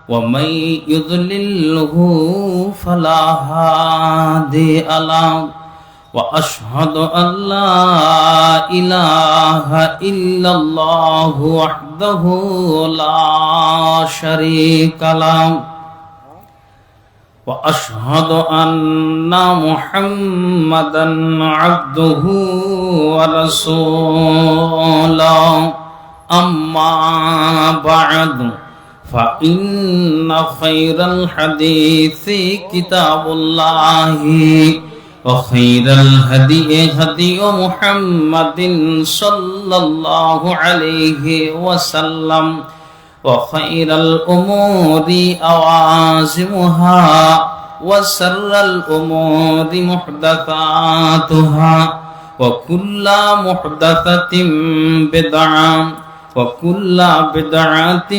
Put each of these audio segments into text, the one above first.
ومن يضلله فلا هادي له وأشهد أن لا إله إلا الله وحده لا شريك له وأشهد أن محمدا عبده ورسوله أما بعد فإن خير الحديث كتاب الله وخير الهدي هدي محمد صلى الله عليه وسلم وخير الأمور أوازمها وسر الأمور محدثاتها وكل محدثة بدعة وكل بدعة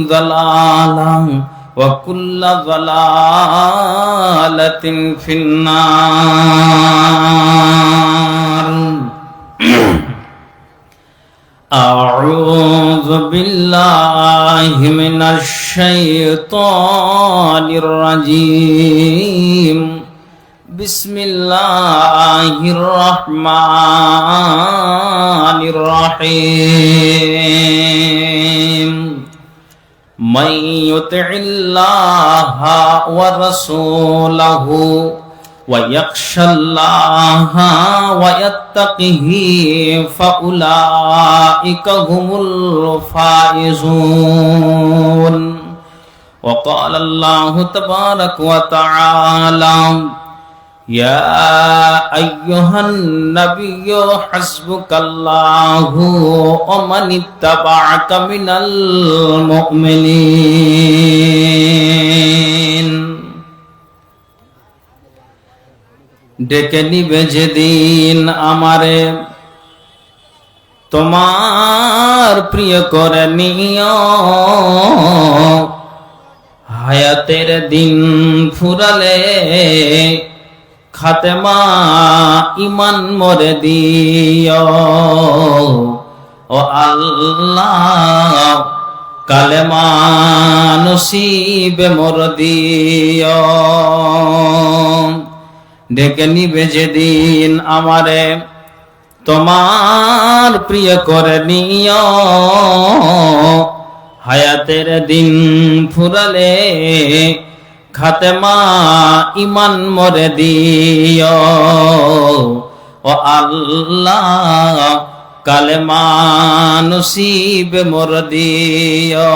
ضلالة وكل ضلالة في النار أعوذ بالله من الشيطان الرجيم بسم الله الرحمن الرحيم من يطع الله ورسوله ويخشى الله ويتقه فأولئك هم الفائزون وقال الله تبارك وتعالى يا أيها النبي حسبك الله ومن اتبعك من المؤمنين ডেকে নিবে যেদিন আমারে তোমার প্রিয় করে নিও হায়াতের দিন ফুরালে খাতেমা ইমান মরে দিও ও আল্লাহ কালেমা নসিবে মোর দিও ডেকে নিবে যেদিন আমারে তোমার প্রিয় করে নিও হায়াতের দিন ফুরালে খাতেমা ইমান মরে দিও ও আল্লাহ কালেমা নসিবে মোর দিও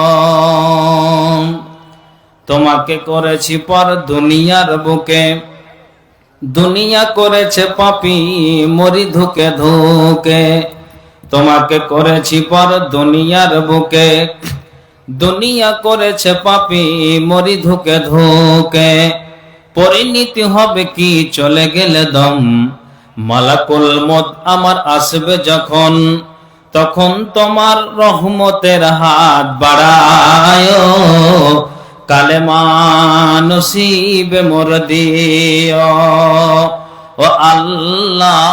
তোমাকে করেছি পর দুনিয়ার বুকে দুনিয়া করেছে পাপী মরি ধুকে ধুকে তোমাকে করেছি পর দুনিয়ার বুকে দুনিয়া করেছে পাপী মরি ধুকে ধুকে পরিণতি হবে কি চলে গেলে দম মালাকুল মউত আমার আসবে যখন তখন তোমার রহমতের হাত বাড়ায়ো কালেমা নসিবে মোর দিও ও আল্লাহ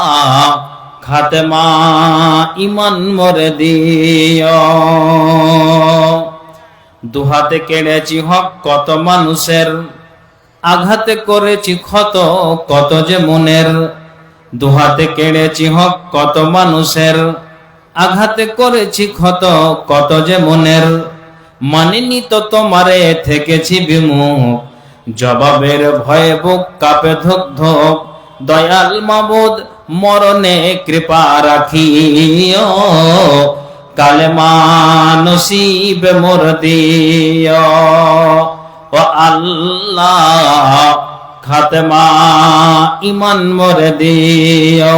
খাতেমা ইমান মোরে দিও দুহাতে কেড়েছি হক কত মানুষের আঘাতে করেছি ক্ষত কত যে মনের দুহাতে কেড়েছি হক কত মানুষের আঘাতে করেছি ক্ষত কত যে মনের মানিনি তো তোমারে থেকেছি বিমুখ জবাবের ভয়ে বুক কাঁপে ধক ধক দয়াল মাবুদ মরণে কৃপা রাখিও কালেমা নসিবে মোর দিও ও আল্লাহ খাতেমা ইমান মোর দিও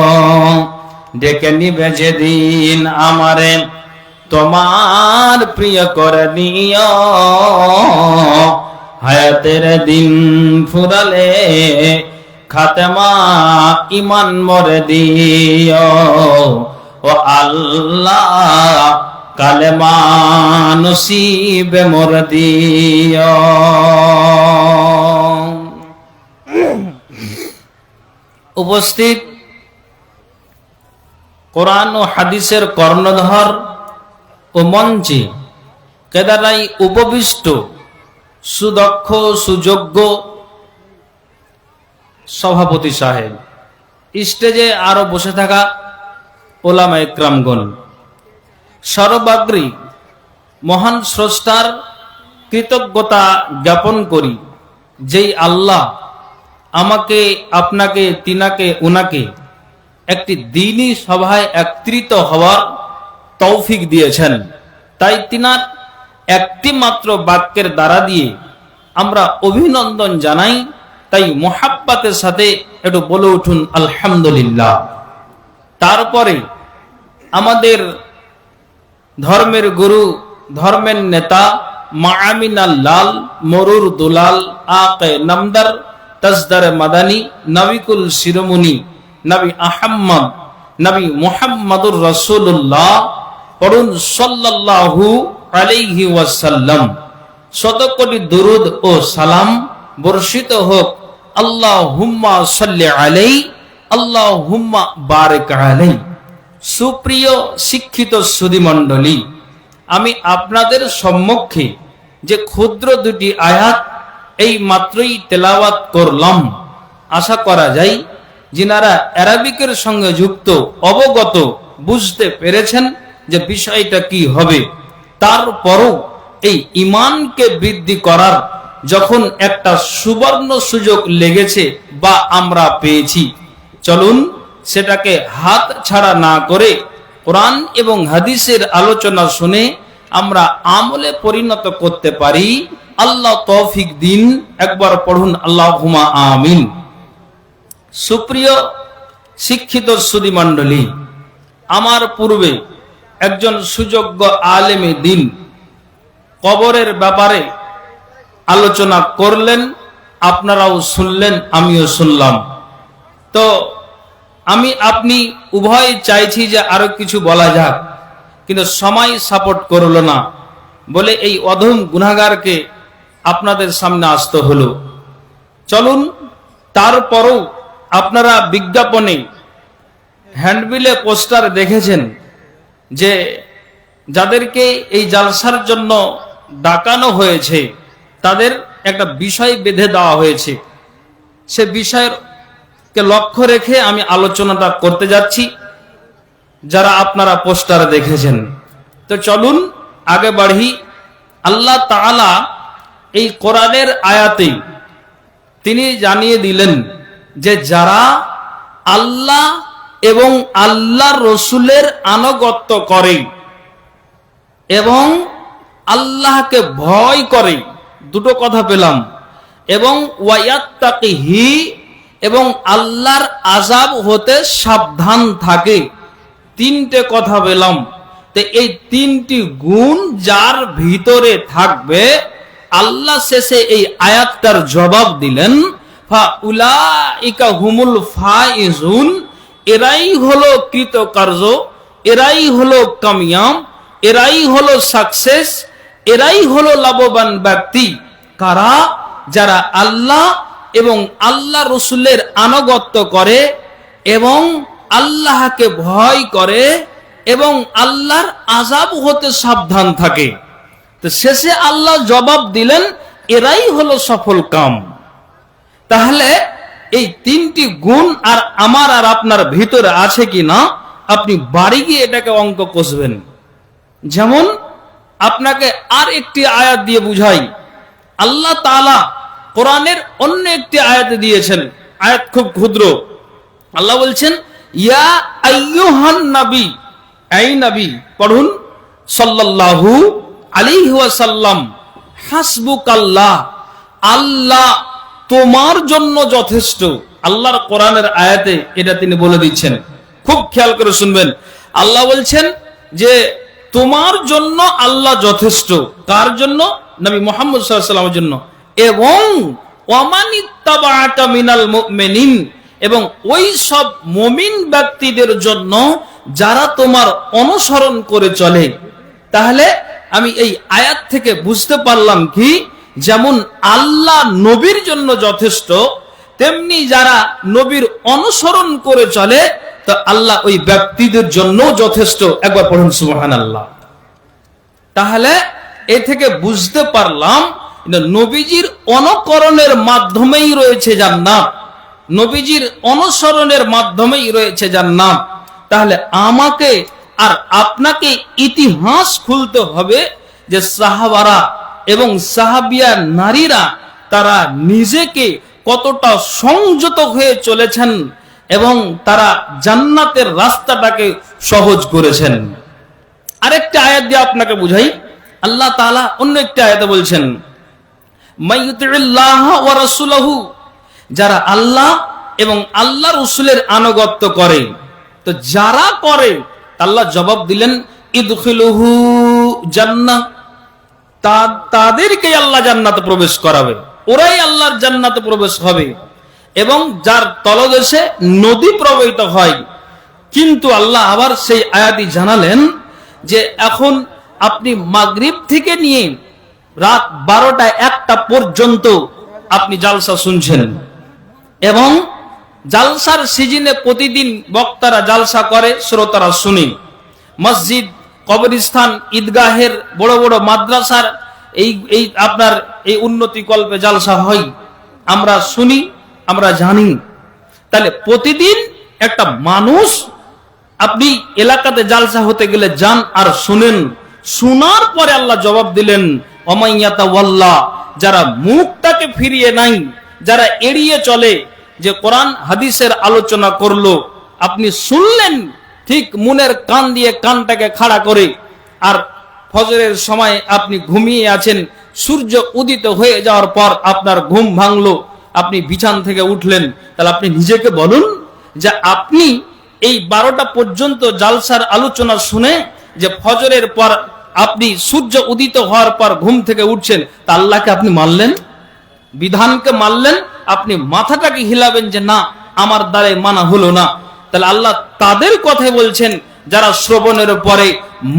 ডেকে নিবে যেদিন আমারে তোমার প্রিয় করে নিও হায়াতের দিন ফুরালে খাতেমা ইমান মোরে দিও ও আল্লাহ কালেমা নসিবে মোর দিও। উপস্থিত কোরআন ও হাদিসের কর্ণধার ও মঞ্চে কেদারাই উপবিষ্ট সুদক্ষ সুযোগ্য সভাপতি সাহেব, স্টেজে আরো বসে থাকা ওলামা ইকরামগণ, সর্বাগ্রী মহান স্রষ্টার কৃতজ্ঞতা জ্ঞাপন করি, যেই আল্লাহ আমাকে, আপনাকে, তিনাকে, উনাকে একটি দ্বীনী সভায় একত্রিত হওয়ার তৌফিক দিয়েছেন। তাই তিনার একটি মাত্র বাক্যের দ্বারা দিয়ে আমরা অভিনন্দন জানাই। তাই মোহাব্বতের সাথে একটু বলে উঠুন আলহামদুলিল্লাহ। তারপরে আমাদের ধর্মের গুরু, ধর্মের নেতা, মাআমিনাল লাল, মরুর দুলাল, আকে নামদার, তাজদার মাদানী, নবিকুল শিরোমণি নবী আহম্মদ, নবী মুহাম্মদুর রাসূলুল্লাহ, পড়ুন সাল্লাল্লাহু আলাইহি ওয়াসাল্লাম। শত কোটি দুরুদ ও সালাম বর্ষিত হোক আল্লাহুম্মা সাল্লি আলাইহি, আল্লাহুম্মা বারিক আলাইহি। সুপ্রিয় শিক্ষিত সুধীমণ্ডলী, আমি আপনাদের সম্মুখে যে ক্ষুদ্র দুটি আয়াত এই মাত্রই তেলাওয়াত করলাম, আশা করা যায় যিনারা আরবিকের সঙ্গে যুক্ত, অবগত, বুঝতে পেরেছেন যে বিষয়টা কি হবে। তারপরও এই ঈমানকে বৃদ্ধি করার যখন একটা সুবর্ণ সুযোগ লেগেছে বা আমরা পেয়েছি, চলুন সেটাকে হাত ছাড়া না করে কোরআন এবং হাদিসের আলোচনা শুনে আমরা আমলে পরিণত করতে পারি। আল্লাহ তৌফিক দিন। একবার পড়ুন আল্লাহুম্মা আমিন। সুপ্রিয় শিক্ষিত সুধীমণ্ডলী, আমার পূর্বে একজন সুযোগ্য আলেমে দিন কবরের ব্যাপারে আলোচনা করলেন, আপনারাও শুনলেন, আমিও শুনলাম। তো আমি আপনি উভয় চাইছি যে আরো কিছু বলা যাক, কিন্তু সময় সাপোর্ট করলো না বলে এই অধম গুনাহগারকে আপনাদের সামনে আসতে হলো। চলুন, তারপরও আপনারা বিজ্ঞাপনে, হ্যান্ডবিলে, পোস্টার দেখেছেন যে যাদেরকে এই জালসার জন্য ডাকানো হয়েছে তাদের একটা বিষয় বেঁধে দেওয়া হয়েছে। সে বিষয়ের কে লক্ষ্য রেখে আমি আলোচনাটা করতে যাচ্ছি, যারা আপনারা পোস্টার দেখেছেন। তো চলুন আগে বাড়ি। আল্লাহ তাআলা এই কোরআনের আয়াতে তিনি জানিয়ে দিলেন যে যারা আল্লাহ এবং আল্লাহর রসুলের আনুগত্য করে এবং আল্লাহকে ভয় করে, দুটো কথা পেলাম, এবং ওয়ায়াত্তাকিহি, এবং আল্লাহর আযাব হতে সাবধান থাকে, তিনটে কথা পেলাম। তো এই তিনটি গুণ যার ভিতরে থাকবে, আল্লাহ শেষে এই আয়াতটার জবাব দিলেন, ফাউলাইকা হুমুল ফাইজুন, এরাই হলো কৃতকার্য, এরাই হলো কামিয়াব, এরাই হলো সাকসেস, এরাই হলো লাভবান ব্যক্তি। কারা? যারা আল্লাহ এবং আল্লাহ রসুলের আনুগত্য করে এবং আল্লাহকে ভয় করে এবং আল্লাহর আযাব হতে সাবধান থাকে। তো শেষে আল্লাহ জবাব দিলেন, এরাই হলো সফল কাম। তাহলে এই তিনটি গুণ আর আমার আর আপনার ভিতরে আছে কি না, আপনি বাড়ি গিয়ে এটাকে অঙ্ক কষবেন। যেমন আপনাকে আর একটি আয়াত দিয়ে বুঝাই। আল্লাহ তাআলা কোরআনের অন্য একটি আয়াতে দিয়েছেন, আয়াত খুব ক্ষুদ্র। আল্লাহ বলছেন, ইয়া আইয়ুহান নবী, এই নবী, পড়ুন সাল্লাল্লাহু আলাইহি ওয়াসাল্লাম, হাসবুকাল্লাহ, আল্লাহ তোমার জন্য যথেষ্ট। আল্লাহর কোরআনের আয়াতে এটা তিনি বলে দিচ্ছেন, খুব খেয়াল করে শুনবেন। আল্লাহ বলছেন যে তোমার জন্য আল্লাহ যথেষ্ট। কার জন্য? নবী মুহাম্মদ সাল্লাল্লাহু আলাইহি ওয়াসাল্লামের জন্য। এবং ওয়ামানিত্তাবাআকা মিনাল মুমিনিন, এবং ওই সব মুমিন ব্যক্তিদের জন্য যারা তোমার অনুসরণ করে চলে। তাহলে আমি এই আয়াত থেকে বুঝতে পারলাম কি, যেমন আল্লাহ নবীর জন্য যথেষ্ট, তেমনি যারা নবীর অনুসরণ করে চলে তো আল্লাহ ওই ব্যক্তিদের জন্য যথেষ্ট। একবার পড়ুন সুবহানাল্লাহ। তাহলে এ থেকে বুঝতে পারলাম নবীজির অনুকরণের মাধ্যমেই রয়েছে জান্নাত, নবীজির অনুসরণের মাধ্যমেই রয়েছে জান্নাত। তাহলে আমাকে আর আপনাকে ইতিহাস খুলতে হবে যে সাহাবারা এবং সাহাবিয়া নারীরা তারা নিজেকে কতটা সংযত হয়ে চলেছেন এবং তারা জান্নাতের রাস্তাটাকে সহজ করেছেন। আরেকটা আয়াত দিয়ে আপনাকে বুঝাই। আল্লাহ তাআলা অন্য একটি আয়াতে বলছেন, মাইয়ুতিল্লাহ ওয়া রাসূলহু, যারা আল্লাহ এবং আল্লাহ রাসূলের আনুগত্য করে। তো যারা করে, আল্লাহ জবাব দিলেন ইদখিলুহু জান্নাহ, তাদেরকে আল্লাহ জান্নাতে প্রবেশ করাবে, ওরাই আল্লাহর জান্নাতে প্রবেশ হবে এবং যার তলদেশে নদী প্রবাহিত হয়। কিন্তু আল্লাহ আবার সেই আয়াতই জানালেন যে এখন আপনি মাগরিব থেকে নিয়ে রাত 12টা 1টা পর্যন্ত আপনি জালসা শুনছেন এবং জালসার সিজনে প্রতিদিন বক্তারা জালসা করে, শ্রোতারা শুনি। মসজিদ, কবরস্থান, ঈদগাহের, বড় বড় মাদ্রাসার এই আপনার এই উন্নতি কল্পে জালসা হয়, আমরা শুনি, আমরা জানি। তাহলে প্রতিদিন একটা মানুষ আপনি এলাকাতে জালসা হতে গেলে যান আর শুনেন। শোনার পরে আল্লাহ জবাব দিলেন ওয়ামাইয়াতাওয়াল্লা, যারা মুখটাকে ফিরিয়ে নাই, যারা এড়িয়ে চলে, যে কোরআন হাদিসের আলোচনা করলো, আপনি শুনলেন ঠিক মনের কান দিয়ে কানটাকে খাড়া করে, আর ফজরের সময় আপনি ঘুমিয়ে আছেন, সূর্য উদিত হয়ে যাওয়ার পর আপনার ঘুম ভাঙলো, আপনি বিছান থেকে উঠলেন, তাহলে আপনি নিজেকে বলুন যে আপনি এই 12টা পর্যন্ত জালসার আলোচনা শুনে যে ফজরের পর আপনি সূর্য উদিত হওয়ার পর ঘুম থেকে উঠছেন, তা আল্লাহকে আপনি মানলেন, বিধানকে মানলেন, আপনি মাথাটাকে হিলাবেন যে না, আমার দ্বারে মানা হলো না। তাহলে আল্লাহ তাদের কথাই বলছেন যারা শ্রবণের পরে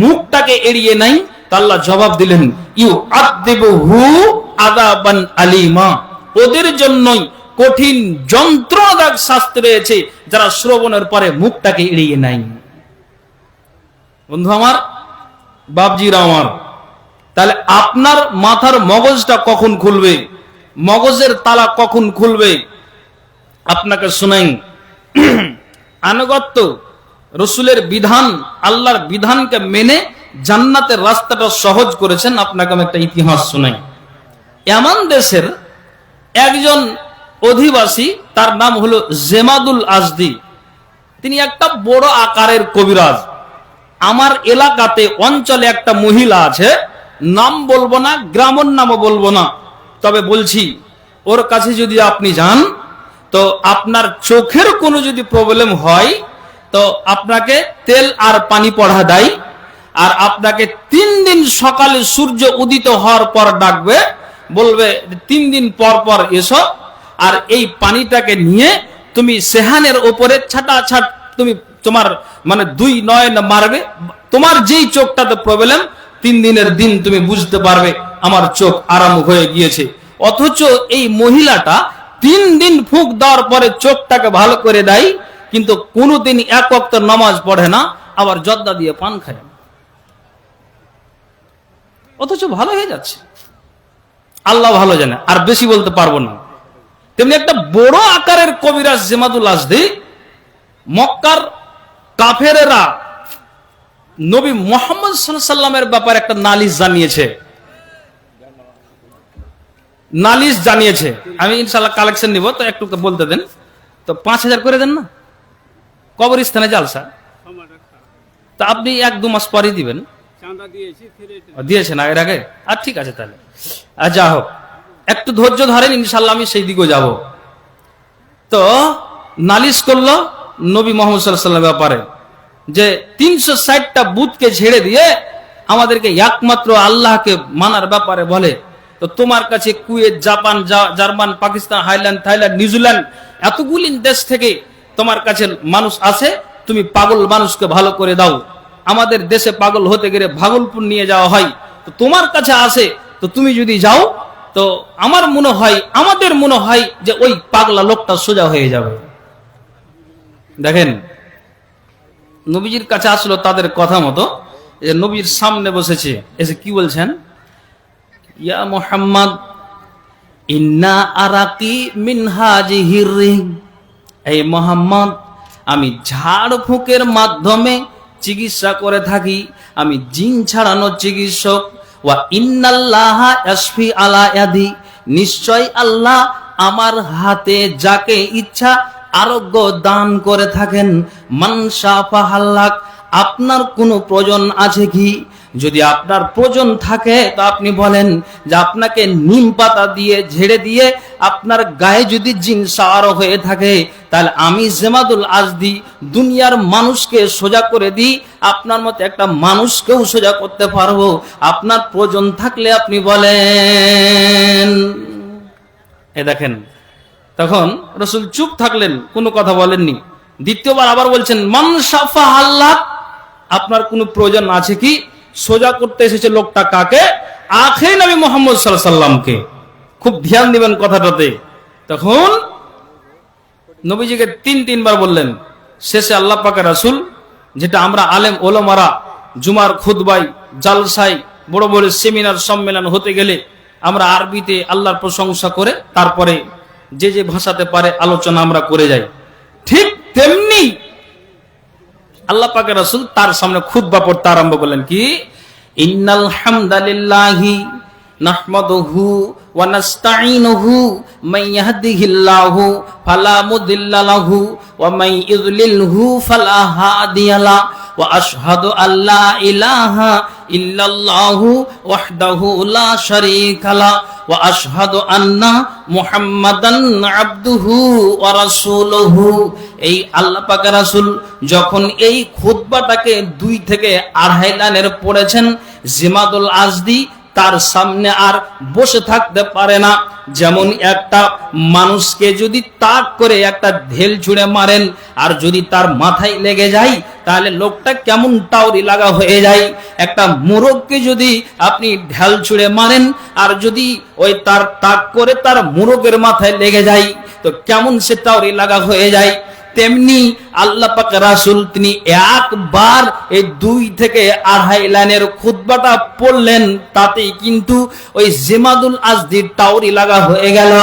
মুখটাকে এড়িয়ে নাই। তা আল্লাহ জবাব দিলেন ইউআযিবুহু আযাবান আলীমা, ওদের জন্যই কঠিন যন্ত্রণাদায়ক শাস্তি রয়েছে যারা শ্রবণের পরে মুখটাকে এড়িয়ে নাই। বন্ধু আমার, বাপজিরা আমার, তাহলে আপনার মাথার মগজটা কখন খুলবে, মগজের তালা কখন খুলবে? আপনাকে শুনাই। আনুগত্য, রসুলের বিধান, আল্লাহর বিধানকে মেনে জান্নাতের রাস্তাটা সহজ করেছেন। আপনাকে আমি একটা ইতিহাস শুনাই। এমন দেশের একজন অধিবাসী, তার নাম হলো জেমাদুল আজদি। তিনি একটা বড় আকারের কবিরাজ। আমার এলাকাতে অঞ্চলে একটা মহিলা আছে, নাম বলবো না, গ্রামের নামও বলবো না, তবে বলছি ওর কাছে যদি আপনি যান তো আপনার চোখের কোনো যদি প্রবলেম হয় তো আপনাকে তেল আর পানি পড়া দেয়, আর আপনাকে 3 দিন সকালে সূর্য উদিত হওয়ার পর ডাকবে, বলবে 3 দিন পর পর এসো, আর এই পানিটাকে নিয়ে তুমি সেহানের উপরে ছাটাছাট তুমি তোমার মানে 2 নয়ন মারবে। তোমার যেই চোখটাতে প্রবলেম 3 দিনের দিন তুমি বুঝতে পারবে আমার চোখ আরাম হয়ে গিয়েছে। অথচ এই মহিলাটা 3 দিন ফুঁক দেওয়ার পরে চোখটাকে ভালো করে দেয়, কিন্তু কোনোদিন এক ওয়াক্ত নামাজ পড়ে না, আবার জর্দা দিয়ে পান খায়, অথচ ভালো হয়ে যাচ্ছে। আল্লাহ ভালো জানে, আর বেশি বলতে পারবো না। তেমনি একটা বড় আকারের কবিরাজ জেমাদুল আজদি, মক্কার কাফেরেরা নবী মুহাম্মদ সাল্লাল্লাহু আলাইহি সাল্লামের ব্যাপারে একটা নালিশ জানিয়েছে। আমি ইনশাআল্লাহ কালেকশন নিব, তো একটু বলতে দেন তো। 5000 করে দেন না, কবরস্থানে জালসা, তা আপনি 1-2 মাস পরে দিবেন। দিয়েছেন এর আগে? আর ঠিক আছে, তাহলে যা হোক, একটু ধৈর্য ধরেন, ইনশাআল্লাহ আমি সেই দিকেও যাব। তো নালিশ করলো নবী মুহাম্মদ সাল্লাল্লাহু আলাইহি ওয়াসাল্লামের ব্যাপারে যে 360টা বুতকে ছেড়ে দিয়ে আমাদেরকে একমাত্র আল্লাহকে মানার ব্যাপারে বলে। তো তোমার কাছে Kuwait, Japan, German, Pakistan, highland, Thailand, New Zealand এতগুলি দেশ থেকে তোমার কাছে মানুষ আছে, তুমি পাগল মানুষকে ভালো করে দাও। আমাদের দেশে পাগল হতে গেলে ভাগলপুর নিয়ে যাওয়া হয়, তো তোমার কাছে আসে, তো তুমি যদি যাও তো আমাদের মনে হয় যে ওই পাগলা লোকটা সোজা হয়ে যাবে। দেখেন, নবীজির কাছে আসলো তাদের কথা মতো, নবীর সামনে বসেছে, এসে কি বলছেন, ইয়া মুহাম্মদ ইন্না আরাকি মিন হাজিহির রিহ, এই মুহাম্মদ আমি ঝাড় ফুঁকের মাধ্যমে চিকিৎসা করে থাকি, আমি জিন ছাড়ানোর চিকিৎসক। ওয়া ইন্নাল্লাহা ইয়াশফি আলা ইয়াদি, নিশ্চয় আল্লাহ আমার হাতে যাকে ইচ্ছা আরোগ্য দান করে থাকেন। মান শাফা হাল্লাক, আপনার কোনো প্রয়োজন আছে কি? যদি আপনার প্রয়োজন থাকে তো আপনি বলেন যে আপনাকে নিম পাতা দিয়ে ঝেড়ে দিয়ে আপনার গায়ে যদি জিন সাওয়ার হয়ে থাকে, তাহলে আমি জেমাদুল আজদি দুনিয়ার মানুষকে সোজা করে দিই, আপনার মতো একটা মানুষকেও সোজা করতে পারবো। আপনার প্রয়োজন থাকলে আপনি বলেন। এ দেখেন, তখন রাসূল চুপ থাকলেন, কোনো কথা বলেননি। দ্বিতীয়বার আবার বলছেন, মান শাফা আল্লাহ, আপনার কোনো প্রয়োজন আছে কি? সোজা করতে এসেছে লোকটা কাকে? আখে নবী মুহাম্মদ সাল্লাল্লাহু আলাইহি সাল্লামকে। খুব ধ্যান দিবেন কথাটাতে। তখন নবীজিকে তিনবার বললেন। শেষে আল্লাহ পাকের রাসূল, যেটা আমরা আলেম ওলামারা জুমার খুতবায় জালসায় বড় বড় সেমিনার সম্মেলন হতে গেলে আমরা আরবিতে আল্লাহর প্রশংসা করে তারপরে যে যে ভাষাতে পারে আলোচনা আমরা করে যাই, ঠিক তেমনি আল্লাহ পাকের রাসূল তার সামনে খুতবা পড়তে আরম্ভ করলেন। কি? ইন্নাল হামদালিল্লাহি নাহমাদুহু ওয়া নাস্তাঈনুহু মান ইয়াহদিহিল্লাহু ফালা মুদিল্লা লাহু ওয়া মান ইযলিলহু ফালা হাদিয়া লা ওয়া আশহাদু আল্লা ইলাহা ইল্লাল্লাহু ওয়াহদাহু লা শারীকা লা ওয়া আশহাদু আন্না মুহাম্মাদান আবদুহু ওয়া রাসূলুহু। এই আল্লাহ পাকের রাসূল যখন এই খুতবাটাকে 2 থেকে 2.5 লাইনের পড়েছেন, জিমাদুল আজদি তার সামনে আর বসে থাকতে পারে না। যেমন একটা মানুষকে যদি তাক করে একটা ঢেল ছুঁড়ে মারেন আর যদি তার মাথায় লেগে যায় তাহলে লোকটা কেমন টাউরি লাগা হয়ে যায়। একটা মোরগকে যদি আপনি ঢেল ছুঁড়ে মারেন আর যদি ওই তার তাক করে তার মোরগের মাথায় লেগে যায় তো কেমন সে টাউরি লাগা হয়ে যায়। তেমনি আল্লাহ পাক রাসূল তিনি একবার এই 2 থেকে 2.5 লাইনের খুতবাটা পড়লেন, তাতেই কিন্তু ওই জিমাদুল আজদির টাউরি লাগা হয়ে গেল।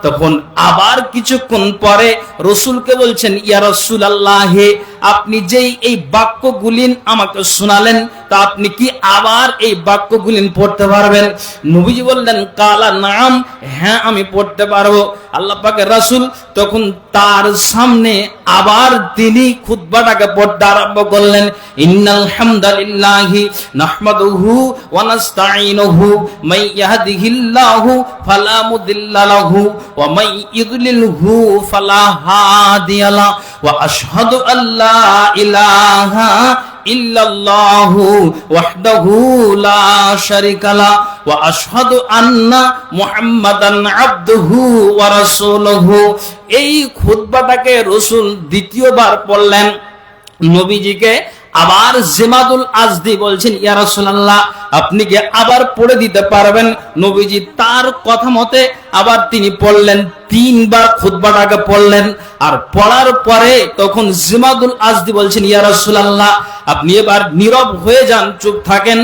তখন আবার কিছুক্ষণ পরে রাসূলকে বলছেন, ইয়া রাসূলুল্লাহ, আপনি যেই এই বাক্যগুলি আমাকে শোনালেন তা আপনি কি আবার এই বাক্যগুলি পড়তে পারবেন? নবীজি বললেন, কালা নাম, হ্যাঁ আমি পড়তে পারবো। আল্লাহ পাকের রাসূল তখন তার সামনে আবার তিনি খুতবাটাকে পড়তে আরম্ভ করলেন। ইন্নাল হামদালিল্লাহি নাহমাদুহু ওয়া নাস্তাঈনুহু মান ইয়াহদিহিল্লাহু ফালা মুদিল্লা লাহু ওয়া মান ইযলিলহু ফালা হাদিয়া লা ওয়া আশহাদু আল্লা ইলাহা ইল্লাল্লাহু ওয়াহদাহু লা শারীকা লা ওয়া আশহাদু আন্না মুহাম্মাদান আবদুহু ওয়া রাসূলুহু। এই খুতবাটাকে রাসূল দ্বিতীয়বার পড়লেন। নবীজিকে আবার জিমাদুল আজদি বলছেন, ইয়া রাসূলুল্লাহ, আপনি কি আবার পড়ে দিতে পারবেন? নবীজি তার কথা মতে আবার তিনি পড়লেন, 3 বার খুতবাটাকে পড়লেন। আর পড়ার পরে তখন জিমাদুল আজদি বলছেন, ইয়া রাসূলুল্লাহ, আপনি এবার নীরব হয়ে যান, চুপ থাকেন,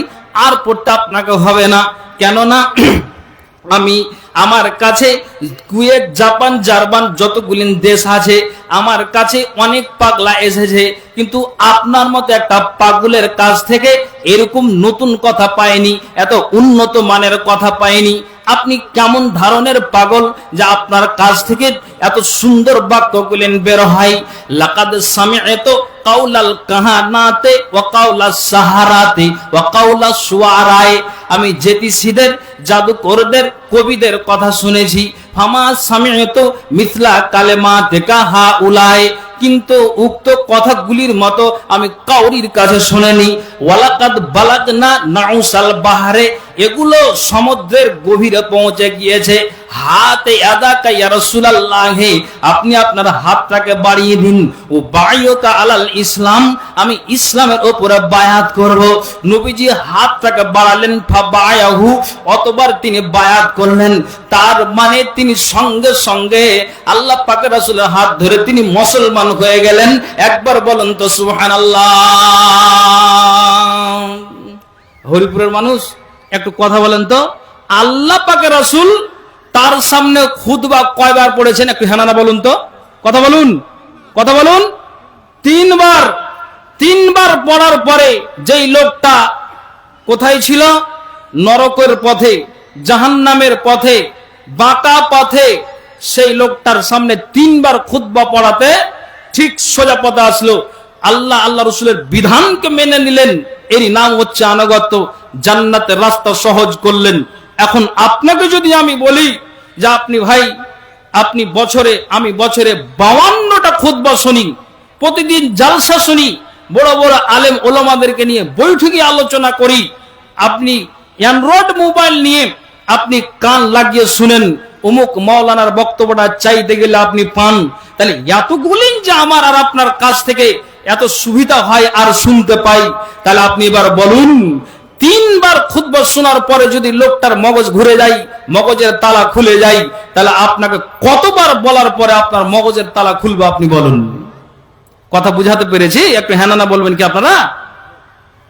আর পড়তে আপনাকে হবে না। কেননা আমি আমার কাছে কুয়েত, জাপান, জার্মান যতগুলি দেশ আছে আমার কাছে অনেক পাগলা এসেছে, কিন্তু আপনার মতো একটা পাগলের কাছ থেকে এরকম নতুন কথা পাইনি, এত উন্নত মানের কথা পাইনি। আপনি কেমন ধরনের পাগল যে আপনার কাছ থেকে এত সুন্দর বাক্যগুলি বের হয়? লাকাদ সামি'তু কাউলাল কাহানাতে ওয়া কাউলাস সাহারাতে ওয়া কাউলাস শুআরায়ে, আমি জ্যোতিষীদের, জাদুকরদের, কবিদের কথা শুনেছি। ফামা সামি'তু মিছলা কালিমাতিকা হাউলায়ে, কিন্তু উক্ত কথাগুলির মতো আমি কাউরির কাছে শুনিনি। ওয়ালাকাদ বালাগনা নাউসাল বাহরে, এগুলো সমুদ্রের গভীরে পৌঁছে গিয়েছে। হাতে আদাকা ইয়া রাসূলুল্লাহ, আপনি আপনার হাতটাকে বাড়িয়ে দিন। ও বায়াতা আলাল ইসলাম, আমি ইসলামের উপরে বায়াত করব। নবীজি হাতটাকে বাড়ালেন, ফাবায়াহু, অতবার তিনি বায়াত করলেন। তার মানে তিনি সঙ্গে সঙ্গে আল্লাহ পাকের রাসূলের হাত ধরে তিনি মুসলমান হয়ে গেলেন। একবার বলেন তো সুবহানাল্লাহ। হরিপুরের মানুষ একটু কথা বলেন তো, আল্লাহ পাকের রাসূল তার সামনে খুতবা কয়বার পড়েছেন একটু হ্যাঁ না বলুন তো, কথা বলুন, কথা বলুন। 3 বার। 3 বার পড়ার পরে যেই লোকটা কোথায় ছিল? নরকের পথে, জাহান্নামের পথে, বাঁকা পথে, সেই লোকটার সামনে 3 বার খুতবা পড়াতে ঠিক সোজা পথে আসলো। আল্লাহ আল্লাহ রসুলের বিধানকে মেনে নিলেন, এরই নাম হচ্ছে আনুগত্য। জান্নাতের রাস্তা সহজ করলেন। এখন আপনাকে যদি আমি বলি যে আপনি ভাই, আপনি বছরে, আমি বছরে 52টা খুতবা শুনি, প্রতিদিন জালসা শুনি, বড় বড় আলেম ওলামাদেরকে নিয়ে বৈঠকে আলোচনা করি, আপনি অ্যান্ড্রয়েড মোবাইল নিয়ে আপনি কান লাগিয়ে শুনেন, অমুক মাওলানার বক্তব্যটা চাইতে গেলে আপনি পান, তাহলে এতগুলি যে আমার আর আপনার কাছ থেকে এত সুবিধা হয় আর শুনতে পাই, তাহলে আপনি এবার বলুন 3 বার খুতবা শোনার পরে যদি লোকটার মগজ ঘুরে যায়, মগজের তালা খুলে যায়, তাহলে আপনাকে কতবার বলার পরে আপনার মগজের তালা খুলবে আপনি বলুন। কথা বুঝাতে পেরেছি? একটু হ্যাঁ না বলবেন কি আপনারা?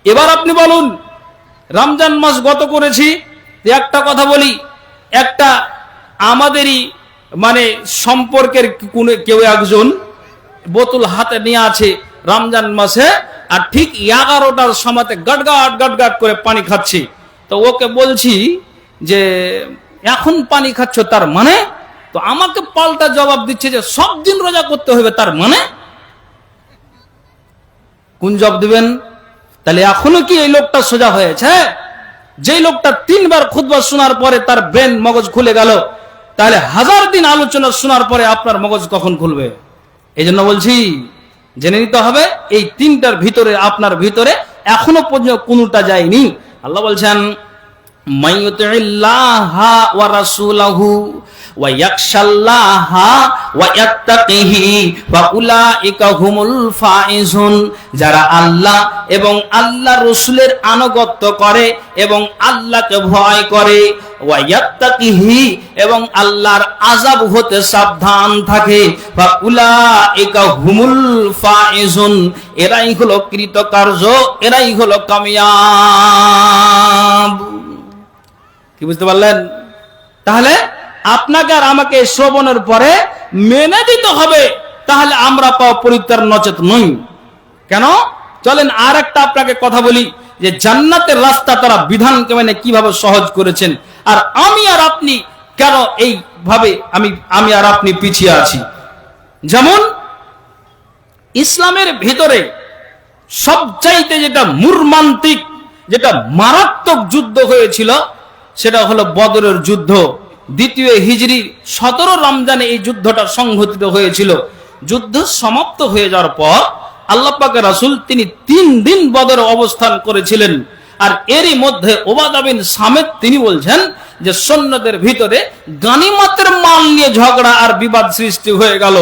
এবার আপনি বলুন, রমজান মাস গত করেছি, একটা কথা বলি, একটা আমাদেরই মানে সম্পর্কের কেউ একজন বোতল হাতে নিয়ে আছে রমজান মাসে, আর ঠিক 11টার সময়তে গটগাট গটগাট করে পানি খাচ্ছি। তো ওকে বলছি যে এখন পানি খাচ্ছ তার মানে? তো আমাকে পাল্টা জবাব দিচ্ছে যে সব দিন রোজা করতে হবে, তার মানে? কোন জবাব দিবেন? তাহলে এখনো কি এই লোকটা সোজা হয়েছে? যেই লোকটা 3 বার খুতবা শোনার পরে তার ব্রেন মগজ খুলে গেল, তাহলে 1000 দিন আলোচনা শোনার পরে আপনার মগজ কখন খুলবে? এই জন্য বলছি জেনে নিতে হবে, এই 3টার ভিতরে আপনার ভিতরে এখনো পর্যন্ত কোনটা যায়নি। আল্লাহ বলছেন মাইয়ুতিল্লাহা ওয়া রাসূলাহু ওয়া ইয়াখশাল্লাহা ওয়া ইয়াত্তাকিহি ফাউলাইকা হুমুল ফাইজুন। যারা আল্লাহ এবং আল্লাহ রাসূলের আনুগত্য করে এবং আল্লাহকে ভয় করে, ওয়া ইয়াত্তাকিহি এবং আল্লাহর আযাব হতে সাবধান থাকে, ফাউলাইকা হুমুল ফাইজুন, এরাই হলো কৃতকার্য, এরাই হলো কামিয়াব। কি বুঝতে পারলেন? তাহলে আপনাকে আর আমাকে শ্রবণের পরে মেনে দিতে হবে, তাহলে আমরা পাওয়া পরিত্রাণ, নচেত নই। কেন? চলেন আর একটা আপনাকে কথা বলি যে জান্নাতের রাস্তা তারা বিধানকে মেনে কিভাবে সহজ করেছেন, আর আমি আর আপনি কেন এইভাবে আমি আর আপনি পিছিয়ে আছি। যেমন ইসলামের ভিতরে সবচাইতে যেটা মর্মান্তিক, যেটা মারাত্মক যুদ্ধ হয়েছিল, সেটা হলো বদরের যুদ্ধ। 2 হিজরি 17 রমজানে এই যুদ্ধটা সংঘটিত হয়েছিল। যুদ্ধ সমাপ্ত হয়ে যাওয়ার পর আল্লাহ পাকের রাসূল তিনি 3 দিন বদরে অবস্থান করেছিলেন। আর এরই মধ্যে উবাদা বিন সামিত তিনি বলছেন যে সৈন্যদের ভিতরে গানিমতের মাল নিয়ে ঝগড়া আর বিবাদ সৃষ্টি হয়ে গেল।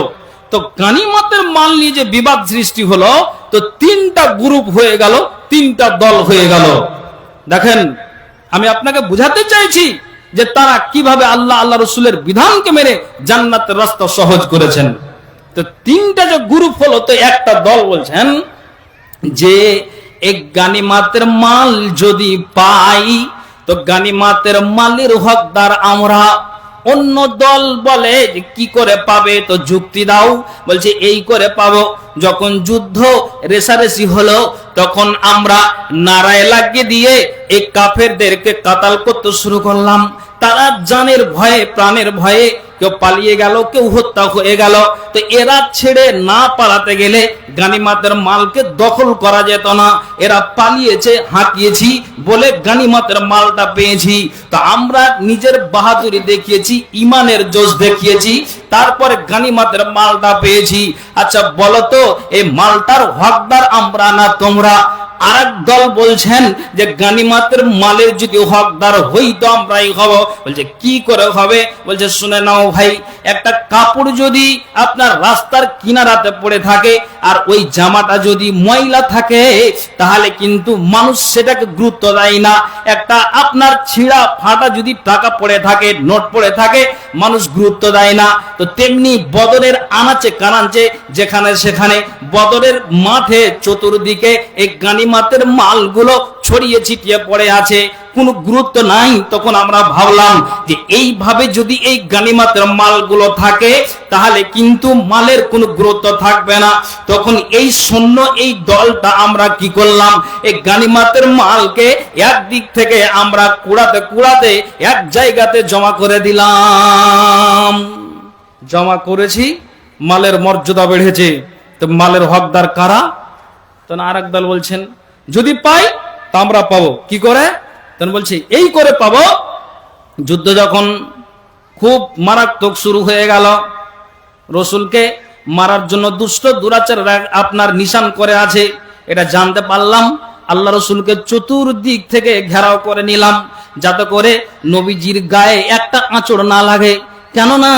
তো গানিমতের মাল নিয়ে যে বিবাদ সৃষ্টি হলো, তো 3টা গ্রুপ হয়ে গেল, 3টা দল হয়ে গেল। দেখেন, আমি আপনাকে বুঝাতে চাইছি যে তারা কিভাবে আল্লাহ আল্লাহ রসুলের বিধানকে মেনে জান্নাতের রাস্তা সহজ করেছেন। তো 3টা যে গ্রুপ হলো, তো একটা দল বলছেন যে এক গানিমাতের মাল যদি পাই তো গানিমাতের মালের হকদার আমরা। অন্য দল বলে যে কি করে পাবে, তো যুক্তি দাও। বলছে এই করে পাবো, যখন যুদ্ধ রেসারেসি হলো তখন আমরা নারায় লাগিয়ে দিয়ে এই কাফেরদেরকে কাতাল করতে শুরু করলাম। তারা জানের ভয়ে, প্রাণের ভয়ে কেউ পালিয়ে গেল, কেউ হত্যা হয়ে গেল। তো এরা ছেড়ে না পালাতে গেলে গানিমাতের মালকে দখল করা যেত না। এরা পালিয়েছে, হাঁকিয়েছি বলে গানিমাতের মালটা পেয়েছি। তো আমরা নিজের বাহাদুরি দেখিয়েছি, ইমানের জোশ দেখিয়েছি, তারপরে গানিমাতের মালটা পেয়েছি। আচ্ছা বলো তো, এই মালটার হকদার আমরা না তোমরা? আরেক দল বলছেন যে গানিমাতের মালের যদি হকদার হই তো আমরাই হব। বলছে কি করে হবে? বলছে শুনে নাও ভাই, একটা কাপড় যদি আপনার রাস্তার কিনারাতে পড়ে থাকে আর ওই জামাটা যদি ময়লা থাকে, তাহলে কিন্তু মানুষ সেটাকে গুরুত্ব দেয় না। একটা আপনার ছিঁড়া ফাটা যদি টাকা পড়ে থাকে, নোট পড়ে থাকে, মানুষ গুরুত্ব দেয় না। তো তেমনি বদরের আনাচে কানাচে যেখানে সেখানে বদরের মাঠে চতুর্দিকে এই গানিমাতের মালগুলো ছড়িয়ে ছিটিয়ে পড়ে আছে, কোনো গুরুত্ব নাই। তখন আমরা ভাবলাম যে এইভাবে যদি এই গানিমাতের মালগুলো থাকে তাহলে কিন্তু মালের কোনো গুরুত্ব থাকবে না। তখন এই সৈন্য, এই দলটা আমরা কি করলাম, এই গানিমাতের মালকে একদিক থেকে আমরা কুড়াতে কুড়াতে এক জায়গাতে জমা করে দিলাম। জমা করেছি, মালের মর্যাদা বেড়েছে। তো মালের হকদার কারা? তখন আরেক দল বলছেন যদি পাই তা আমরা পাবো। কি করে? তখন বলছে এই করে পাবো, যুদ্ধ যখন খুব মারাত্মক শুরু হয়ে গেল, রসুলকে মারার জন্য দুষ্ট দুরাচাররা আপনার নিশান করে আছে, এটা জানতে পারলাম। আল্লাহ রসুলকে চতুর্দিক থেকে ঘেরাও করে নিলাম, যাতে করে নবীজির গায়ে একটা আঁচড় না লাগে। কেননা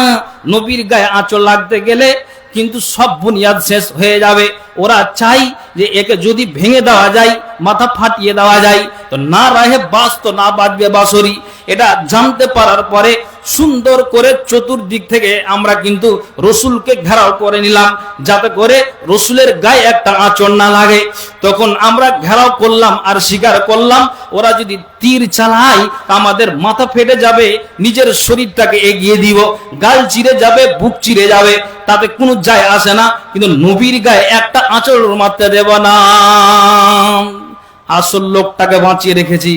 নবীর গায়ে আঁচড় লাগতে গেলে কিন্তু সব বুনিয়াদ শেষ হয়ে যাবে। ওরা চাই যে একে যদি ভেঙে দেওয়া যায়, মাথা ফাটিয়ে দেওয়া যায়, তো না রাহে বাস তো না বাজবে বাঁশরি। এটা জানতে পারার পরে সুন্দর করে চতুর্দিক থেকে আমরা কিন্তু রসুলকে ঘেরাও করে নিলাম, যাতে করে রসুলের গায়ে একটা আঁচড় না লাগে। তখন আমরা ঘেরাও করলাম আর স্বীকার করলাম ওরা যদি তীর চালায় আমাদের মাথা ফেটে যাবে, নিজের শরীরটাকে এগিয়ে দিব, গাল চিরে যাবে, বুক চিরে যাবে, তাতে কোনো যায় আসে না, কিন্তু নবীর গায়ে একটা আঁচড় মারতে দেব না। আসল লোকটাকে বাঁচিয়ে রেখেছি।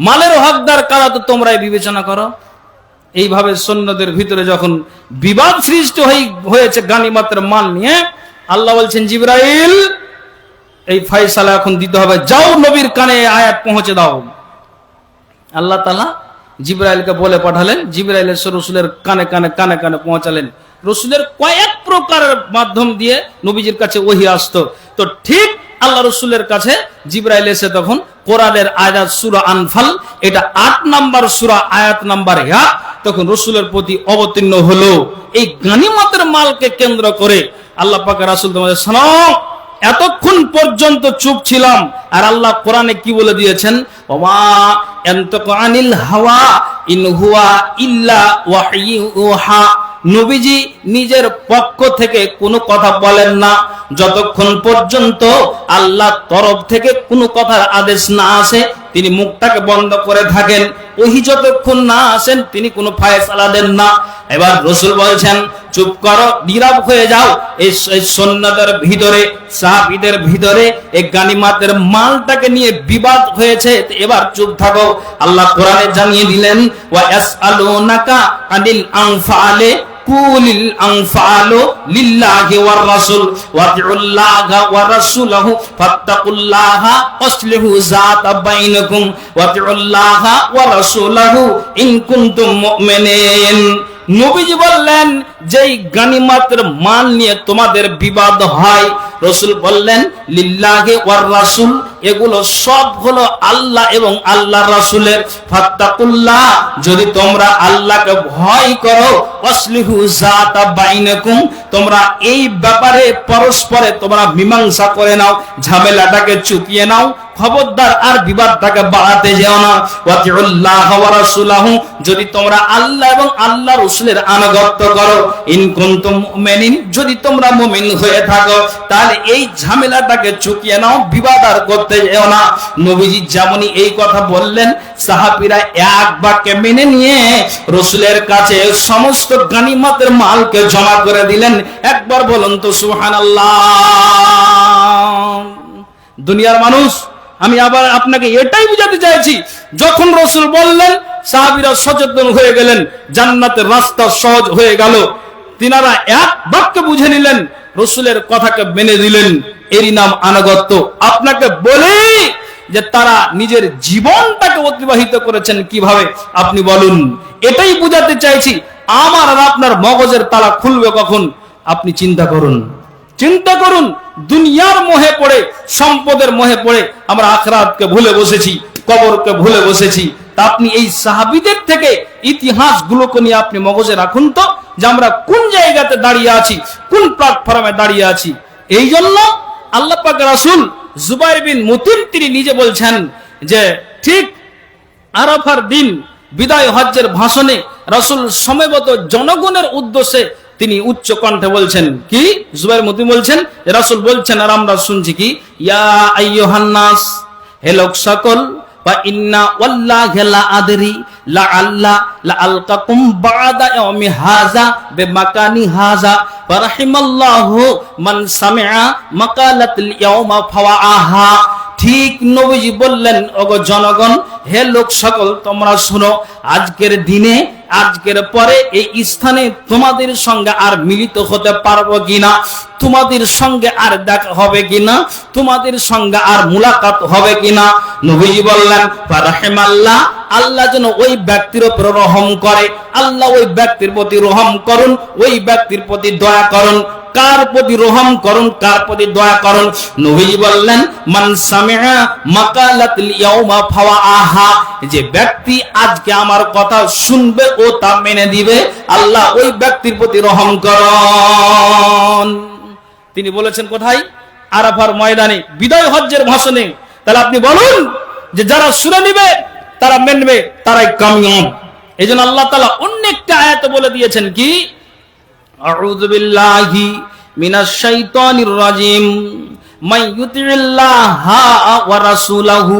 মালের হকদার কারা তো তোমরাই বিবেচনা করো। এইভাবে সৈন্যদের ভিতরে যখন বিবাদ সৃষ্টি হয়েছে গানিমাতের মাল নিয়ে, আল্লাহ বলছেন জিবরাইল এই ফয়সালা এখন দিতে হবে, যাও নবীর কানে আয়াত পৌঁছে দাও। আল্লাহ তাআলা জিবরাইলকে বলে পাঠালেন, জিবরাইল এসে রসুলের কানে কানে কানে কানে পৌঁছালেন। রসুলের কয়েক প্রকারের মাধ্যম দিয়ে নবীজির কাছে ওহী আসতো। তো ঠিক আল্লাহ রসুলের কাছে জিবরাইল এসে তখন কোরআনের আয়াত সূরা আনফাল, এটা 8 নাম্বার সূরা, আয়াত নাম্বার 1, তখন রসুলের প্রতি অবতীর্ণ হলো। এই গানিমতের মালকে কেন্দ্র করে আল্লাহ পাকের রাসূল তোমাদের শোনাও, এতক্ষণ পর্যন্ত চুপ ছিলাম, আর আল্লাহ কোরআনে কি বলে দিয়েছেন, ওমা ইয়ানতাকু আনিল হাওয়া ইন হুয়া ইল্লা ওয়াহয়ুহা। নবীজি নিজের পক্ষ থেকে কোনো কথা বলেন না যতক্ষণ পর্যন্ত আল্লাহর তরফ থেকে কোনো কথার আদেশ না আসে, তিনি মুখটাকে বন্ধ করে থাকেন। ওহি যতক্ষণ না আসেন তিনি কোনো ফায়সালা দেন না। এবার রসুল বলছেন চুপ করো, নীরব হয়ে যাও। এই সৈন্যদের ভিতরে, সাহাবীদের ভিতরে এই গানিমাতের মালটাকে নিয়ে বিবাদ হয়েছে, এবার চুপ থাকো। আল্লাহ কোরআনে জানিয়ে দিলেন, ওয়া ইয়াসআলুনাকা আনিল আনফালি কুলিল আনফালু লিল্লাহি ওয়ার রাসূল ওয়াতিউল্লাহা ওয়া রাসূলাহু ফাত্তাকুল্লাহা ওয়াসলিহু যাতা বাইনাকুম ওয়াতিউল্লাহা ওয়া রাসূলাহু ইন কুনতুম মুমিনিন। নবীজি বললেন যেই গানিমাতের মাল নিয়ে তোমাদের বিবাদ হয়, রসুল বললেন লিল্লাহি ওয়ার রাসূল, এগুলো সব হলো আল্লাহ এবং আল্লাহর রাসূলের। ফাত্তাকুল্লাহ, যদি তোমরা আল্লাহকে ভয় করো, ওয়াসলিহু যাতা বাইনাকুম, তোমরা এই ব্যাপারে পরস্পরে তোমরা মীমাংসা করে নাও, ঝামেলাটাকে চুকিয়ে নাও, খবরদার আর বিবাদটাকে বাড়াতে যেও না। ওয়াতিউল্লাহ ওয়া রাসূলাহু, যদি তোমরা আল্লাহ এবং আল্লাহর রাসূলের আনুগত্য করো, ইন কুনতুম মুমিনিন, যদি তোমরা মুমিন হয়ে থাকো, তাহলে এই ঝামেলাটাকে চুকিয়ে নাও, বিবাদ আর করতে যেও না। নবীজি যেমনই এই কথা বললেন, সাহাবীরা এক বাক্যে মেনে নিয়ে রাসূলের কাছে সমস্ত গানিমতের মালকে জমা করে দিলেন। একবার বলুন তো সুবহানাল্লাহ। দুনিয়ার মানুষ, আমি আবার আপনাকে এটাই বুঝাতে চাইছি, যখন রসুল বললেন সাহাবীরা সচেতন হয়ে গেলেন, জান্নাতের রাস্তা সহজ হয়ে গেল। তিনারা এক বাক্যে বুঝে নিলেন, রসুলের কথাকে মেনে দিলেন, এরই নাম আনুগত্য। আপনাকে বলি যে তারা নিজের জীবনটাকে অতিবাহিত করেছেন কিভাবে, আপনি বলুন। এটাই বুঝাতে চাইছি। আমার আর আপনার মগজের তালা খুলবে কখন? আপনি চিন্তা করুন, চিন্তা করুন। দুনিয়ার মোহে পড়ে, সম্পদের মোহে পড়ে আমরা আখিরাতকে ভুলে বসেছি, কবরকে ভুলে বসেছি। তা আপনি এই সাহাবীদের থেকে ইতিহাসগুলোকে নিয়ে আপনি মগজে রাখুন তো, যে আমরা কোন জায়গাতে দাঁড়িয়ে আছি, কোন প্ল্যাটফর্মে দাঁড়িয়ে আছি। এই জন্য আল্লাহ পাক রাসূল জুবাইর বিন মুতিম তিনি নিজে বলছেন যে ঠিক আরাফার দিন বিদায় হজ্জের ভাষণে রাসূল সমবেত জনগণের উদ্দেশ্যে তিনি উচ্চ কণ্ঠে বলছেন কি, জুবাইর মুতিম বলছেন, রাসূল বলছেন আর আমরা শুনছি কি, ইয়া আইয়ুহান নাস, হে লোক সকল, বা ইন্না ওয়াল্লাহি লা আদরি লাআল্লা লাআলকাকুম বা'দা ইয়াউমি হাযা বিমাকানি হাযা ওয়া রাহিমাল্লাহু মান সামিআ মাকালাতিল ইয়াউমা ফাওয়াআহা। ঠিক নবীজি বললেন, ওগো জনগণ, হে লোক সকল, তোমরা শুনো, আজকের দিনে, আজকের পরে এই স্থানে তোমাদের সঙ্গে আর মিলিত হতে পারবো কিনা, তোমাদের সঙ্গে আর দেখা হবে কিনা, তোমাদের সঙ্গে আর মুলাকাত হবে কিনা। নবীজি বললেন, রাহিমাল্লাহ, আল্লাহ যেন ওই ব্যক্তির উপর রহম করে, আল্লাহ ওই ব্যক্তির প্রতি রহম করুন, ওই ব্যক্তির প্রতি দয়া করুন। কার প্রতি রহম করুন, কার প্রতি দয়া করুন? নবীজি বললেন, মান সামিআ মাকালাতিল ইয়াউমা ফাওয়াআহা, যে ব্যক্তি আজকে আমার কথা শুনবে ও তা মেনে দিবে, আল্লাহ ওই ব্যক্তির প্রতি রহম করুন। তিনি বলেছেন কোথায়? আরাফার ময়দানে, বিদায় হজ্জের ভাষণে। তাহলে আপনি বলুন যে যারা শুনে নিবে, তারা মেনবে, তারাই কামিয়াব। এইজন্য আল্লাহ তাআলা অন্য একটা আয়াতে বলে দিয়েছেন কি, আউযু বিল্লাহি মিনাশ শাইতানির রাজিম, মান ইউতিল্লাহা ওয়া রাসূলাহু,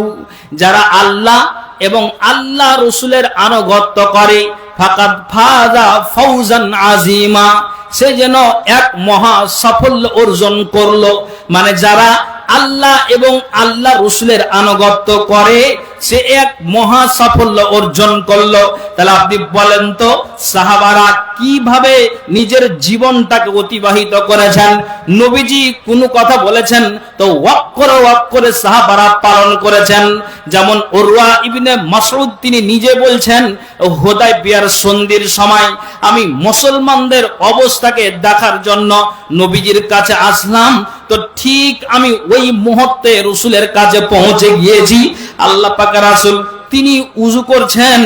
যারা আল্লাহ এবং আল্লাহ রাসূলের আনুগত্য করে, ফাকাদ ফাযা ফাওজান আযীমা, সে যেন এক মহা সাফল্য অর্জন করলো। মানে যারা আল্লাহ এবং আল্লাহ রাসূলের আনুগত্য করে, সে এক মহা সাফল্য অর্জন করলো। তাহলে আপনি বলেন তো, সাহাবারা কিভাবে নিজের জীবনটাকে অতিবাহিত করেছেন? নবীজি কোনো কথা বলেছেন তো অক্ষরে সাহাবারা পালন করেছেন। যেমন উরওয়া ইবনে মাসউদ তিনি নিজে বলছেন, হুদায়বিয়ার সন্ধির সময় আমি মুসলমানদের অবস্থাকে দেখার জন্য নবীজির কাছে আসলাম, তো ঠিক আমি ওই মুহূর্তে রাসূলের কাছে পৌঁছে গিয়েছি। আল্লাহ পাক রাসূল তিনি উযু করছেন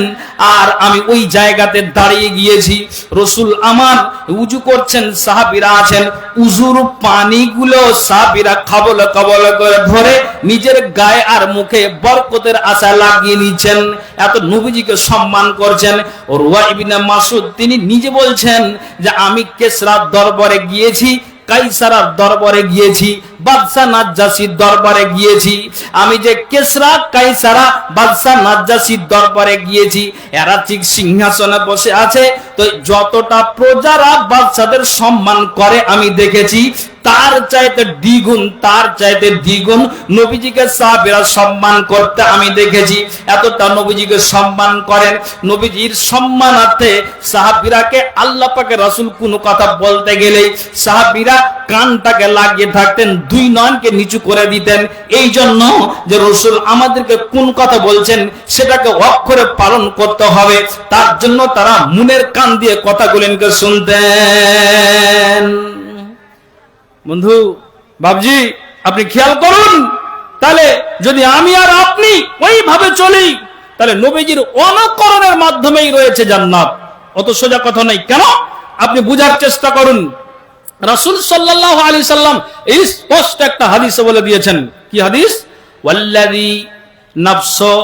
আর আমি ওই জায়গাতে দাঁড়িয়ে গিয়েছি। রাসূল আমার উযু করছেন, সাহাবীরা আছেন, উযুর পানিগুলো সাহাবীরা কবল করে ধরে নিজের গায়ে আর মুখে বরকতের আশা লাগিয়ে নিচ্ছেন, এত নবীজিকে সম্মান করছেন। উরওয়া ইবনে মাসউদ তিনি নিজে বলছেন যে আমি কিসরার দরবারে গিয়েছি, কাইসারার দরবারে গিয়েছি, বাদশা নাজ্জাসির দরবারে গিয়েছি। আমি যে কিসরা, কাইসারা, বাদশা নাজ্জাসির দরবারে গিয়েছি, এরা ঠিক সিংহাসনে বসে আছে, তো যতটা প্রজারা বাদশাদের সম্মান করে আমি দেখেছি, তার চাইতে দ্বিগুণ নবীজিকে সাহাবীরা সম্মান করতে আমি দেখেছি। এতটা নবীজিকে সম্মান করেন। নবীজির সম্মানার্থে সাহাবীরাকে আল্লাহ পাকের রাসূল কোনো কথা বলতে গেলেই সাহাবীরা কানটাকে লাগিয়ে থাকতেন, দুই নয়নকে নিচু করে দিতেন। এই জন্য যে রাসূল আমাদেরকে কোন কথা বলছেন সেটাকে অক্ষরে পালন করতে হবে, তার জন্য তারা মনের কান দিয়ে কথাগুলোকে শুনতেন। বন্ধু, বাবজি, আপনি খেয়াল করুন, তাহলে যদি আমি আর আপনি ওইভাবে চলি, তাহলে নবীজির অনুকরণের মাধ্যমেই রয়েছে জান্নাত। অত সোজা কথা নেই। কেন? আপনি বুঝার চেষ্টা করুন। রাসূল সাল্লাল্লাহু আলাইহি সাল্লাম এই স্পষ্ট একটা হাদিসে বলে দিয়েছেন। কি হাদিস? ওয়াল্লাযী নাফসু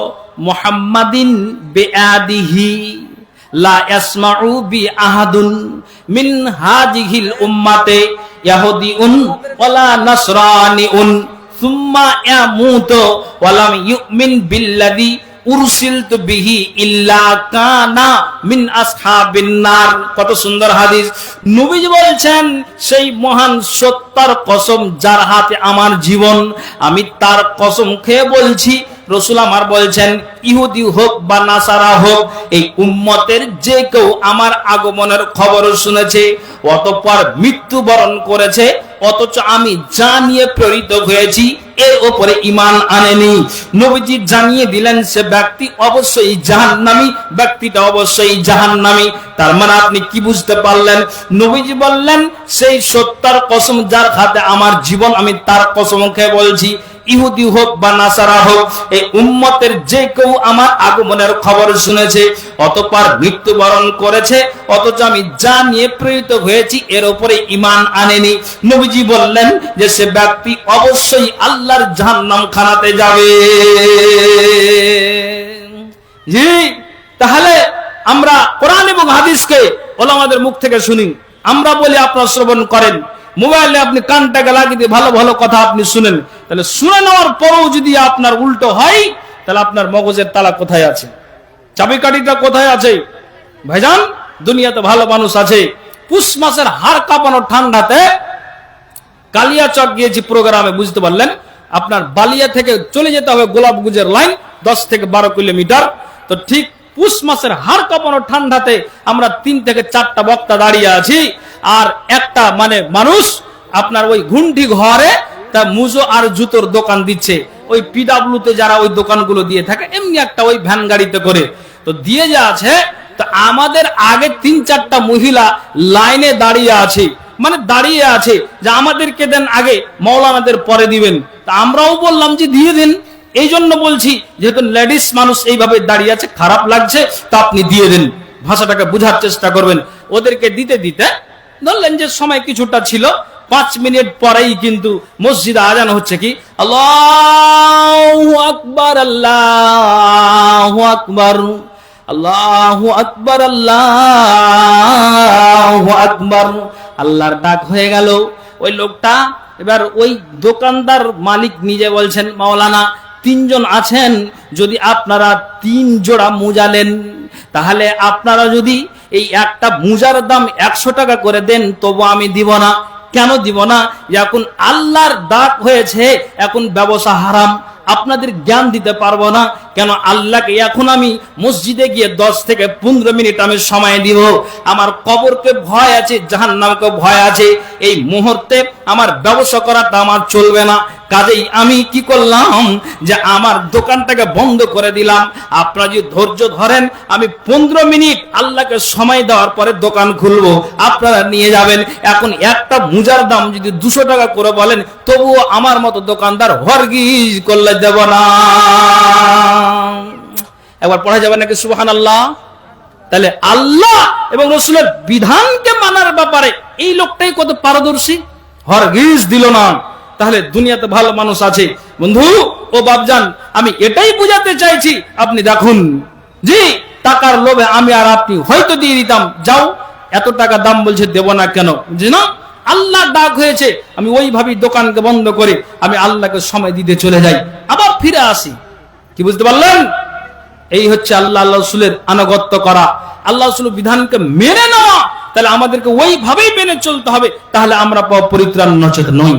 মুহাম্মাদিন বিআদিহি লা ইয়াসমাউ বি আহাদুন মিন হাযিহিল উম্মাতে ইয়াহুদিউন ওয়ালা নাসরানিউন সুম্মা ইয়ামুতু ওয়া লাম ইউমিন বিল্লাযী উরসিলতু বিহি ইল্লা কানা মিন আসহাবিন নার। কত সুন্দর হাদিস। নবীজি বলছেন, সেই মহান সত্তার কসম যার হাতে আমার জীবন, আমি তার কসম খেয়ে বলছি, রাসূল আমার বলছেন, ইহুদি হোক বা নাসারা হোক, এই উম্মতের যে কেউ আমার আগমনের খবর শুনেছে, অতঃপর মৃত্যুবরণ করেছে, অথচ আমি যা নিয়ে প্রেরিত হয়েছি এর উপরে ঈমান আনেনি, নবীজি জানিয়ে দিলেন সে ব্যক্তি অবশ্যই জাহান্নামী, ব্যক্তিটা অবশ্যই জাহান্নামী। তার মানে আপনি কি বুঝতে পারলেন? নবীজি বললেন, সেই সত্তার কসম যার হাতে আমার জীবন, আমি তার কসম খেয়ে বলছি, ইহুদি হোক বা নাসারা হোক, এই উম্মতের যে কেউ আমার আগমনের খবর শুনেছে, অতঃপর মৃত্যুবরণ করেছে, অথচ আমি যা নিয়ে প্রেরিত হয়েছি এর উপরে ঈমান আনেনি, নবীজি বললেন যে সে ব্যক্তি অবশ্যই আল্লাহর জাহান্নাম খানাতে যাবে। জি, তাহলে আমরা কোরআন এবং হাদিসকে ওলামাদের মুখ থেকে শুনি, আমরা বলি আপনারা শ্রবণ করেন, মোবাইলে আপনি কানটাকে লাগিয়ে দিয়ে ভালো ভালো কথা আপনি শুনেন, তাহলে শুনে নেওয়ার পরেও যদি আপনার উল্টো হয়, তাহলে আপনার মগজের তালা কোথায় আছে, চাবিকাঠিটা কোথায় আছে? ভাইজান, দুনিয়াতে ভালো মানুষ আছে। পুষ মাসের হাড় কাঁপানো ঠান্ডাতে কালিয়াচক গিয়েছি প্রোগ্রামে, বুঝতে পারলেন? আপনার বালিয়া থেকে চলে যেতে হবে গোলাপগঞ্জের লাইন 10 থেকে 12 কিলোমিটার। তো ঠিক পুষ মাসের হাড় কাঁপানো ঠান্ডাতে আমরা 3 থেকে 4টা বক্তা দাঁড়িয়ে আছি, আর একটা মানুষ আপনার ওই ঘুন্টি ঘরে তা মুজো আর জুতোর দোকান দিচ্ছে। ওই পিডাব্লিউতে যারা ওই দোকানগুলো দিয়ে থাকে, এমনি একটা ওই ভ্যান গাড়িতে করে তো দিয়ে যা আছে। তো আমাদের আগে 3-4টা মহিলা লাইনে দাঁড়িয়ে আছে, দাঁড়িয়ে আছে যে আমাদেরকে দেন আগে, মাওলানাদের পরে দিবেন। তা আমরাও বললাম যে দিয়ে দিন। এই জন্য বলছি, যেহেতু লেডিস মানুষ এইভাবে দাঁড়িয়ে আছে, খারাপ লাগছে, তা আপনি দিয়ে দিন। ভাষাটাকে বোঝার চেষ্টা করবেন। ওদেরকে দিতে দিতে ধরলেন যে সময় কিছুটা ছিল, 5 মিনিট পরেই কিন্তু মসজিদে আজান হচ্ছে কি, আল্লাহু আকবার, আল্লাহু আকবার, আল্লাহু আকবার, আল্লাহু আকবার। আল্লাহর ডাক হয়ে গেল। ওই লোকটা, এবার ওই দোকানদার মালিক নিজে বলছেন, মাওলানা 3 জন আছেন, যদি আপনারা 3 জোড়া মোজা নেন, তাহলে আপনারা যদি এই একটা মোজার দাম 100 টাকা করে দেন, তবু আমি দিব না। কেন দিব না? এখন আল্লাহর ডাক হয়েছে, এখন ব্যবসা হারাম, আপনাদের জ্ঞান দিতে পারবো না। কেন? আল্লাহকে এখন আমি মসজিদে গিয়ে 10 থেকে 15 মিনিট আমি সময় দিব। আমার কবরকে ভয় আছে, জাহান্নামকে ভয় আছে। এই মুহূর্তে আমার ব্যবসা করাটা আমার চলবে না। কাজেই আমি কি করলাম যে আমার দোকানটাকে বন্ধ করে দিলাম। আপনারা যদি ধৈর্য ধরেন, আমি 15 মিনিট আল্লাহকে সময় দেওয়ার পরে দোকান খুলবো, আপনারা নিয়ে যাবেন। এখন একটা মোজার দাম যদি 200 টাকা করে বলেন, তবুও আমার মতো দোকানদার হরগিজ করলে দেব না। একবার পড়া যাবে নাকি সুবহানাল্লাহ? তাহলে আল্লাহ এবং রাসূলের বিধানকে মানার ব্যাপারে এই লোকটাই কত পারদর্শী, হরগিজ দিল না। তাহলে দুনিয়াতে ভালো মানুষ আছে। বন্ধু ও বাপজান, আমি এটাই বুঝাতে চাইছি। আপনি দেখুন, জি টাকার লোভে আমি আর আপনি হয়তো দিয়ে দিতাম, যাও এত টাকা দাম বলছে, দেব না কেন? যে না, আল্লাহ ডাক হয়েছে, আমি ওইভাবেই দোকানকে বন্ধ করে আমি আল্লাহকে সময় দিতে চলে যাই, আবার ফিরে আসি। কি বুঝতে পারলেন? এই হচ্ছে আল্লাহ রাসূলের আনুগত্য করা, আল্লাহ রাসূলের বিধানকে মেনে নেওয়া। তাহলে আমাদেরকে ওইভাবেই মেনে চলতে হবে, তাহলে আমরা পরিত্রাণ নচেত নই।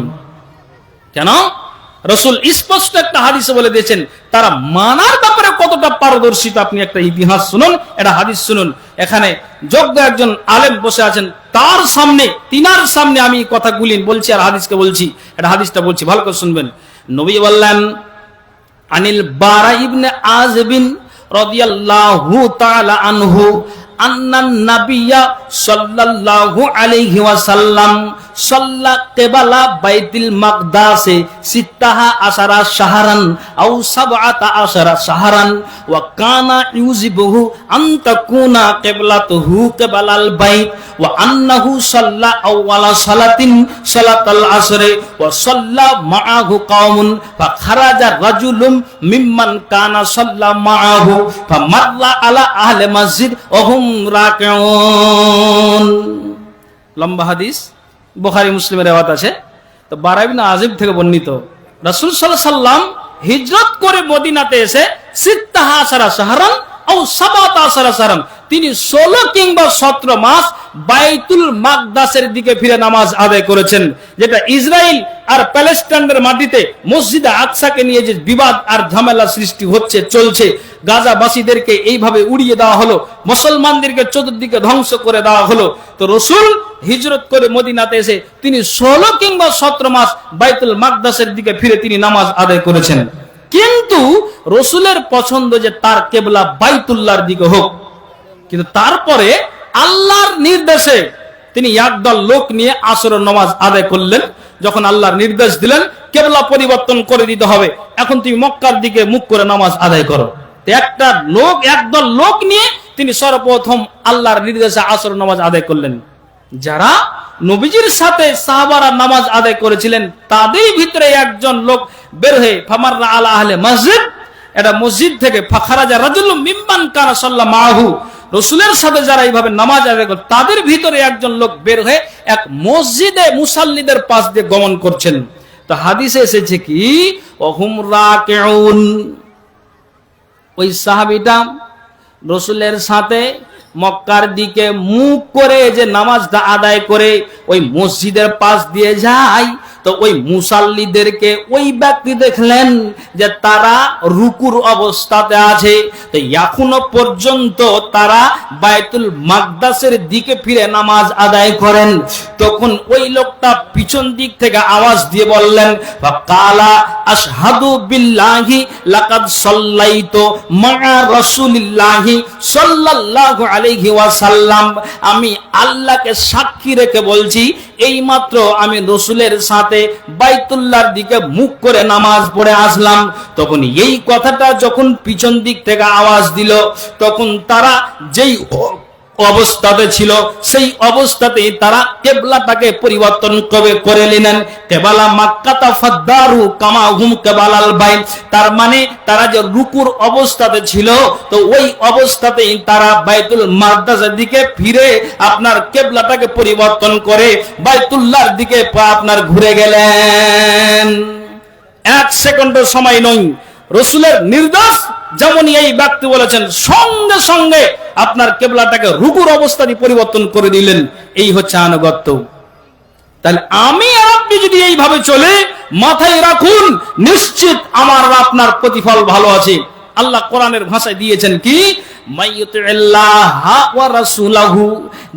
কেন? রাসূল স্পষ্ট একটা হাদিসে বলে দিয়েছেন তারা মানার ব্যাপারে কতটা পারদর্শী। আপনি একটা ইতিহাস শুনুন, এটা হাদিস শুনুন। এখানে যোগ্য একজন আলেম বসে আছেন, তার সামনে, তিনার সামনে আমি কথাগুলি বলছি আর হাদিসকে বলছি। এটা হাদিসটা বলছি, ভালো করে শুনবেন। নবী বললেন, আনিল বারা ইবনে আযিব রাদিয়াল্লাহু তাআলা আনহু আন্নান নাবিয়্যা সাল্লাল্লাহু আলাইহি ওয়াসাল্লাম সাল্লা কিবালা বাইতুল মাকদাসে 16 শাহরান আও 17 শাহরান ওয়া কানা ইউজিবুহু আন তাকুনা কিবলাতুহু কিবালাল বাইত ওয়া আন্নাহু সাল্লা আউওয়ালা সালাতিন সালাতাল আসরে ওয়া সাল্লা মাআহু কওমুন ফাখারাজা রাজুলুম মিম্মান কানা সাল্লা মাআহু ফামাররা আলা আহলি মসজিদ ওয়া হুম রাকিউন। লম্বা হাদিস, বুখারী মুসলিমের রিওয়ায়াত আছে। তো বারা ইবনে আযিব থেকে বর্ণিত, রাসূল সাল্লাল্লাহু আলাইহি সাল্লাম হিজরত করে মদিনাতে এসে 16 শাহরান আও 17 শাহরান, তিনি 16 কিংবা 17 মাস বাইতুল মাকদাসের দিকে ফিরে নামাজ আদায় করেছেন। যেটা ইসরায়েল আর প্যালেস্টাইনের মাটিতে মসজিদে আকসাকে নিয়ে যে বিবাদ আর ঝামেলা সৃষ্টি হচ্ছে, চলছে, গাজাবাসীদেরকে এইভাবে উড়িয়ে দেওয়া হলো, মুসলমানদেরকে চতুর্দিকে ধ্বংস করে দেওয়া হলো। তো রাসূল হিজরত করে মদিনাতে এসে তিনি 16 কিংবা 17 মাস বাইতুল মাকদাসের দিকে ফিরে তিনি নামাজ আদায় করেছেন। কিন্তু রাসূলের পছন্দ যে তার কিবলা বাইতুল্লাহর দিকে হোক। কিন্তু তারপরে আল্লাহর নির্দেশে তিনি একদল লোক নিয়ে আসরের নামাজ আদায় করলেন। যখন আল্লাহর নির্দেশ দিলেন কিবলা পরিবর্তন করে দিতে হবে, এখন তুমি মক্কার দিকে মুখ করে নামাজ আদায় করো, একদল লোক নিয়ে তিনি সর্বপ্রথম আল্লাহর নির্দেশে আসরের নামাজ আদায় করলেন। যারা নবীজির সাথে সাহাবারা নামাজ আদায় করেছিলেন, তাদের ভিতরে একজন লোক বের হয়ে ফামাররা আলা আহলে মসজিদ, এটা মসজিদ থেকে ফাখারাজা রাজুলুম মিম্মান কানা সাল্লা মাহু, রাসূলের সাথে যারা এইভাবে নামাজ আদায় করে, তাদের ভিতরে একজন লোক বের হয়ে এক মসজিদে মুসাল্লিদের পাশ দিয়ে গমন করছেন। তো হাদিসে এসেছে কি, ওহুম রাকিউন, ওই সাহাবীটা রসুলের সাথে মক্কার দিকে মুখ করে যে নামাজটা আদায় করে ওই মসজিদের পাশ দিয়ে যায়, তো ওই মুসাল্লিদেরকে ওই ব্যক্তি দেখলেন যে তারা রুকুর অবস্থাতে আছে। তো এখনো পর্যন্ত তারা বায়তুল মাকদাসের দিকে ফিরে নামাজ আদায় করেন। তখন ওই লোকটা পিছন দিক থেকে আওয়াজ দিয়ে বললেন, ফাকালা আশহাদু বিল্লাহি লাকাদ সাল্লাইতু মা রাসূলিল্লাহি সাল্লাল্লাহু আলাইহি ওয়াসাল্লাম, আমি আল্লাহকে সাক্ষী রেখে বলছি এইমাত্র আমি রসুলের সাথে বাইতুল্লাহর দিকে মুখ করে নামাজ পড়ে আসলাম। তখন এই কথাটা যখন পিছন দিক থেকে আওয়াজ দিল, তখন তারা যেই অবস্থাতে ছিল সেই অবস্থাতেই তারা কিবলাটাকে পরিবর্তন করে নিলেন। কেবালা মাক্কাতা ফাদ্দারু কামা হুম কেবালাল বাইত, তার মানে তারা যে রুকুর অবস্থাতে ছিল তো ওই অবস্থাতেই তারা বাইতুল মাকদাসের দিকে ফিরে আপনার কিবলাটাকে পরিবর্তন করে বাইতুল্লাহর দিকে আপনার ঘুরে গেলেন। এক সেকেন্ডের সময় নয়, রসুলের নির্দেশ যেমনই এই ব্যক্তি বলেছেন সঙ্গে সঙ্গে আপনার কিবলাটাকে রুকুর অবস্থায় পরিবর্তন করে দিলেন। এই হচ্ছে আনুগত্য। তাহলে আমি আর আপনি যদি এইভাবে চলে, মাথায় রাখুন নিশ্চিত আমার আর আপনার প্রতিফল ভালো আছে। আল্লাহ কোরআনের ভাষায় দিয়েছেন কি,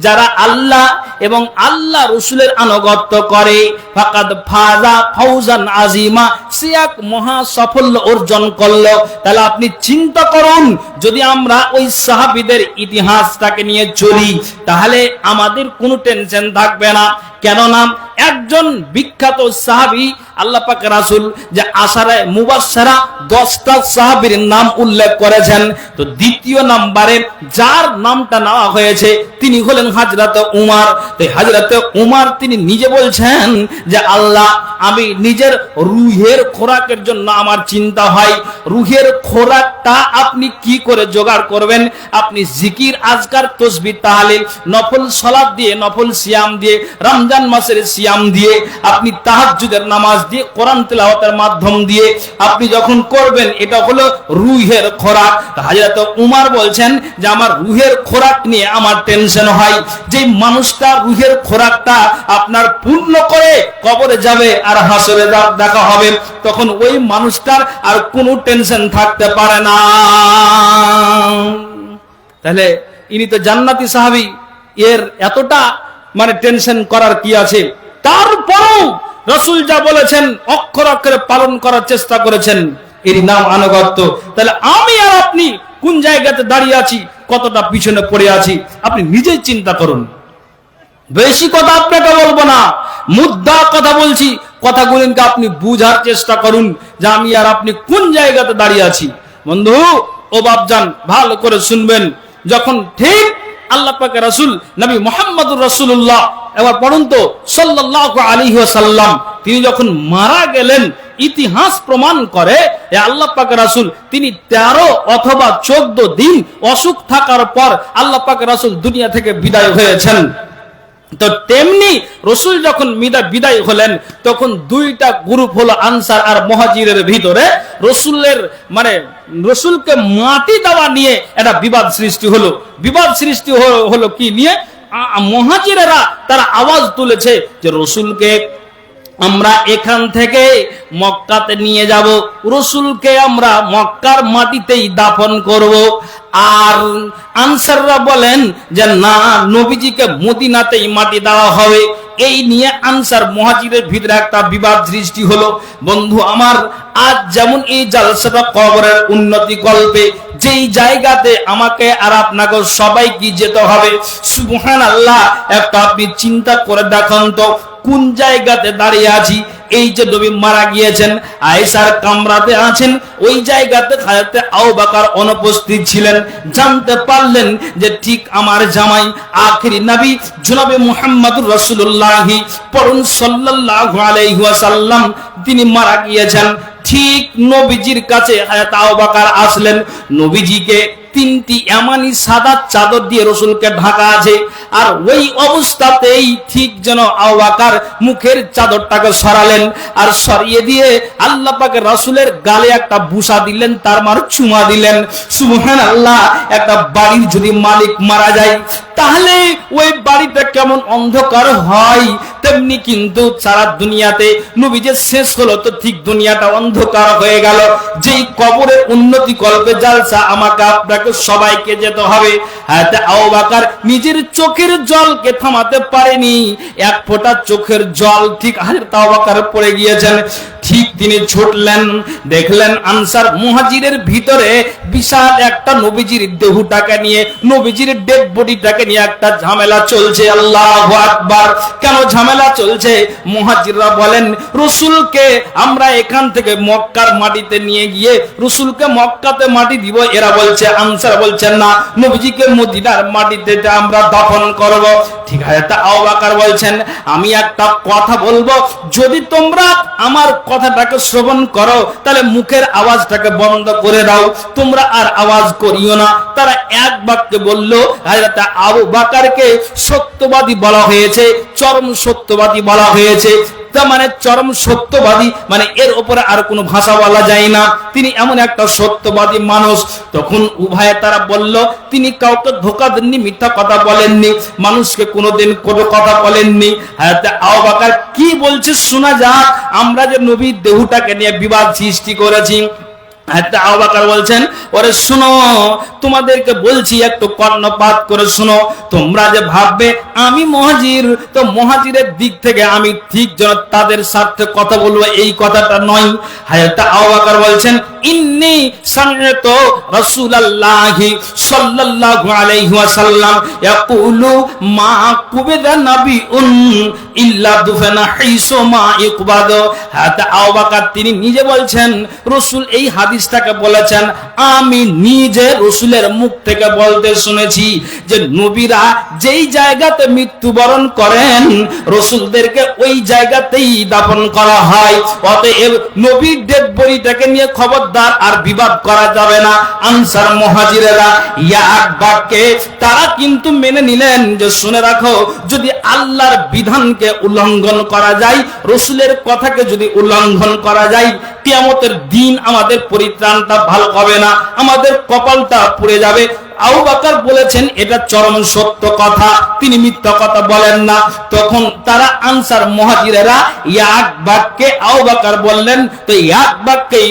যারা আল্লাহ এবং আল্লাহ রসুলের আনুগত্য করে ফাকাদ ফাজা ফাউজান আজিমা, সে এক মহা সাফল্য অর্জন করলো। তাহলে আপনি চিন্তা করুন, যদি আমরা ওই সাহাবীদের ইতিহাসটাকে নিয়ে চলি তাহলে আমাদের কোনো টেনশন থাকবে না। কেননা একজন বিখ্যাত সাহাবী আল্লাহ পাক রাসূল যে আশারায়ে মুবাশশারা 10টা সাহাবীর নাম উল্লেখ করেছেন, তো দ্বিতীয় নম্বরে যার নামটা নেওয়া হয়েছে তিনি হলেন হযরত উমর। তো হযরত উমর তিনি নিজে বলছেন যে আল্লাহ, আমি নিজের রুহের খোরাকের জন্য আমার চিন্তা হয়, রুহের খোরাকটা আপনি কি করে জোগাড় করবেন? আপনি জিকির আজকার তাসবিহ তাহলিল নফল সালাত দিয়ে, নফল সিয়াম দিয়ে, রমজান মাসের সিয়াম দিয়ে, আপনি তাহাজ্জুদের নামাজ দিয়ে, কোরআন তেলাওয়াতের মাধ্যম দিয়ে আপনি যখন করবেন, এটা হলো রুহের খোরাক। হযরত উমর বলছেন যে আমার রুহের খোরাক নিয়ে আমার টেনশন হয়। যে মানুষটা রুহের খোরাকটা আপনার পূর্ণ করে কবরে যাবে আর হাসরে দেখা হবে, তখন ওই মানুষটার আর কোনো টেনশন থাকতে পারে না। তাহলে ইনি তো জান্নাতি সাহাবী, এর এতটা মানে টেনশন করার কি আছে? তারপরেও রাসূল যা বলেছেন অক্ষর অক্ষরে পালন করার চেষ্টা করেছেন, এর নাম আনুগত্য। তাহলে আমি আর আপনি কোন জায়গাতে দাঁড়িয়ে আছি, কতটা পিছনে পড়ে আছি, আপনি নিজেই চিন্তা করুন। বেশি কথা আপনাকে বলবো না, মুদ্রা কথা বলছি, কথাগুলিকে আপনি বুঝার চেষ্টা করুন যে আমি আর আপনি কোন জায়গাতে দাঁড়িয়ে আছি। বন্ধু ও বাপজান ভালো করে শুনবেন, যখন ঠিক আল্লাহ পাকের রাসূল নবী মুহাম্মদুর রাসূলুল্লাহ, এবার পড়ুন তো সাল্লাল্লাহু আলাইহি ওয়াসাল্লাম, তিনি যখন মারা গেলেন, ইতিহাস প্রমাণ করে আল্লাহ পাকের রাসূল তিনি 13 অথবা 14 দিন অসুখ থাকার পর আল্লাহ পাকের রাসূল দুনিয়া থেকে বিদায় হয়েছেন। তো তেমনি রসুল যখন বিদায় হলেন, তখন দুইটা গ্রুপ হলো আনসার আর মুহাজিরের ভিতরে রসুলের মানে রসুলকে মাটি দেওয়া নিয়ে একটা বিবাদ সৃষ্টি হলো। বিবাদ সৃষ্টি হলো কি নিয়ে? মুহাজিরেরা তারা আওয়াজ তুলেছে যে রসুলকে আমরা এখান থেকে মক্কাতে নিয়ে যাব, রসুলকে আমরা মক্কার মাটিতেই দাফন করব। আর আনসাররা বলেন যে না, নবীজিকে মদিনাতেই মাটি দেওয়া হবে। এই নিয়ে আনসার মুহাজিরের ভিতরে একটা বিবাদ সৃষ্টি হলো। বন্ধু আমার, আজ যেমন এই জালসাটা কবরের উন্নতি কল্পে, যেই জায়গাতে আমাকে আর আপনাকে সবাইকে যেতে হবে, সুবহানাল্লাহ, একটা আপনি চিন্তা করে দেখুন তো কোন জায়গাতে দাঁড়িয়ে আছি। এই যে নবী মারা গিয়েছেন, আয়েশার কামরাতে আছেন, ওই জায়গাতে হযরত আবু বকর অনুপস্থিত ছিলেন। জানতে পারলেন যে ঠিক আমার জামাই আখিরি নবী জনাবে মুহাম্মদুর রাসূলুল্লাহ পরম সাল্লাল্লাহু আলাইহি ওয়াসাল্লাম তিনি মারা গিয়েছেন। ঠিক নবীজির কাছে হযরত আবু বকর আসলেন, নবীজিকে তিনটি এমানি সাদা চাদর দিয়ে রসুলকে ঢাকা আছে। আর ওই অবস্থাতেই ঠিক যেন আবু বকর মুখের চাদরটাকে সরালেন, আর সরিয়ে দিয়ে আল্লাহ পাকের রাসূলের গালে একটা বুসা দিলেন, তার মার চুমা দিলেন। সুবহানাল্লাহ। একটা বাড়ির যদি মালিক মারা যায় তাহলে ওই বাড়িটা কেমন অন্ধকার হয়, তেমনি কিন্তু সারা দুনিয়াতে নবী যে শেষ হলো তো ঠিক দুনিয়াটা অন্ধকার হয়ে গেল। যেই কবরের উন্নতি কল্পে জালসা আমাকে আপনাকে সবাইকে যেতে হবে। আবু বকর নিজের চোখের জলকে থামাতে পারেনি, এক ফোঁটা চোখের জল ঠিক হযরত আবু বকর পড়ে গিয়েছেন। ঠিক তিনি ছুটলেন, দেখলেন আনসার মুহাজিরের ভিতরে বিশাল একটা নবীজির দেহটাকে নিয়ে, নবীজির ডেড বডিটাকে নিয়ে একটা ঝামেলা চলছে। আল্লাহু আকবার। কেন ঝামেলা চলছে? মুহাজিররা বলেন রাসূলকে আমরা এখান থেকে মক্কার মাটিতে নিয়ে গিয়ে রাসূলকে মক্কাতে মাটি দিব, এরা বলছে, আনসার বলছেন না, নবীজিকে মদিনার মাটিতে আমরা দাফন করব। ঠিক আছে, তা আবু বকর বলছেন আমি একটা কথা বলবো, যদি তোমরা আমার কথাটাকে শ্রবণ করো তাহলে মুখের আওয়াজটাকে বন্ধ করে দাও, তোমরা আর আওয়াজ করিও না। তারা এক বাক্যে বলল। হযরত আবু বকরকে সত্যবাদী বলা হয়েছে, চরম সত্যবাদী বলা হয়েছে। তার মানে চরম সত্যবাদী, মানে এর উপরে আর কোনো ভাষা বলা যায় না। তিনি এমন একটা সত্যবাদী মানুষ। তখন উভয়ে তারা বলল তিনি কাউকে ধোঁকা দেননি, মিথ্যা কথা বলেননি, মানুষকে কোনোদিন কোনো কথা বলেননি। হযরত আবু বকর কি বলছে শোনা যাক। আমরা যে নবীর দেহটাকে নিয়ে বিবাদ সৃষ্টি করেছি। আবু বকর বলছেন ওরে শোনো, তোমাদেরকে বলছি একটু কর্ণপাত করে শোনো। তোমরা যে ভাববে আমি মুহাজির, তো মুহাজিরের দিক থেকে আমি ঠিক যেন তাদের সাথে কথা বলবো এই কথাটা নয়। হযরত আবু বকর বলছেন ইন্নী সামি'তু রাসূলুল্লাহি সাল্লাল্লাহু আলাইহি ওয়াসাল্লাম ইয়াকুলু মা কুবিদা নাবিউন ইল্লা দুফানা হাইসু মা ইকবাদ। হযরত আবু বকর তিনি নিজে বলছেন, রাসূল এই হাদিসটাকে বলেছেন, আমি নিজে রাসূলের মুখ থেকে বলতে শুনেছি যে নবীরা যেই জায়গাতে মৃত্যুবরণ করেন রাসূলদেরকে ওই জায়গাতেই দাফন করা হয়। অতএব নবীর ডেড বডিটাকে নিয়ে খবরদার আর বিবাদ করা যাবে না। আনসার মুহাজিরেরা এক বাক্যে তারা কিন্তু মেনে নিলেন যে শুনে রাখো, যদি আল্লাহর বিধানকে উল্লঙ্ঘন করা যায়, রাসূলের কথাকে যদি উল্লঙ্ঘন করা যায়, কিয়ামতের দিন আমাদের পরিত্রাণটা ভালো হবে না, আমাদের কপালটা পুড়ে যাবে। আবু বকর বলেছেন এটা চরম সত্য কথা, তিনি মিথ্যা কথা বলেন না। তখন তারা আনসার মুহাজিরেরা এক বাক্যে আবু বকর বললেন, তো এক বাক্যেই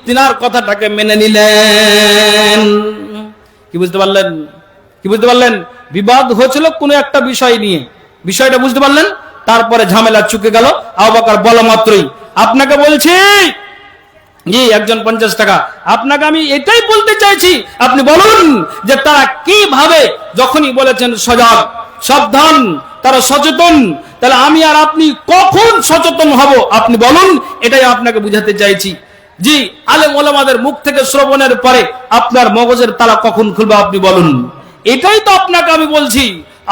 তিনার কথাটাকে মেনে নিলেন। কি বুঝতে পারলেন? কি বুঝতে পারলেন? বিবাদ হয়েছিল কোন একটা বিষয় নিয়ে, বিষয়টা বুঝতে পারলেন, তারপরে ঝামেলা চুকে গেল। আবু বকর বলা মাত্রই আপনাকে বলছি, জি একজন 50 টাকা, আপনাকে আমি এটাই বলতে চাইছি, আপনি বলুন যে তারা কিভাবে যখনই বলেছেন সজাগ সাবধান তারা সচেতন, তাহলে আমি আর আপনি কখন সচেতন হব আপনি বলুন, এটাই আপনাকে বুঝাতে চাইছি। জি আলেম ওলামাদের মুখ থেকে শ্রবণের পরে আপনার মগজের তালা কখন খুলবে আপনি বলুন, এটাই তো আপনাকে আমি বলছি।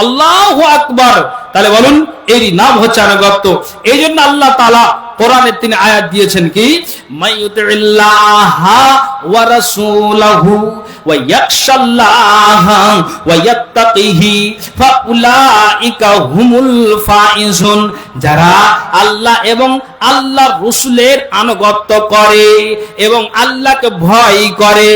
আল্লাহু আকবার। তাহলে বলুন এরই নাম হচ্ছে আনুগত্য। এই জন্য আল্লাহ তাআলা কোরআনে তিনি আয়াত দিয়েছেন কি, মাইয়ুতিল্লাহা ওয়া রাসূলাহু ওয়া ইয়াখশাল্লাহা ওয়া ইয়াত্তাকিহি ফাউলাইকা হুমুল ফাইজুন। যারা আল্লাহ এবং আল্লাহর রাসূলের আনুগত্য করে এবং আল্লাহকে ভয় করে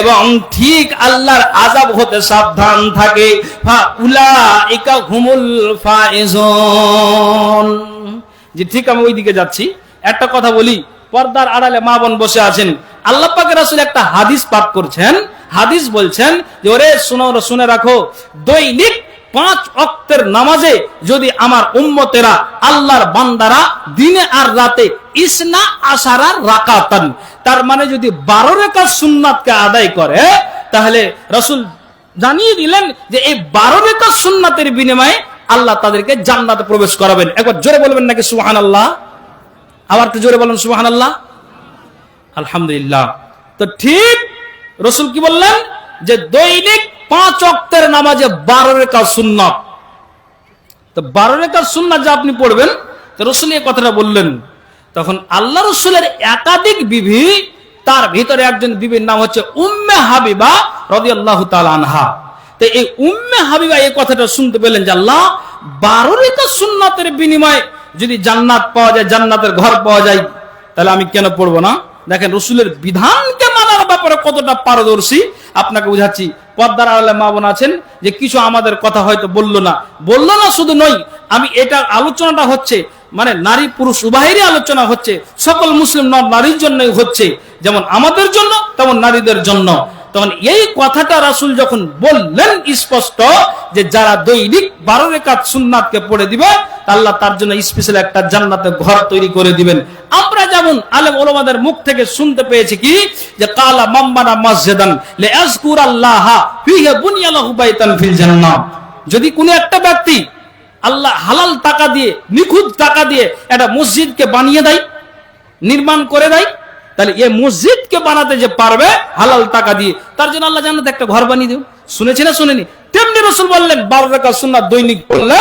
এবং ঠিক আল্লাহর আযাব হতে সাবধান থাকে, ফাউলাইকা হুমুল ফাইজুন। যে ঠিক আমি ওই দিকে যাচ্ছি। একটা কথা বলি, পর্দার আড়ালে মা বোন বসে আছেন, আল্লাহ পাকের রাসূল একটা হাদিস পাঠ করছেন। হাদিস বলছেন যে ওরে শুনে রাখো, দৈনিক 5 ওয়াক্তের নামাজে যদি আমার উম্মতেরা আল্লাহর বান্দারা দিনে আর রাতে ইসনা আশারা রাকাতান, তার মানে যদি 12 রাকাত সুন্নাতকে আদায় করে, তাহলে রাসূল জানিয়ে দিলেন যে এই 12 রাকাত সুন্নাতের বিনিময়ে আল্লাহ তাদেরকে জান্নাতে প্রবেশ করাবেন। একবার জোরে বলবেন নাকি সুবহানাল্লাহ? আবার একটু জোরে বলেন সুবহানাল্লাহ। আলহামদুলিল্লাহ। তো ঠিক রাসূল কি বললেন যে দৈনিক 5 ওয়াক্তের নামাজে 12 রাকাত সুন্নাত। তো 12 রাকাত সুন্নাত যে আপনি পড়বেন, তো রাসূল এই কথাটা বললেন। তখন আল্লাহ রাসূলের একাধিক বিবি তার ভিতরে একজন বিবির নাম হচ্ছে উম্মে হাবিবা রাদিয়াল্লাহু তাআলা আনহা। তো এই উম্মে হাবিবা এই কথাটা শুনতে পেলেন যে আল্লাহ 12 রাকাত সুন্নাতের বিনিময়ে যদি জান্নাত পাওয়া যায়, জান্নাতের ঘর পাওয়া যায়, তাহলে আমি কেন পড়বো না? দেখেন রসুলের বিধানকে মানার ব্যাপারে কতটা পারদর্শী আপনাকে বুঝাচ্ছি। পর্দার আড়ালে মা বোন আছেন যে কিছু আমাদের কথা হয়তো বললো না, শুধু নয়, আমি এটা আলোচনাটা হচ্ছে মানে নারী পুরুষ উভয়েরই আলোচনা হচ্ছে, সকল মুসলিম নারীর জন্যই হচ্ছে, যেমন আমাদের জন্য তেমন নারীদের জন্য। তখন এই কথাটা রাসূল যখন বললেন স্পষ্ট যে যারা দৈনিক 12 রাকাত সুন্নাতকে পড়ে দিবে আল্লাহ তার জন্য স্পেশাল একটা জান্নাতের ঘর তৈরি করে দিবেন। আমরা যেমন আলেম ওলামাদের মুখ থেকে শুনতে পেয়েছি কি যে কালা মাম্মানা মসজিদান লিয়াযকুরাল্লাহ ফিহি বুনিয়ালাহু বাইতান ফিল জান্নাহ। যদি কোনো একটা ব্যক্তি আল্লাহ হালাল টাকা দিয়ে, নিখুঁত টাকা দিয়ে একটা মসজিদকে বানিয়ে দেয়, নির্মাণ করে দেয়, তাহলে এই মসজিদকে বানাতে যে পারবে হালাল টাকা দিয়ে, তার জন্য আল্লাহ জান্নাতে একটা ঘর বানিয়ে দেবে। শুনেছি না শুনেনি? তেমনি রাসূল বললেন 12 রাকাত সুন্নাত দৈনিক পড়লে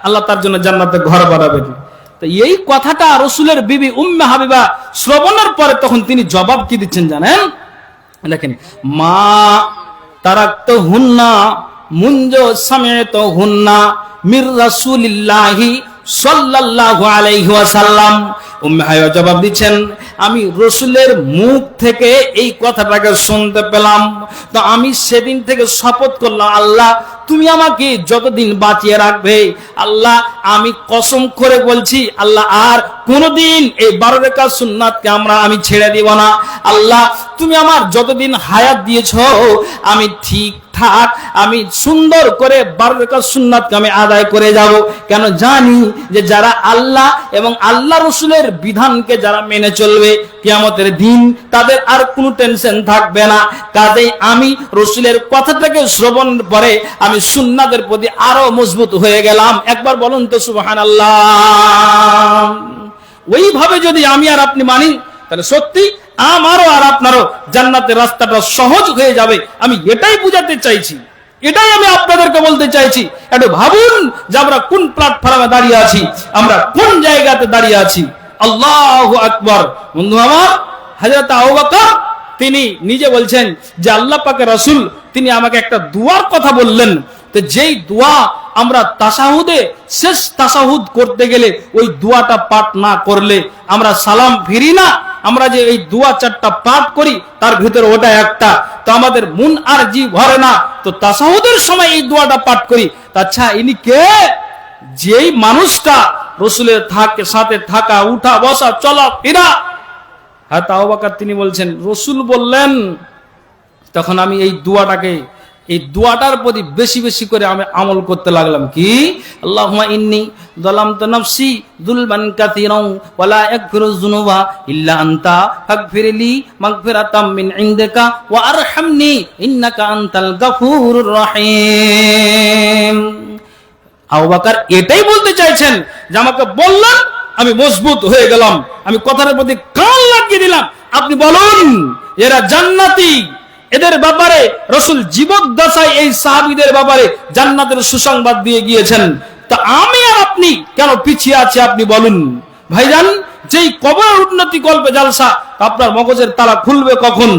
আল্লাহ তার জন্য জান্নাতে ঘর বানাবেন। তো এই কথাটা রাসূলের বিবি উম্মে হাবিবা শ্রবণের পরে তখন তিনি জবাব কি দিচ্ছেন জানেন? দেখেন, মা তারাকতুহুন্না মুনজু সামি'তুহুন্না মির রাসূলিল্লাহি সাল্লাল্লাহু আলাইহি ওয়াসাল্লাম। উম্মে হাবিবা জবাব দিচ্ছেন, আমি রাসূলের মুখ থেকে এই কথাটাকে শুনতে পেলাম, তো আমি সেদিন থেকে শপথ করলাম, আল্লাহ তুমি আমাকে যতদিন বাঁচিয়ে রাখবে, আল্লাহ আমি কসম করে বলছি, আল্লাহ আর কোনদিন এই 12 রাকাত সুন্নাতকে আমি ছেড়ে দিব না। আল্লাহ তুমি আমার যতদিন হায়াত দিয়েছো আমি ঠিকঠাক আমি সুন্দর করে 12 রাকাত সুন্নাতকে আমি আদায় করে যাব। কেন জানি যে যারা আল্লাহ এবং আল্লাহ রাসূলের বিধানকে যারা মেনে চলবে কিয়ামতের দিন তাদের আর কোনো টেনশন থাকবে না। কাজেই আমি রাসূলের কথাটাকে শ্রবণ করে আমি সুন্নাতের প্রতি আরো মজবুত হয়ে গেলাম। একবার বলুন তো সুবহানাল্লাহ। ওইভাবে যদি আমি আর আপনি মানি তাহলে সত্যি আমারও আর আপনারও জান্নাতের রাস্তাটা সহজ হয়ে যাবে। আমি এটাই বুঝাতে চাইছি, এটাই আমি আপনাদেরকে বলতে চাইছি। একটু ভাবুন যে আমরা কোন প্ল্যাটফর্মে দাঁড়িয়ে আছি, আমরা কোন জায়গাতে দাঁড়িয়ে আছি। আল্লাহু আকবার। বন্ধু আমার, হযরত আবু বকর তিনি নিজে বলছেন যে আল্লাহ পাকের রাসূল তিনি আমাকে একটা দুয়ার কথা বললেন, তো যেই দোয়া আমরা তাশাহুদে শেষ তাশাহুদ করতে গেলে ওই দোয়াটা পাঠ না করলে আমরা সালাম ফিরি না। আমরা যে এই দোয়া 4টা পাঠ করি তার ভিতরে ওটা একটা, তো আমাদের মন আর জি ভরে না, তো তাশাহুদের সময় এই দোয়াটা পাঠ করি। আচ্ছা ইনি কে? যেই মানুষটা রাসূলের সাথে থাকা, উঠা বসা, চলা ফেরা। হযরত আবু বকর তিনি বলছেন রাসূল বললেন, তখন আমি এই দোয়াটার প্রতি বেশি বেশি করে আমি আমল করতে লাগলাম। কি? আল্লাহুম্মা ইন্নী যালামতু নাফসি যুলমান কাসীরান ওয়া লা ইয়াগফিরুয যুনুবা ইল্লা আনতা ফাগফিরলি মাগফিরাতাম মিন ইনদিকা ওয়া আরহামনি ইন্নাকা আনতাল গাফুরুর রহিম। আবু বকর এটাই বলতে চাইছেন যে আমাকে বললেন, আমি মজবুত হয়ে গেলাম, আমি কথার প্রতি কান লাগিয়ে দিলাম। আপনি বলুন এরা জান্নাতি, এদের ব্যাপারে রাসূল জীবদ্দশায় এই সাহাবীদের ব্যাপারে জান্নাতের সুসংবাদ দিয়ে গিয়েছেন, তা আমি আর আপনি কেন পিছিয়ে আছি আপনি বলুন। ভাইজান, যেই কবরের উন্নতি গল্পে জালসা, আপনার মগজের তালা খুলবে কখন?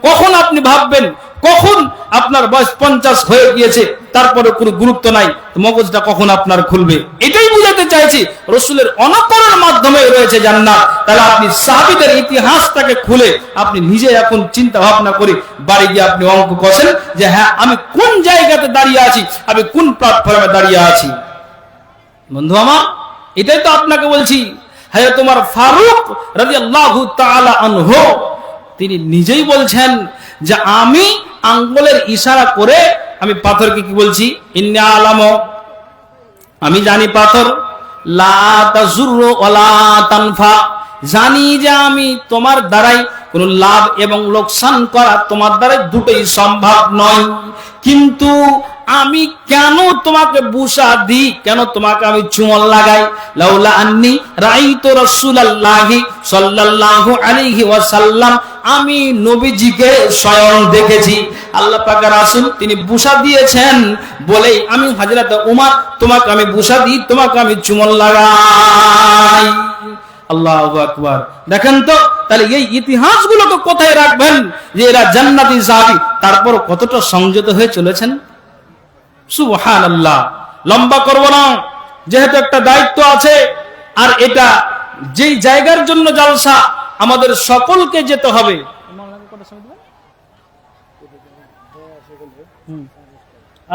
কখন আপনি ভাববেন, কখন আপনার বয়স 50 হয়ে গিয়েছে তারপরে কোনো গুরুত্ব নাই, মগজটা কখন আপনার খুলবে? এটাই বুঝাতে চাইছি, রাসূলের অনুকরণের মাধ্যমে রয়েছে জান্নাত। তাহলে আপনি সাহাবীদের ইতিহাসটাকে খুলে আপনি নিজে এখন চিন্তা ভাবনা করে বাড়ি গিয়ে আপনি অঙ্ক কষেন যে হ্যাঁ আমি কোন জায়গাতে দাঁড়িয়ে আছি, আমি কোন প্ল্যাটফর্মে দাঁড়িয়ে আছি। বন্ধু আমার, এটাই তো আপনাকে বলছি। হযরত ওমর ফারুক রাদিয়াল্লাহু তাআলা আনহু তিনি নিজেই বলছেন যে আমি আঙ্গুলের ইশারা করে আমি পাথরকে কি বলছি, ইন্নী আলামু, আমি জানি পাথর, লা তাজুরু ওয়ালা তানফা, জানি যে আমি তোমার দ্বারাই কোনো লাভ এবং লোকসান করা তোমার দ্বারাই দুটোই সম্ভব নয়, কিন্তু আমি কেন তোমাকে বুশা দিই, কেন তোমাকে আমি চুমল লাগাই? লাউলা আন্নী রাইতু রাসূলুল্লাহি সাল্লাল্লাহু আলাইহি ওয়াসাল্লাম, আমি নবীজিকে স্বয়ং দেখেছি। আল্লাহ পাকের রাসূল তিনি বুশা দিয়েছেন বলেই আমি হযরত ওমর তোমাকে আমি বুশা দিই, তোমাকে আমি চুমল লাগাই। আল্লাহু আকবার। দেখেন তো তাহলে এই ইতিহাসগুলোকে কোথায় রাখবেন যে এরা জান্নাতি সাহাবী, তারপর কতটা সংযত হয়ে চলেছেন। সুবহানাল্লাহ। লম্বা করব না, যেহেতু একটা দায়িত্ব আছে, আর এটা যেই জায়গার জন্য জালসা, আমাদের সকলকে যেতে হবে।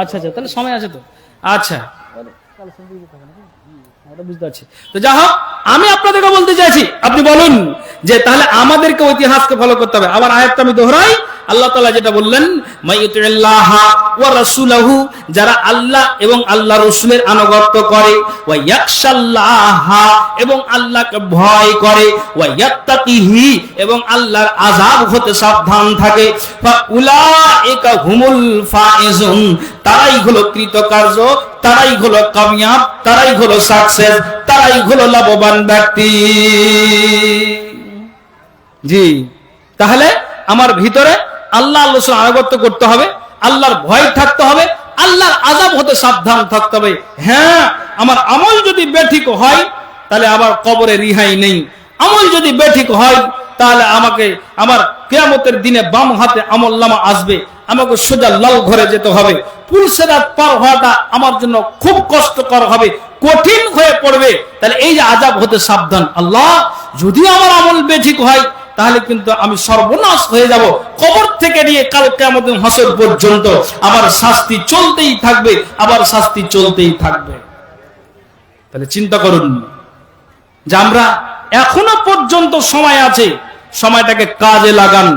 আচ্ছা আচ্ছা, তাহলে সময় আছে তো। আচ্ছা, বুঝতে পারছি। তো যা হোক, আমি আপনাদেরকে বলতে চাইছি, আপনি বলুন যে তাহলে আমাদেরকে ইতিহাসকে ফলো করতে হবে। আবার আয়াতটা আমি দোহরাই, আল্লাহ তাআলা যেটা বললেন, মাইয়ুতিল্লাহ ওয়া রাসূলহু, যারা আল্লাহ এবং আল্লাহ রাসূলের আনুগত্য করে, ওয়া ইয়াখশাল্লাহ, এবং আল্লাহকে ভয় করে, ওয়া ইয়াত্তাকিহি, এবং আল্লাহর আযাব হতে সাবধান থাকে, ফা উলাইকা হুমুল ফাইজুন, তারাই হলো কৃতকার্য, তারাই হলো কামিয়াব, তারাই হলো সাকসেস, তারাই হলো লাভবান ব্যক্তি। জি, তাহলে আমার ভিতরে আল্লাহ রাসূল আনুগত্য করতে হবে, আল্লাহর ভয় থাকতে হবে, আল্লাহর আযাব হতে সাবধান থাকতে হবে। হ্যাঁ, আমার আমল যদি বেঠিক হয় তাহলে আবার কবরে রিহাই নেই। আমল যদি বেঠিক হয় তাহলে আমাকে আমার কিয়ামতের দিনে বাম হাতে আমলনামা আসবে, আমাকে সোজা লাল ঘরে যেতে হবে। পুলসেরাত পার হওয়াটা আমার জন্য খুব কষ্টকর হবে, কঠিন হয়ে পড়বে। তাহলে এই যে আযাব হতে সাবধান। আল্লাহ, যদি আমার আমল বেঠিক হয় তাহলে কিন্তু আমি সর্বনাশ হয়ে যাব। কবর থেকে নিয়ে কাল কিয়ামতের হাসর পর্যন্ত আমার শাস্তি চলতেই থাকবে, আবার শাস্তি চলতেই থাকবে। তাহলে চিন্তা করুন যে আমরা এখনো পর্যন্ত সময় আছে, সময়টাকে কাজে লাগান।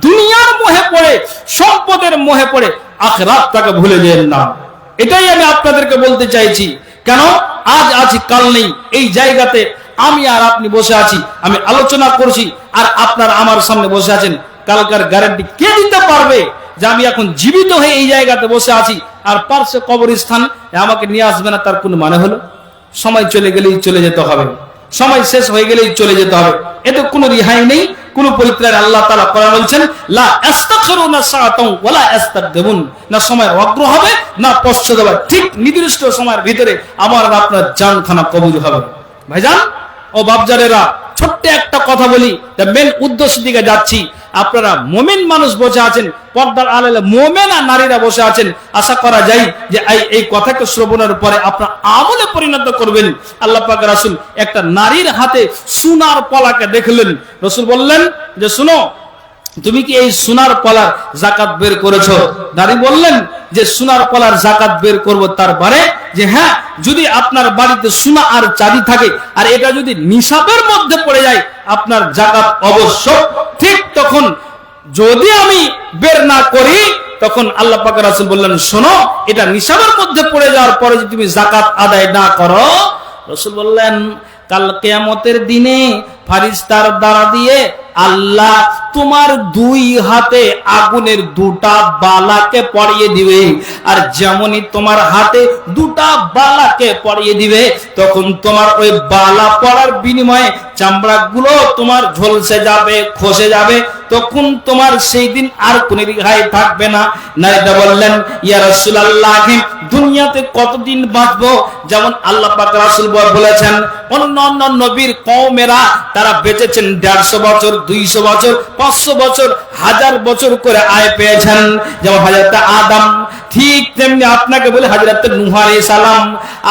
দুনিয়ার মোহে পড়ে, সম্পদের মোহে পড়ে আখিরাতটাকে ভুলে যেন না। এটাই আমি আপনাদেরকে বলতে চাইছি। কেন আজ আছি কাল নেই, এই জায়গাতে আমি আর আপনি বসে আছি, আমি আলোচনা করছি, আর আপনারা আমার সামনে বসে আছেন। কালকার গ্যারান্টি কে দিতে পারবে যে আমি এখন জীবিত হয়ে এই জায়গাতে বসে আছি আর পার্শ্বে কবরস্থান আমাকে নিয়ে আসবে না? তার কোনো মানে হলো? সময় চলে গেলেই চলে যেতে হবে, সময় শেষ হয়ে গেলেই চলে যেতে হবে, এতে কোনো রিহাই নেই, কোনো পরিত্রাণ। আল্লাহ তাআলা কোরআন বলছেন, লা আস্তাগফিরুনা সাআতাও ওয়ালা আস্তাকদিমুন, না সময় অগ্র হবে না পশ্চাৎ হবে, ঠিক নির্দিষ্ট সময়ের ভিতরে আমার আর আপনার জানখানা কবুল হবে। ভাইজান ও বাপজানেরা, ছোট্ট একটা কথা বলি, মেন উদ্দেশ্য দিকে যাচ্ছি। আপনারা মুমিন মানুষ বসে আছেন, পর্দার আড়ালে মুমিনা নারীরা বসে আছেন। আশা করা যায় যে এই কথাকে শ্রবণের পরে আপনারা আমলে পরিণত করবেন। আল্লাহ পাক রাসূল একটা নারীর হাতে সোনার পলাকে দেখলেন। রাসূল বললেন যে, শুনো, তুমি কি এই সোনার পলার যাকাত বের করেছো? নারী বললেন যে, সোনার পলার যাকাত বের করব। তার মানে যে হ্যাঁ, যদি আপনার বাড়িতে সোনা আর চাঁদি থাকে আর এটা যদি নিসাবের মধ্যে পড়ে যায়, আপনার যাকাত অবশ্য। ঠিক তখন যদি আমি বের না করি, তখন আল্লাহ পাক রাসূল বললেন, শোনো, এটা নিসাবের মধ্যে পড়ে যাওয়ার পরে যদি তুমি যাকাত আদায় না করো, রাসূল বললেন, কাল কিয়ামতের দিনে ফারিস্তার দ্বারা দিয়ে আল্লাহ তোমার দুই হাতে আগুনের দুটা বালাকে পরিয়ে দিবে। আর যেমনই তোমার হাতে দুটা বালাকে পরিয়ে দিবে, তখন তোমার ওই বালা পড়ার বিনিময়ে চামড়াগুলো তোমার ঝলসে যাবে, খসে যাবে। তখন তোমার সেই দিন আর কোন রেহাই থাকবে না। নারীটা বললেন, ইয়া রাসূলুল্লাহ, দুনিয়াতে কতদিন বাঁচবো? যেমন আল্লাহ পাক রাসূল বলেছেন, অন্য নবীর কওমেরা তারা বেঁচেছেন 150 বছর, 200 বছর, 500 বছর, 1000 বছর করে আয় পেয়েছেন। যেমন হযরত আদম, ঠিক তেমনি আপনাকে বলে হযরত নূহ আলাইহিস সালাম,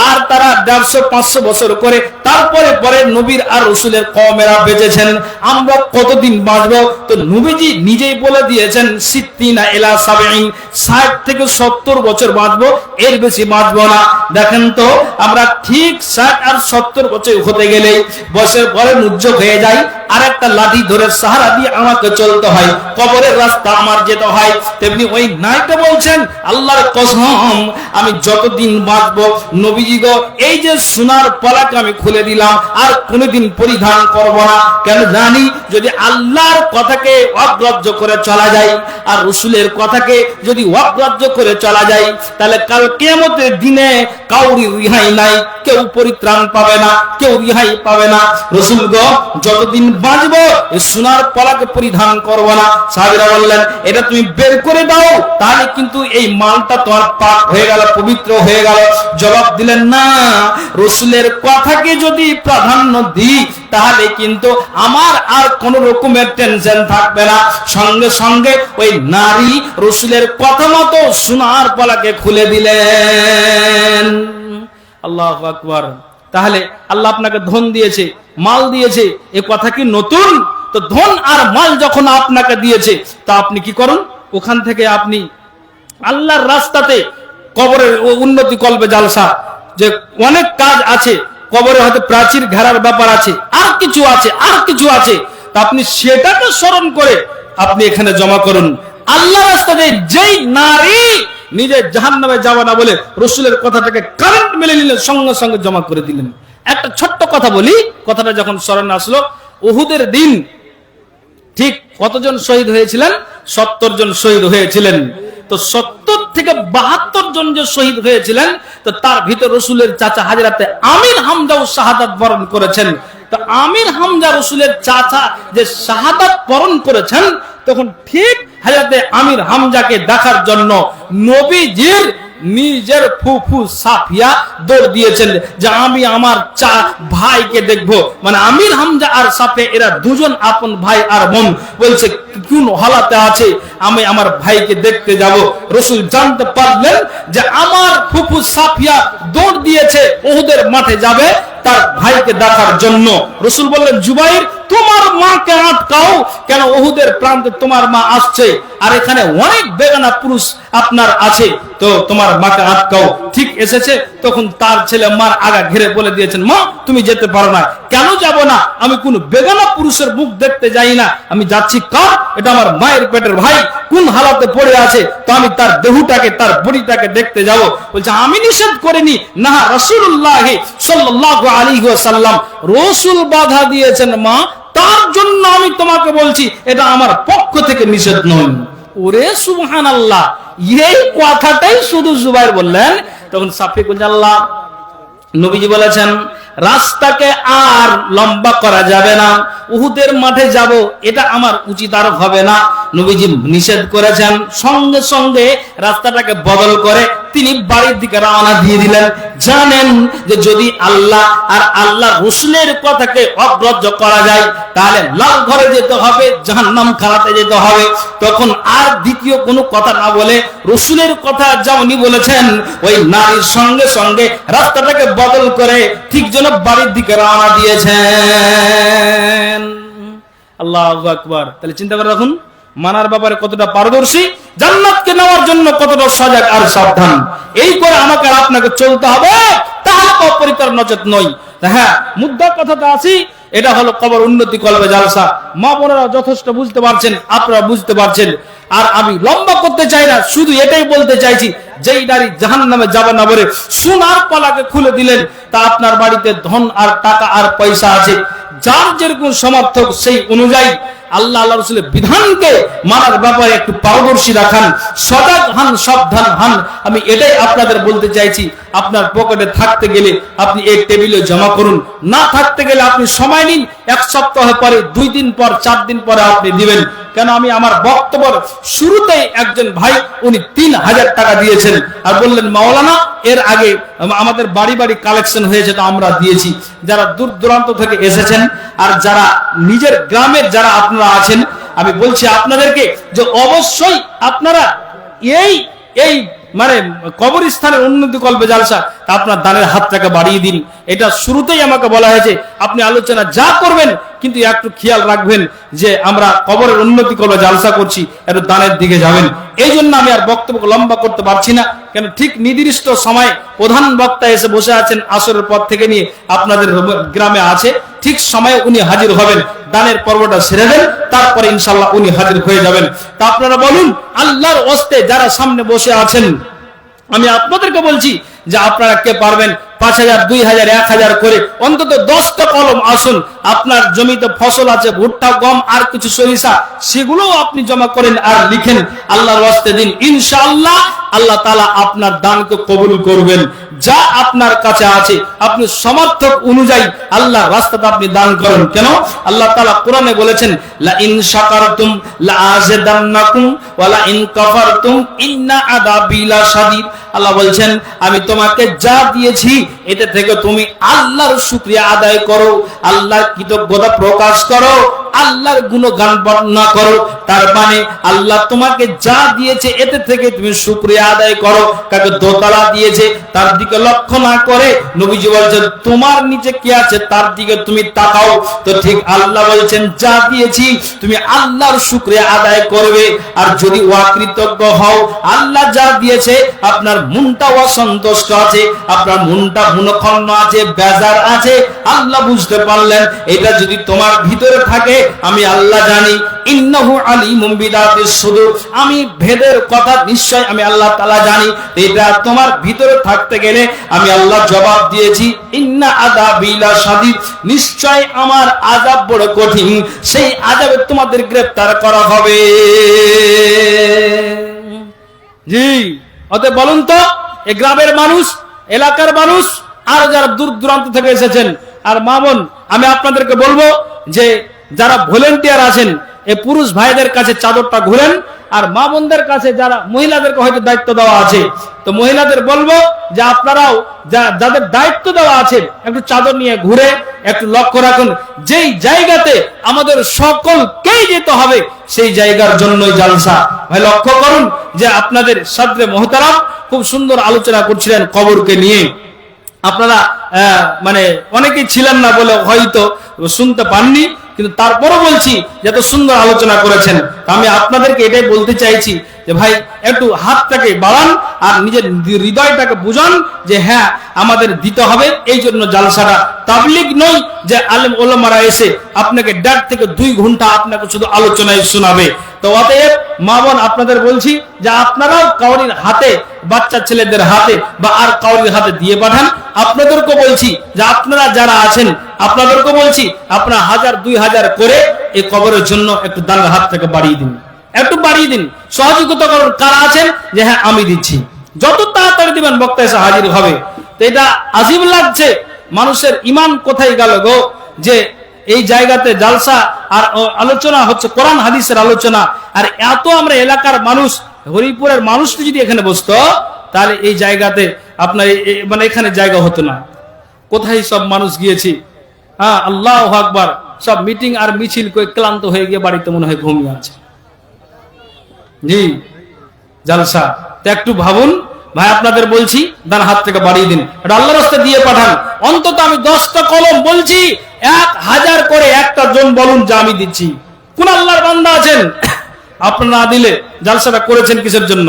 আর তারা 150-500 বছর করে তারপরে পরে নবীর আর রাসূলের কওমেরা বেঁচেছেন। আমরা কতদিন বাঁচবো? তো নবীজি নিজেই বলে দিয়েছেন, 60 ইলা 70, 60 থেকে 70 বছর বাঁচবো, এর বেশি বাঁচবো না। দেখেন তো, আমরা ঠিক 60 আর 70 বছর হতে গেলে বয়সের পরে নুজ্জক হয়ে যায়, আর একটা লাঠি ধরে সাহারা দিয়ে আমাকে চলতে হয়, কবরের রাস্তা আমার যেতে হয়। তেমনি ওই নাইটা বলছেন, আল্লাহর কসম, আমি যতদিন বাঁচবো, নবীজি গো, এই যে সোনার পলাকে আমি খুলে দিলাম, আর কোনোদিন পরিধান করব না। কেন জানি, যদি আল্লাহর কথাকে অগ্রাহ্য করে চলা যায় আর রাসূলের কথাকে যদি অগ্রাহ্য করে চলা যায়, তাহলে কাল কিয়ামতের দিনে কাউরি রিহাই নাই, কেউ পরিত্রাণ পাবে না, কেউ রিহাই পাবে না। রাসূল গো, যতদিন বাঁচবো এই সোনার পলাকে পরিধান করব না। সাহাবীরা বললেন, এটা তুমি বের করে দাও, তাহলে কিন্তু এই মালটা তোমার পাক হয়ে গেল, পবিত্র হয়ে গেল। জবাব দিলেন, না, রাসূলের কথাকে যদি প্রাধান্য দিই, তাহলে কিন্তু আমার আর কোন রকমের টেনশন থাকবে না। সঙ্গে সঙ্গে ওই নারী রাসূলের কথা মতো সোনার পলাকে খুলে দিলেন। আল্লাহু আকবার। তাহলে আল্লাহ আপনাকে ধন দিয়েছে, মাল দিয়েছে, এ কথা কি নতুন? তো ধন আর মাল যখন আপনাকে দিয়েছে, তা আপনি কি করুন? ওখান থেকে আপনি আল্লাহর রাস্তাতে, কবরের উন্নতি কল্পে জালসা, যে অনেক কাজ আছে, কবরে হয়তো প্রাচীর ঘেরার ব্যাপার আছে, আর কিছু আছে, আর কিছু আছে, তা আপনি সেটাকে স্মরণ করে আপনি এখানে জমা করুন। আল্লাহ রাস্তাতে যেই নারী নিজে জাহান্নামে যাবে না বলে রাসূলের কথাটাকে কারেন্ট মেলে নিলেন, সঙ্গে সঙ্গে জমা করে দিলেন। একটা ছোট্ট কথা বলি, কথাটা যখন স্মরণে আসলো, উহুদের দিন ঠিক কতজন শহীদ হয়েছিলেন? 70 জন শহীদ হয়েছিলেন। তো 70 থেকে 72 জন যে শহীদ হয়েছিলেন, তো তার ভিতর রাসূলের চাচা হাজরাতে আমির হামজাও শাহাদাত বরণ করেছেন। তো আমির হামজা রাসূলের চাচা যে শাহাদাত বরণ করেছেন, তখন ঠিক হাজরাতে আমির হামজাকে দেখার জন্য নবীজির নিজের ফুফু সাফিয়া দৌড় দিয়েছেন যে আমি আমার ভাইকে দেখবো। মানে আমির হামজা আর সাফিয়া এরা দুজন আপন ভাই আর বোন। বলছে কোন হালাতে আছে, আমি আমার ভাইকে দেখতে যাব। রাসূল জানতে পারলেন যে আমার ফুফু সাফিয়া দৌড় দিয়েছে, উহুদের মাঠে যাবে তার ভাইকে দেখার জন্য। রাসূল বললেন, জুবাইর তোমার মাকে আটকাও, কেন উহুদের প্রান্তে তোমার মা আসছে, আর এখানে অনেক বেগানা পুরুষ আপনার আছে, তো তোমার মাকে আটকাও। ঠিক এসেছে, তখন তার ছেলে মার আগা ঘিরে বলে দিয়েছেন, মা তুমি যেতে পারো না। কেন যাব না? আমি কোন বেগানা পুরুষের মুখ দেখতে যাই না, আমি যাচ্ছি কার? এটা আমার মায়ের পেটের ভাই, কোন হালাতে পড়ে আছে, তো আমি তার দেহটাকে, তার বডিটাকে দেখতে যাব। বলছে আমি নিষেধ করিনি, না রাসূলুল্লাহ সাল্লাল্লাহু আলাইহি ওয়াসাল্লাম, রাসূল বাধা দিয়েছেন মা, তার জন্য আমি তোমাকে বলছি, এটা আমার পক্ষ থেকে নিষেধ নয়। ওরে সুবহানাল্লাহ, এই কথাটাই শুধু জুবাইর বললেন। তখন সাফি বলছে, আল্লাহ নবীজি বলেছেন রাস্তাকে আর লম্বা করা যাবে না, উহুদের মাঠে যাব, এটা আমার উচিত আর হবে না। নবীজি নিষেধ করেছেন, সঙ্গে সঙ্গে রাস্তাটাকে বদল করে তিনি বাড়ির দিকে রওনা দিয়ে দিলেন। জানেন যে যদি আল্লাহ আর আল্লাহ রাসূলের কথাকে অগ্রাহ্য করা যায়, তাহলে লাল ঘরে যেতে হবে, জাহান্নাম খানাতে যেতে হবে। তখন আর দ্বিতীয় কোনো কথা না বলে রাসূলের কথা যেমনি বলেছেন, ওই নারীর সঙ্গে সঙ্গে রাস্তাটাকে বদল করে ঠিক যেন বাড়ির দিকে রওনা দিয়েছেন। আল্লাহু আকবার। তাহলে চিন্তা করে রাখুন, মানার ব্যাপারে কতটা পারদর্শী, জান্নাতকে নেওয়ার জন্য কতটা সজাগ আর সাবধান। এই করে আমাকে আর আপনাকে চলতে হবে, তাহলে অপরিকর নচেত নই। হ্যাঁ, মুদ্রার কথাটা আসি, এটা হলো কবর উন্নতি কল্পে জালসা। মা বোনেরা যথেষ্ট বুঝতে পারছেন, আপনারা বুঝতে পারছেন। আর আমি লম্বা করতে চাই না, শুধু এটাই বলতে চাইছি, যেই নারী জাহান্নামে যাবে না বলে সোনার পলাকে খুলে দিলেন, তা আপনার বাড়িতে ধন আর টাকা আর পয়সা আছে, যার যেরকম সমর্থক সেই অনুযায়ী আল্লাহ আল্লাহ রাসূলের বিধানকে মানার ব্যাপারে একটু পারদর্শী রাখান, সজাগ হন, সাবধান হন। আমি এটাই আপনাদের বলতে চাইছি। আপনার পকেটে থাকতে গেলে আপনি এই টেবিলে জমা করুন, না থাকতে গেলে আপনি সময় নিন, 1 সপ্তাহ পরে, 2 দিন পর, 4 দিন পরে আপনি দিবেন। কেন আমি আমার বক্তব্যের শুরুতেই একজন ভাই উনি 3000 টাকা দিয়েছেন আর বললেন, মাওলানা এর আগে আমাদের বাড়ি বাড়ি কালেকশন হয়েছে, তো আমরা দিয়েছি। যারা দূর দূরান্ত থেকে এসেছেন আর যারা নিজের গ্রামের যারা আপনারা আছেন, আমি বলছি আপনাদেরকে যে অবশ্যই আপনারা এই এই মানে কবরস্থানের উন্নতি কল্পে জালসা, আপনার দানের হাতটাকে বাড়িয়ে দিন। এটা শুরুতেই আমাকে বলা হয়েছে, আপনি আলোচনা যা করবেন কিন্তু একটু খেয়াল রাখবেন যে আমরা কবরের উন্নতি কল্পে জালসা করছি, একটু দানের দিকে যাবেন। এই জন্য আমি আর বক্তব্য লম্বা করতে পারছি না, কেন ঠিক নির্দিষ্ট সময় প্রধান বক্তা এসে বসে আছেন, আসরের পর থেকে নিয়ে আপনাদের গ্রামে আছে, ঠিক সময়ে উনি হাজির হবেন। দানের পর্বটা সেরে দেন, তারপরে ইনশাআল্লাহ উনি হাজির হয়ে যাবেন। তা আপনারা বলুন, আল্লাহর ওয়াস্তে যারা সামনে বসে আছেন, আমি আপনাদেরকে বলছি যে আপনারা কে পারবেন 5000, 2000, 1000 করে অন্তত 10টা কলম আসুন। আপনার জমিতে ফসল আছে, ভুট্টা, গম আর কিছু সরিষা, সেগুলোও আপনি জমা করেন আর লিখেন, আল্লাহর ওয়াস্তে দিন। ইনশাআল্লাহ আল্লাহ তাআলা আপনার দানকে কবুল করবেন। যা আপনার কাছে আছে আপনি সমর্থক অনুযায়ী আল্লাহর রাস্তাতে আপনি দান করেন। কেন আল্লাহ তাআলা কোরআনে বলেছেন, লা ইন শাকারতুম লা আযিদান্নাকুম ওয়া লা ইন কাফারতুম ইন্না আযাবি লাশাদীদ। আল্লাহ বলছেন, আমি তোমাকে যা দিয়েছি এটা থেকে তুমি আল্লাহর শুকরিয়া আদায় করো, আল্লাহর কৃতজ্ঞতা প্রকাশ করো, আল্লাহর গুণগান বর্ণনা করো। তার মানে আল্লাহ তোমাকে যা দিয়েছে এতে থেকে তুমি শুকরিয়া আদায় করো। কাকে দোতলা দিয়েছে তার দিকে লক্ষ্য না করে নবীজি বলছেন তোমার নিচে কি আছে তার দিকে তুমি তাকাও। তো ঠিক আল্লাহ বলছেন যা দিয়েছি তুমি আল্লাহর শুকরিয়া আদায় করবে। আর যদি অকৃতজ্ঞ হও, আল্লাহ যা দিয়েছে আপনার মনটা অসন্তুষ্ট আছে, আপনার মনটা মনক্ষুণ্ণ আছে, বেজার আছে, আল্লাহ বুঝতে পারলেন এটা যদি তোমার ভিতরে থাকে আমি আল্লাহ জানি। ইন্নাহু আলিমুম বিদাতিস সুদূর, আমি ভেদের কথা নিশ্চয় আমি আল্লাহ তাআলা জানি। এটা তোমার ভিতরে থাকতে গেলে আমি আল্লাহ জবাব দিয়েছি ইন্না আযাবি লাশাদীদ, নিশ্চয় আমার আযাব বড় কঠিন, সেই আযাবে তোমাদের গ্রেফতার করা হবে। জি, অতএব বলুন তো এই গ্রামের মানুষ, এলাকার মানুষ আর যারা দূর দূরান্ত থেকে এসেছেন আর মা বোন, আমি আপনাদেরকে বলবো যে যারা ভলেন্টিয়ার আছেন এই পুরুষ ভাইদের কাছে চাদরটা ঘুরেন, আর মা বোনদের কাছে যারা মহিলাদেরকে হয়তো দায়িত্ব দেওয়া আছে তো মহিলাদের বলবো যে আপনারাও যাদের দায়িত্ব দেওয়া আছে একটু চাদর নিয়ে ঘুরে একটু লক্ষ্য রাখুন যেই জায়গাতে আমাদের সকলকেই যেতে হবে সেই জায়গার জন্যই জালসা। ভাই লক্ষ্য করুন যে আপনাদের সাদরে মোহতারাম খুব সুন্দর আলোচনা করছিলেন কবরকে নিয়ে। আপনারা মানে অনেকেই ছিলেন না বলে হয়তো শুনতে পাননি, কিন্তু তারপরও বলছি যে এত সুন্দর আলোচনা করেছেন। আমি আপনাদেরকে এটাই বলতে চাইছি যে ভাই একটু হাতটাকে বাড়ান আর নিজের হৃদয়টাকে বুঝান যে হ্যাঁ আমাদের দিতে হবে। এই জন্য জালসাটা তাবলিগ নয় যে আলেম ওলামারা এসে আপনাকে 1.5 থেকে 2 ঘন্টা আপনাকে শুধু আলোচনায় শোনাবে। তো অতএব মা বোন আপনাদের বলছি যে আপনারাও কাউরির হাতে, বাচ্চা ছেলেদের হাতে বা আর কাউরির হাতে দিয়ে পাঠান। আপনাদেরকে বলছি যে আপনারা যারা আছেন আপনাদেরকে বলছি আপনারা 1000-2000 করে এই কবরের জন্য একটু দানের হাত থেকে বাড়িয়ে দিন, একটু বাড়িয়ে দিন, সহযোগিতা করুন। কারা আছেন যে হ্যাঁ আমি দিচ্ছি, যত তাড়াতাড়ি দিবেন বক্তা এসে হাজির হবে। তো এটা আজীব লাগছে, মানুষের ইমান কোথায় গেল গো যে এই জায়গাতে জালসা আর আলোচনা হচ্ছে কোরআন হাদিসের আলোচনা, আর এত আমরা এলাকার মানুষ হরিপুরের মানুষটি যদি এখানে বসতো তাহলে এই জায়গাতে আপনার মানে এখানে জায়গা হতো না। কোথায় সব মানুষ গিয়েছি, হ্যাঁ আল্লাহু আকবার, সব মিটিং আর মিছিল করে ক্লান্ত হয়ে গিয়ে বাড়িতে মনে হয় ঘুমিয়ে আছে। জি জালসা তো একটু ভাবুন ভাই, আপনাদের বলছি দান হাত থেকে বাড়িয়ে দিন, এটা আল্লাহর রাস্তায় দিয়ে পাঠান। অন্তত আমি 10টা কলম বলছি, 1000 করে একটা জন বলুন যে আমি দিচ্ছি। কোন আল্লাহর বান্দা আছেন আপনারা না দিলে? জালসাটা করেছেন কিসের জন্য?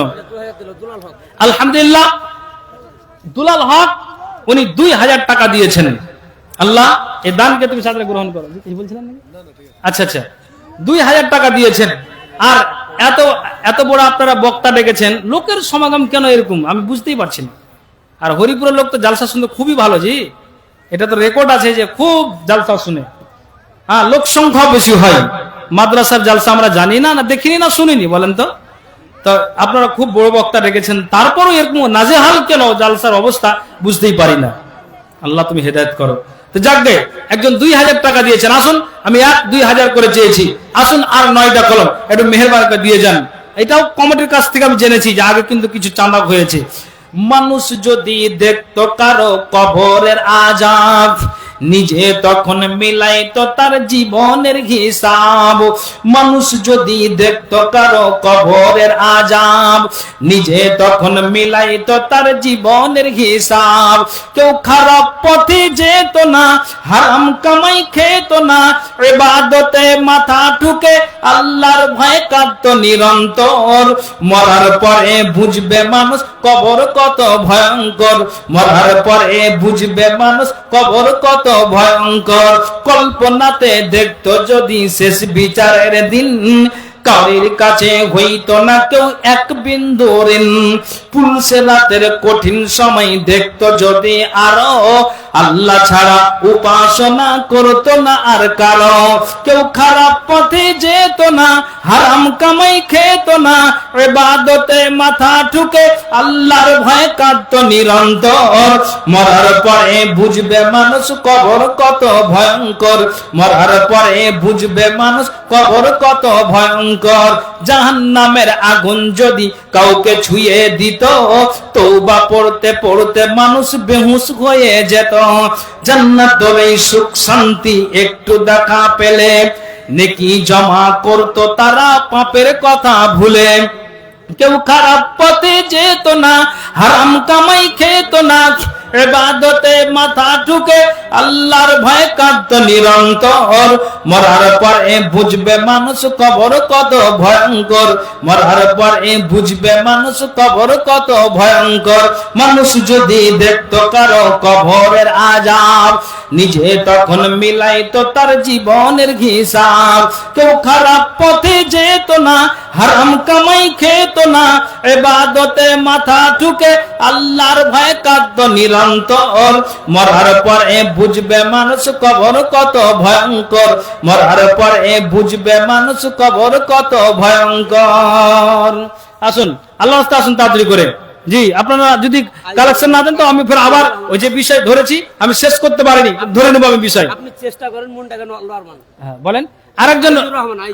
আলহামদুলিল্লাহ, দুলাল হক উনি 2000 টাকা দিয়েছেন। আল্লাহ এই দানকে তুমি সাথে গ্রহণ করো, বলছিলেন নাকি? আচ্ছা 2000 টাকা দিয়েছেন। আর এত এত বড় আপনারা বক্তা ডেকেছেন, লোকের সমাগম কেন এরকম আমি বুঝতেই পারছি না। আর হরিপুরের লোক তো জালসা শুনতে খুবই ভালো, জি এটা তো রেকর্ড আছে যে খুব জালসা শুনে, হ্যাঁ লোক সংখ্যা বেশি হয়। মাদ্রাসার জালসা আমরা জানি না, না দেখিনি, না শুনিনি, বলেন তো। তো আপনারা খুব বড় বক্তা ডেকেছেন, তারপরও এরকম নাজেহাল কেন জালসার অবস্থা বুঝতেই পারি না। আল্লাহ তুমি হেদায়েত করো। তো যাকগে একজন 2000 টাকা দিয়েছেন, আসুন আমি 2000 করে চেয়েছি, আসুন আর 9টা কলম একটু মেহেরবানি করে দিয়ে যান। এটাও কমিটির কাছ থেকে আমি জেনেছি যে আগে কিন্তু কিছু চাঁদা হয়েছে। মানুষ যদি দেখতো কারো কবরের আযাব, নিজে তখন মিলাইতো তার জীবনের হিসাব। মানুষ যদি দেখতো কারো কবরের আযাব, নিজে তখন মিলাইতো তার জীবনের হিসাব। কেউ খারাপ পথে যেত না, হারাম কামাই খেত না, ইবাদতে মাথা ঠুকে আল্লাহর ভয়ে কাঁদতো নিরন্তর। মরার পরে বুঝবে মানুষ কবর কত ভয়ঙ্কর, মরার পরে বুঝবে মানুষ কবর কত ভয়ঙ্কর। কল্পনাতে দেখতো যদি শেষ বিচারের দিন, কাউরির কাছে হইতো না কেউ এক বিন্দু ঋণ। পুলসে রাতের কঠিন সময় দেখতো যদি আরো, আল্লাহ ছাড়া উপাসনা করতো না আর কারো। কেউ খারাপ পথে যেত না, হারাম কামাই খেত না, ইবাদতে মাথা ঠুকে আল্লাহর ভয়ে কাঁদতো নিরন্তর। মরার পরে বুঝবে মানুষ কবর কত ভয়ঙ্কর, মরার পরে বুঝবে মানুষ কবর কত ভয়ঙ্কর। জাহান্নামের আগুন যদি কাউকে ছুঁয়ে দিত, তওবা পড়তে পড়তে মানুষ বেহুশ হয়ে যেত। জান্নাতের এই সুখ শান্তি একটু দেখা পেলে নেকি জমা করত তারা পাপের কথা ভুলে। কেউ খারাপ পথে যেত না, হারাম কামাই খেত না, ইবাদতে মাথা ঠুকে আল্লাহর ভয়ে কাঁদতো নিরন্তর। মরার পরে বুঝবে মানুষ কবর কত ভয়ঙ্কর, মরার পরে বুঝবে মানুষ কবর কত ভয়ঙ্কর। মানুষ যদি দেখতো কারো কবরের আযাব, নিজে তখন মিলাইতো তার জীবনের হিসাব। কেউ খারাপ পথে যেত না, হারাম কামাই খেত না, ইবাদতে মাথা ঠুকে আল্লাহর ভয়ে কাঁদতো নিরন্তর। মরার পরে বুঝবে মানুষ কবর কত ভয়ঙ্কর, মরার পরে বুঝবে মানুষ কবর কত ভয়ঙ্কর। আসুন আল্লাহ রাস্তায় আসুন তাড়াতাড়ি করে। জি, আপনারা যদি কালেকশন না দেন তো আমি ফের আবার ওই যে বিষয় ধরেছি আমি শেষ করতে পারিনি, ধরে নেবো আমি বিষয়। আপনি চেষ্টা করেন মনটাকে নরমান। হ্যাঁ বলেন। আরেকজন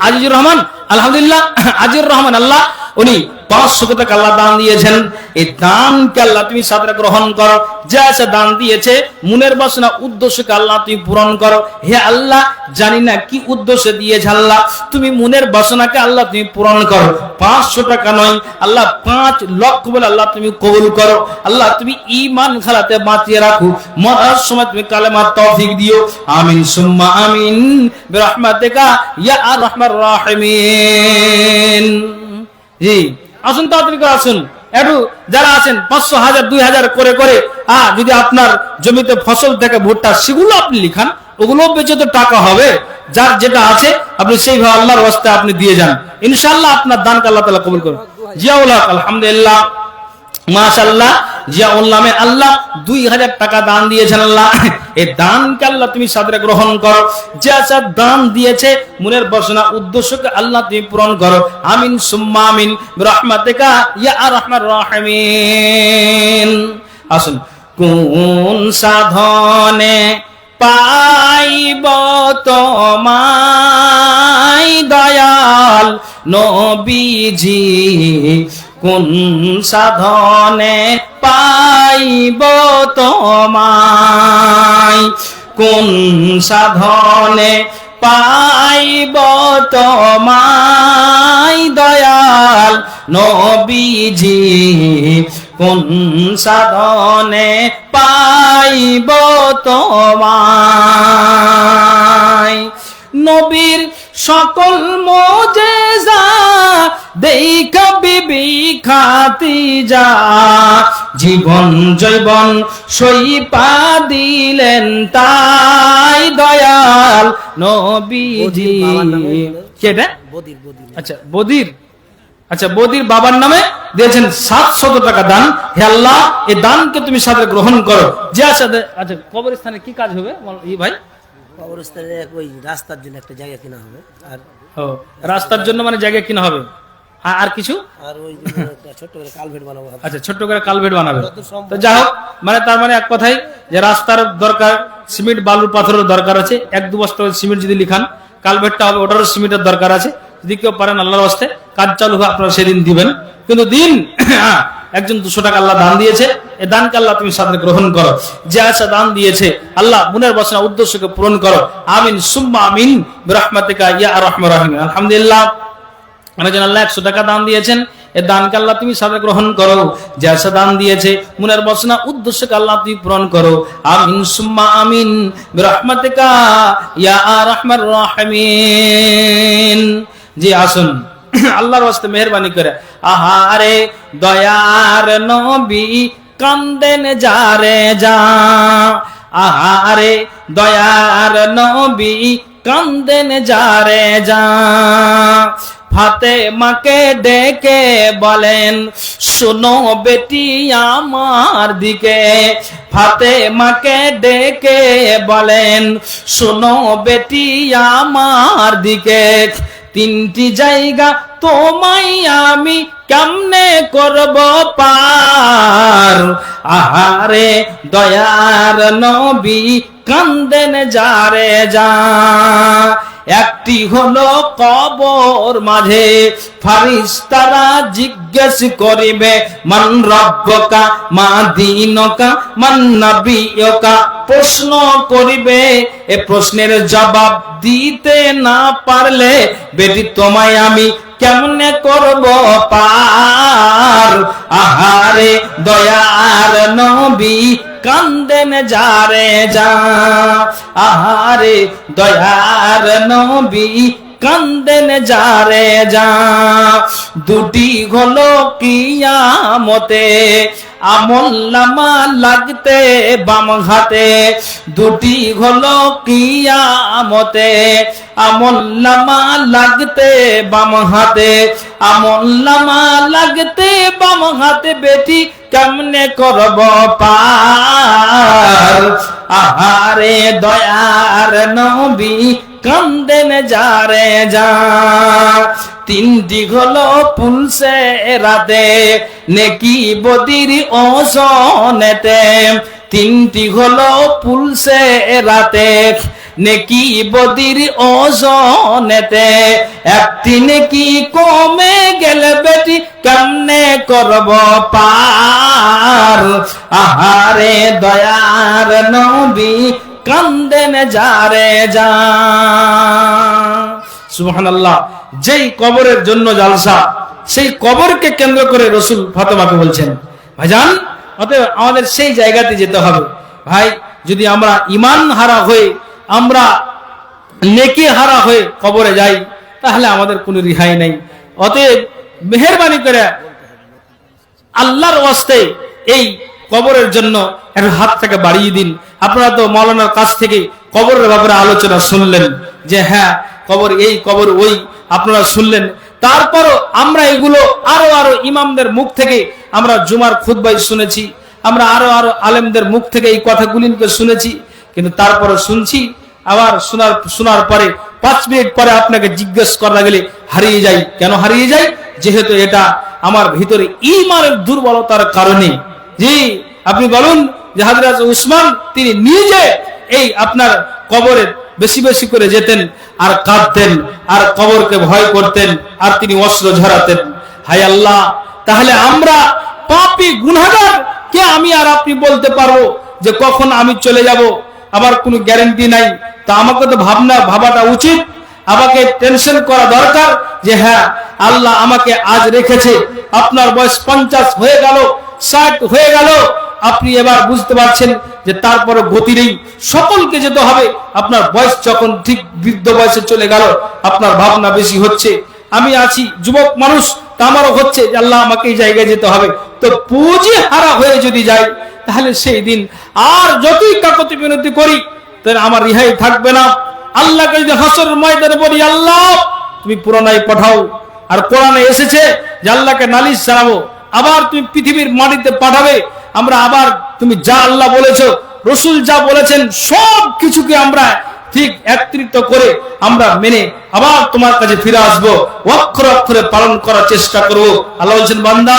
আজিজুর রহমান, আলহামদুলিল্লাহ আজিজুর রহমান, আল্লাহ উনি 500 টাকা আল্লাহ দান দিয়েছেন। এই দানকে আল্লাহ তুমি সাদরে গ্রহণ করো। যা যা দান দিয়েছে মনের বাসনা উদ্দেশ্যকে আল্লাহ তুমি পূরণ করো। হে আল্লাহ, জানি না কি উদ্দেশ্যে দিয়েছে আল্লাহ, তুমি মনের বাসনাকে আল্লাহ তুমি পূরণ করো। 500 টাকা নয় আল্লাহ, 5 লক্ষ বলে আল্লাহ তুমি কবুল করো। আল্লাহ তুমি ঈমান খালাতে বাঁচিয়ে রাখো, মরার সময় তুমি কালেমার তৌফিক দিও। আমিন সুম্মা আমিন বিরহমাতিকা ইয়া আরহামার রাহিমিন। জি, আসুন তাড়াতাড়ি করে আসুন। একটু যারা আছেন 500, 1000, 2000 করে করে যদি আপনার জমিতে ফসল থেকে ভুট্টা, সেগুলো আপনি লিখান, ওগুলো বেচে তো টাকা হবে। যার যেটা আছে আপনি সেইভাবে আল্লাহর রাস্তায় আপনি দিয়ে যান, ইনশাআল্লাহ আপনার দানকে আল্লাহ তাআলা কবুল করবেন। জিয়াউল হক, আলহামদুলিল্লাহ, মাশাআল্লাহ, জিয়াউল নামে আল্লাহ 2000 টাকা দান দিয়েছেন। আল্লাহ এই দানকে আল্লাহ তুমি সাদরে গ্রহণ করো। যা যা দান দিয়েছে মনের বাসনা উদ্দেশ্যকে আল্লাহ তুমি পূরণ করো। আমিন সুম্মা আমিন বিরহমাতিকা ইয়া আরহামার রাহিমিন। আসুন, কোন সাধনে পাইব তোমায় দয়াল নবীজি, কোন সাধনে পাইব তোমায়, কোন সাধনে পাইব তোমায় দয়াল নবীজি, কোন সাধনে পাইব তোমায়। নবীর সকল মুজিজা দেখা বিবি খাদিজা, জীবন জৈবন সইপা দিলেন তাই দয়াল নবীজি। কেটা? আচ্ছা বদির, আচ্ছা বদির বাবার নামে দিয়েছেন 700 টাকা দান। হে আল্লাহ, এই দানকে তুমি সাথে গ্রহণ করো। যে সাথে আচ্ছা কবরস্থানে কি কাজ হবে ভাই? কবরস্থানে ওই রাস্তার জন্য একটা জায়গা কিনা হবে। আর রাস্তার জন্য মানে জায়গা কিনা হবে, আর কিছু? আর ওই ছোট্ট করে কালভেট বানাবো। আচ্ছা ছোট্ট করে কালভেট বানাবে। তো যাই হোক, মানে তার মানে এক কথাই যে রাস্তার দরকার, সিমেন্ট বালু পাথরের দরকার আছে। 1-2 বস্তা সিমেন্ট যদি লিখান, কালভেটটা হবে, ওটারও সিমেন্টের দরকার আছে। যদি কেউ পারেন আল্লাহর রাস্তে কাজ চালু হবে, আপনারা সেদিন দিবেন। কিন্তু দিন একজন 200 টাকা আল্লাহ দান দিয়েছে, এই দানকে আল্লাহ তুমি সাথে গ্রহণ করো। যে আশা দান দিয়েছে আল্লাহ মনের বাসনা উদ্দেশ্যকে পূরণ করো। আমিন সুম্মা আমিন বিরহমাতিকা ইয়া আরহামার রাহিমিন। আলহামদুলিল্লাহ, অনেকজন আল্লাহ 100 টাকা দান দিয়েছেন, এই দানকে আল্লাহ তুমি সাথে গ্রহণ করো। যে আশা দান দিয়েছে মনের বাসনা উদ্দেশ্যকে আল্লাহ তুমি পূরণ করো। আমিন সুম্মা আমিন বিরহমাতিকা ইয়া আরহামার রাহিমিন। জি আসুন, আল্লাহর ওয়াস্তে মেহেরবানি করে, আহারে দয়ার নবী কান্দেন যারে যা, আহারে দয়ার নবী কান্দেন যারে যা। ফাতেমাকে ডেকে বলেন, শোনো বেটি আমার দিকে। ফাতেমাকে ডেকে বলেন, শোনো বেটি আমার দিকে। 3টি জায়গা তোমায় আমি কেমনে করব পার। আহারে দয়ার নবী কান্দেন যারে যা। একটি হলো কবর মাঝে ফারিস্তারা জিজ্ঞেস করিবে মান রব্বকা মা দীনুকা মান নবিয়ুকা। প্রশ্ন করিবে, এ প্রশ্নের জবাব দিতে না পারলে বেটি তোমায় আমি কেমনে করব পার। আহারে দয়ার নবী কান্দেন যারে যা। আহারে দয়ার নবী কান্দেন যারে যা। দুটি হলো কিয়ামতে আমলনামা লাগতে বাম হাতে। দুটি হলো কিয়ামতে আমলনামা লাগতে বাম হাতে। আমলনামা লাগতে বাম হাতে বেটি কেমনে করব পার। আহারে দয়ার নবী কান্দেন যারে যা। তিনটি হলো পুলসে রাতে নেকি বদির ওজনেতে। তিনটি হলো পুলসে রাতে নেকি বদির ওজনেতে। একটি নেকি কমে গেলে বেটি কেমনে করব পার। আহারে দয়ার নবী কান্দেন যারে যা। সুবহানাল্লাহ। যেই কবরের জন্য জালসা, সেই কবরকে কেন্দ্র করে রাসূল ফাতেমাকে বলছেন, ভাইজান অতএব আমাদের সেই জায়গাতে যেতে হবে। ভাই যদি আমরা ঈমান হারা হয়ে, আমরা নেকি হারা হয়ে কবরে যাই, তাহলে আমাদের কোনো রিহাই নাই। অতএব মেহেরবানি করে আল্লাহর ওয়াস্তে এই কবরের জন্য একটু হাতটাকে বাড়িয়ে দিন। আপনারা তো মাওলানার কাছ থেকে কবরের ব্যাপারে আলোচনা শুনলেন, যে হ্যাঁ কবর এই কবর ওই, আপনারা শুনলেন। তারপরও আমরা এগুলো আরো ইমামদের মুখ থেকে আমরা জুমার খুতবায় শুনেছি, আমরা আরো আলেমদের মুখ থেকে এই কথাগুলিকে শুনেছি, কিন্তু তারপরে শুনছি আবার শোনার পরে 5 মিনিট পরে আপনাকে জিজ্ঞেস করা গেলে হারিয়ে যাই। কেন হারিয়ে যাই? যেহেতু এটা আমার ভিতরে ঈমানের দুর্বলতার কারণে। জি, আপনি বলুন যে হযরত উসমান তিনি নিজে এই আপনার কবরে বেশি বেশি করে যেতেন আর কাঁদতেন আর কবরকে ভয় করতেন আর তিনি অস্ত্র ঝরাতেন। হায় আল্লাহ, তাহলে আমরা পাপী গুনাহগার কে আমি আর আপনি বলতে পারবো যে কখন আমি চলে যাব? আবার কোনো গ্যারান্টি নাই। তা আমাকে তো ভাবাটা উচিত, আমাকে টেনশন করা দরকার যে হ্যাঁ আল্লাহ আমাকে আজ রেখেছে, আপনার বয়স 50 হয়ে গেল, 60 হয়ে গেল, আপনি এবার বুঝতে পারছেন যে তারপরে গতি নেই, সকলকে যেতে হবে। আপনার বয়স যখন ঠিক বৃদ্ধ বয়সে চলে গেল, আপনার ভাবনা বেশি হচ্ছে। আমি আছি যুবক মানুষ, তা আমারও হচ্ছে যে আল্লাহ আমাকে এই জায়গায় যেতে হবে। তো পুঁজি হারা হয়ে যদি যাই, তাহলে সেই দিন আর যতই কাকতি বিনতি করি তাহলে আমার রিহাই থাকবে না। আল্লাহকে যদি হাসরের ময়দানে বলি আল্লাহ তুমি পুরানায় পাঠাও, আর কোরআনে এসেছে যে আল্লাহকে নালিশ জানাবো, আবার তুমি পৃথিবীর মাটিতে পাঠাবে, আমরা আবার তুমি যা আল্লাহ বলেছো, রসুল যা বলেছেন সব কিছুকে আমরা ঠিক একত্রিত করে আমরা মেনে আবার তোমার কাছে ফিরে আসবো, অক্ষরে অক্ষরে পালন করার চেষ্টা করবো। আল্লাহ বলছেন বান্দা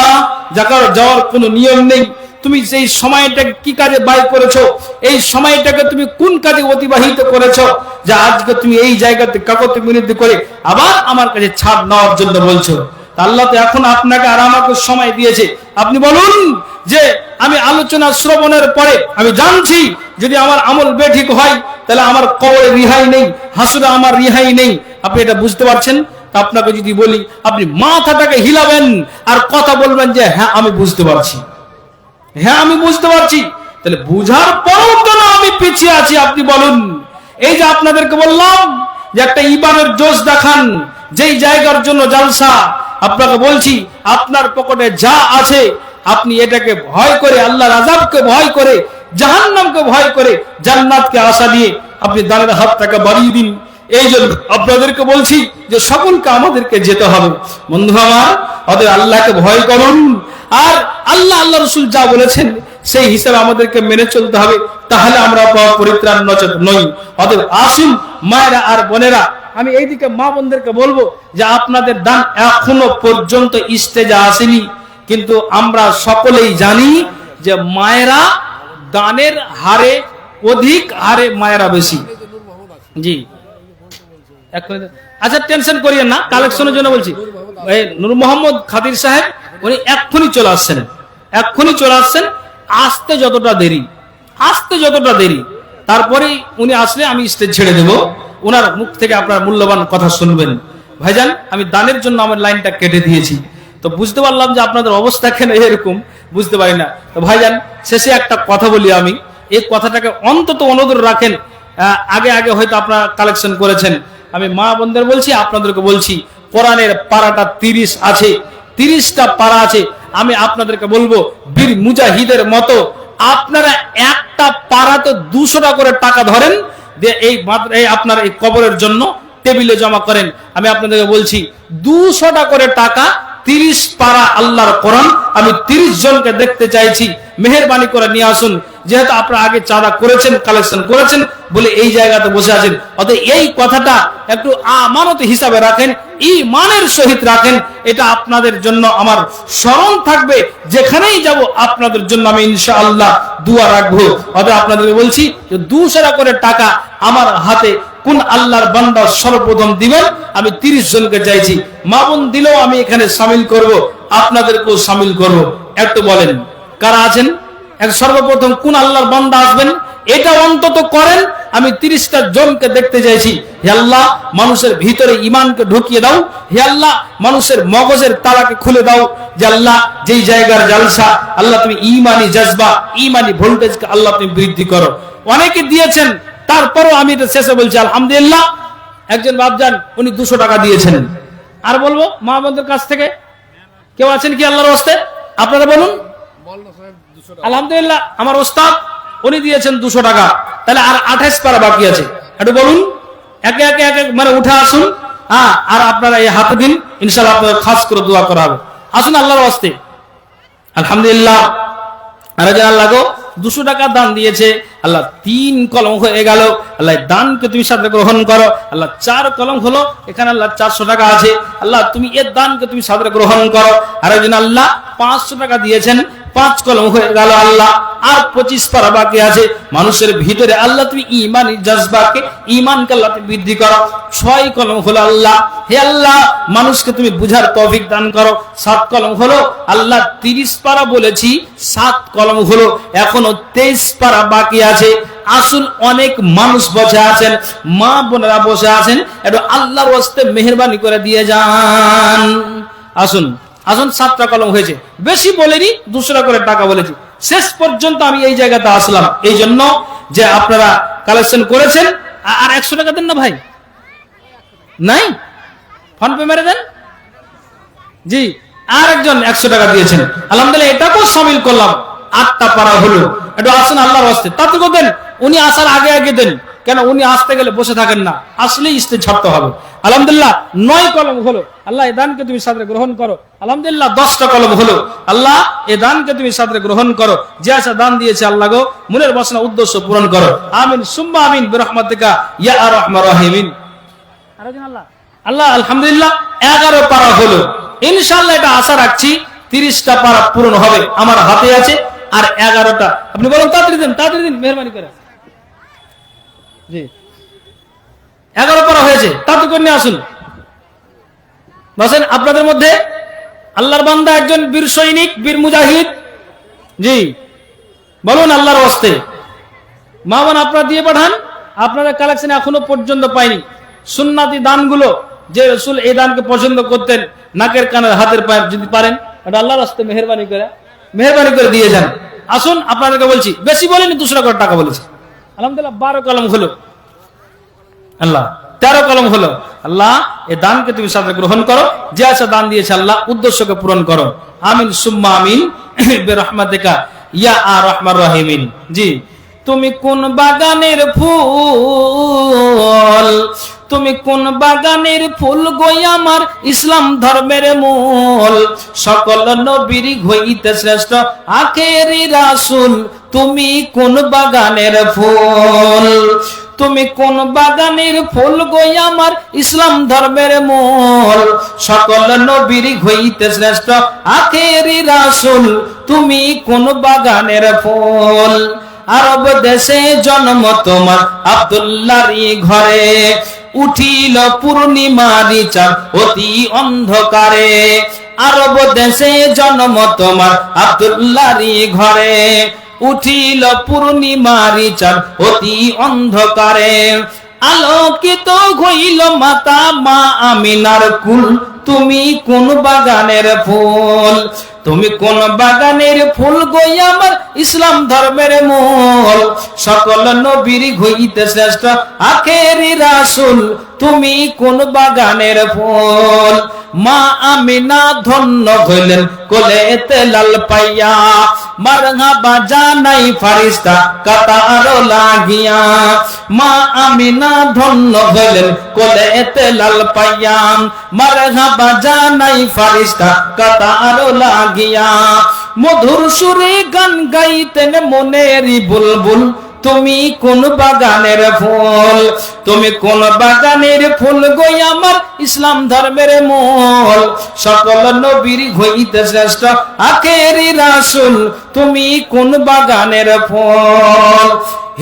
যাওয়ার কোনো নিয়ম নেই, তুমি সেই সময়টাকে কি কাজে ব্যয় করেছো, এই সময়টাকে তুমি কোন কাজে অতিবাহিত করেছো, যে আজকে তুমি এই জায়গাতে কাকতি মিনতি করে আবার আমার কাছে ছাড় নেওয়ার জন্য বলছো। আল্লাহ তো এখন আপনাকে আর আমাকে সময় দিয়েছে। আপনি বলুন যে আমি আলোচনা শ্রবণের পরে আমি জানছি যদি আমার আমল বেঠিক হয় তাহলে আমার কবরে রিহাই নেই, হাসুরে আমার রিহাই নেই। আপনি এটা বুঝতে পারছেন? তা আপনাকে যদি বলি, আপনি মাথাটাকে হিলাবেন আর কথা বলবেন যে হ্যাঁ আমি বুঝতে পারছি, হ্যাঁ আমি বুঝতে পারছি। তাহলে বুঝার পরও কেন আমি পিছিয়ে আছি? আপনি বলুন। এই যে আপনাদেরকে বললাম যে একটা ঈমানের জোশ দেখান, যেই জায়গার জন্য জালসা, আপনাকে বলছি আপনার পকেটে যা আছে আপনি এটাকে ভয় করে, আল্লাহর আযাবকে ভয় করে, জাহান্নামকে ভয় করে, জান্নাতকে আশা নিয়ে আপনি দানের হাতটাকে বাড়িয়ে দিন। এই জন্য আপনাদেরকে বলছি যে সকলকে আমাদেরকে যেতে হবে। বন্ধু আমার, অতএব আল্লাহকে ভয় করুন, আর আল্লাহ রসুল যা বলেছেন সেই হিসাবে আমাদেরকে মেনে চলতে হবে, তাহলে আমরা পরিত্রাণ নই। অতএব আসুন মায়েরা আর বোনেরা, আমি এইদিকে মা বোনদেরকে বলবো যে আপনাদের দান এখনো পর্যন্ত স্টেজে আসেনি, কিন্তু আমরা সকলেই জানি যে মায়েরা দানের হারে অধিক হারে মায়েরা বেশি। জি আচ্ছা টেনশন করিয়েন না, কালেকশনের জন্য বলছি। এই নূর মোহাম্মদ খাদির সাহেব উনি এক্ষুনি চলে আসছেন, এক্ষুনি চলে আসছেন। আসতে যতটা দেরি তারপরেই উনি আসলে আমি স্টেজ ছেড়ে দেব, ওনার মুখ থেকে আপনার মূল্যবান কথা শুনবেন। ভাইজান আমি দানের জন্য আমার লাইনটা কেটে দিয়েছি, তো বুঝতে পারলাম যে আপনাদের অবস্থা কেন এরকম বুঝতে পারি না। তো ভাইজান শেষে একটা কথা বলি, আমি এই কথাটাকে অন্তত অনুরোধ রাখেন। আগে হয়তো আপনারা কালেকশন করেছেন, আমি মা বোনদের বলছি, আপনাদেরকে বলছি, কোরআনের পারাটা 30 আছে, 30টা পারা আছে। আমি আপনাদেরকে বলবো বীর মুজাহিদের মতো আপনারা একটা পারাতে 200 টাকা করে টাকা ধরেন, দিয়ে এই আপনার এই কবরের জন্য টেবিলে জমা করেন। আমি আপনাদেরকে বলছি 200 টাকা করে টাকা, 30 পারা আল্লাহর কোরআন আমি 30 জনকে দেখতে চাইছি, মেহেরবানি করে নিয়ে আসুন। যেহেতু আপনারা আগে চাঁদা করেছেন, কালেকশন করেছেন বলে এই জায়গাতে বসে আছেন, অতএব এই কথাটা একটু আমানত হিসাবে রাখেন, ঈমানের সহিত রাখেন। এটা আপনাদের জন্য আমার স্মরণ থাকবে, যেখানেই যাব আপনাদের জন্য আমি ইনশাআল্লাহ দোয়া রাখবো। অতএব আপনাদেরকে বলছি যে 200 টাকা করে টাকা আমার হাতে কোন আল্লাহর বান্দা সর্বপ্রথম দিবেন, আমি 30 জনকে চাইছি। মা বোন দিলেও আমি এখানে সামিল করব, আপনাদেরকেও সামিল করব। একটু বলেন কারা আছেন? সর্বপ্রথম কোন আল্লাহর বান্দা আসবেন, এটা অন্তত করেন। আমি 30টা জনকে দেখতে চাইছি। হে আল্লাহ মানুষের ভিতরে ঈমানকে ঢুকিয়ে দাও, হে আল্লাহ মানুষের মগজের তালাকে খুলে দাও। যে আল্লাহ যেই জায়গার জালসা, আল্লাহ তুমি ঈমানি জজবা, ঈমানি ভোল্টেজকে আল্লাহ তুমি বৃদ্ধি করো। অনেকে দিয়েছেন, তারপরও আমি এটা শেষে বলছি আলহামদুলিল্লাহ। একজন বাপজান উনি 200 টাকা দিয়েছেন। আর বলবো মা বোনদের কাছ থেকে কেউ আছেন কি আল্লাহর ওয়াস্তে? আপনারা বলুন। আলহামদুলিল্লাহ আমার ওস্তাদ উনি দিয়েছেন 200 টাকা, তাহলে আর 28 পারা বাকি আছে। একটু বলুন, একে একে মানে উঠে আসুন। আর আপনারা এই হাতে দিন, ইনশাআল্লাহ আপনাদের খাস করে দোয়া করা হবে। আসুন আল্লাহর ওয়াস্তে। আলহামদুলিল্লাহ। আর আল্লাহ গো 200 টাকা দান দিয়েছে, আল্লাহ 3 কলম হয়ে গেল, আল্লাহ দানকে তুমি সাথে গ্রহণ করো। আল্লাহ 4 কলম হলো, এখানে আল্লাহ 400 টাকা আছে, আল্লাহ তুমি এর দানকে তুমি সাথে গ্রহণ করো। আর একজন আল্লাহ 500 টাকা দিয়েছেন, 5 কলম হয়ে গেল আল্লাহ, আর 25 পারা বাকি আছে। মানুষের ভিতরে আল্লাহ তুমি ঈমানি জজবাকে, ঈমানকে আল্লাহ তুমি বৃদ্ধি করো। 6 কলম হলো আল্লাহ, হে আল্লাহ মানুষকে তুমি বুঝার তৌফিক দান করো। 7 কলম হলো আল্লাহ, 30 পারা বলেছি, 7 কলম হলো, এখনো 23 পারা বাকি আছে। আসুন অনেক মানুষ বসে আছেন, মা বোনেরা বসে আছেন, একটু আল্লাহর ওয়াস্তে মেহেরবানি করে দিয়ে যান। আসুন আসুন 7টা কলম হয়েছে, বেশি বলেনি, 200 টাকা করে টাকা বলেছি। শেষ পর্যন্ত আমি এই জায়গাতে আসলাম এই জন্য যে আপনারা কালেকশন করেছেন। আর 100 টাকা দেন না ভাই? নাই? ফোন পে মেরে দেন। জি আর একজন 100 টাকা দিয়েছেন, আলহামদুলিল্লাহ এটাকেও শামিল করলাম। 8টা পারা হলো। একটু আসুন আল্লাহর ওয়াস্তে, তাতে দেন। উনি আসার আগে দেন, কেন উনি আসতে গেলে বসে থাকেন না, আসলেই স্টেজ ছাড়তে হবে। আলহামদুলিল্লাহ 9 কলম হলো, আল্লাহ এই দানকে তুমি সাদরে গ্রহণ করো। আলহামদুলিল্লাহ 10টা কলম হলো, আল্লাহ এই দানকে তুমি সাদরে গ্রহণ করো। যে আশা দান দিয়েছে আল্লাহ গো মনের বাসনা উদ্দেশ্য পূরণ করো। আমিন সুম্মা আমিন বিরহমাতিকা ইয়া আরহামার রাহিমিন। আল্লাহ আল্লাহ আলহামদুলিল্লাহ 11 পারা হলো। ইনশাআল্লাহ এটা আশা রাখছি 30টা পারা পূরণ হবে, আমার হাতে আছে। আর 11টা আপনি বলেন তাড়াতাড়ি দিন মেহেরবানি করে। জি 11 পারা হয়েছে, তাড়াতাড়ি করে নিয়ে আসুন। বসেন আপনাদের মধ্যে আল্লাহর বান্দা একজন বীর সৈনিক, বীর মুজাহিদ। জি বলুন আল্লাহর ওয়াস্তে। মা বোন আপনারা দিয়ে পাঠান, আপনাদের কালেকশন এখনো পর্যন্ত পাইনি। সুন্নাতি দানগুলো যে রাসূল এই দানকে পছন্দ করতেন, নাকের কানের হাতের পায়ের, যদি পারেন এটা আল্লাহর রাস্তায় মেহেরবানি করে দিয়ে যান। আসুন আপনাদেরকে বলছি, বেশি বলিনি, 200 টাকা বলেছি। আলহামদুলিল্লাহ 12 কলম হলো, আল্লাহ 13 কলম হলো। আল্লাহ এই দানকে তুমি সাথে গ্রহণ করো, যে আশা দান দিয়েছে আল্লাহ উদ্দেশ্যকে পূরণ করো। আমিন সুম্মা আমিন বিরহমাতিকা ইয়া আরহামার রাহিমিন। জি তুমি কোন বাগানের ফুল, তুমি কোন বাগানের ফুল গই আমার ইসলাম ধর্মের মূল, সকল নবীর হইতে শ্রেষ্ঠ আখেরি রাসূল, তুমি কোন বাগানের ফুল, তুমি কোন বাগানের ফুল গো আমার ইসলাম ধর্মের মূল সকল নবীর হইতে শ্রেষ্ঠ আখেরি রাসূল তুমি কোন বাগানের ফুল আরব দেশে জন্ম তোমার আব্দুল্লাহর ঘরে উঠিল পূর্ণিমারি চাঁদ অতি অন্ধকারে আরব দেশে জন্ম তোমার আব্দুল্লাহর ঘরে উঠিল পূর্ণিমারি চাঁদ অতি অন্ধকারে আলোকিত হইল মাতা মা আমিনার কুল তুমি কোন বাগানের ফুল তুমি কোন বাগানের ফুল গো আমার ইসলাম ধর্মের মূল সকল নবীর হইতে শ্রেষ্ঠ আখেরি রাসূল তুমি কোন বাগানের ফুল মা আমিনা ধন্য হইলেন কোলেতে লাল পাইয়া মারহাবা জানাই ফারিস্তা কাতার লাগিয়া মা আমিনা ধন্য হইলেন কোলেতে লাল পাইয়া মারহাবা জানাই ফারিস্তা কাতার লাগিয়া মধুর সুরে গান গাইতেন মনেরই বুলবুল তুমি কোন বাগানের ফুল তুমি কোন বাগানের ফুল গো আমার ইসলাম ধর্মের মূল সকল নবীর হইতে শ্রেষ্ঠ আখেরি রাসূল তুমি কোন বাগানের ফুল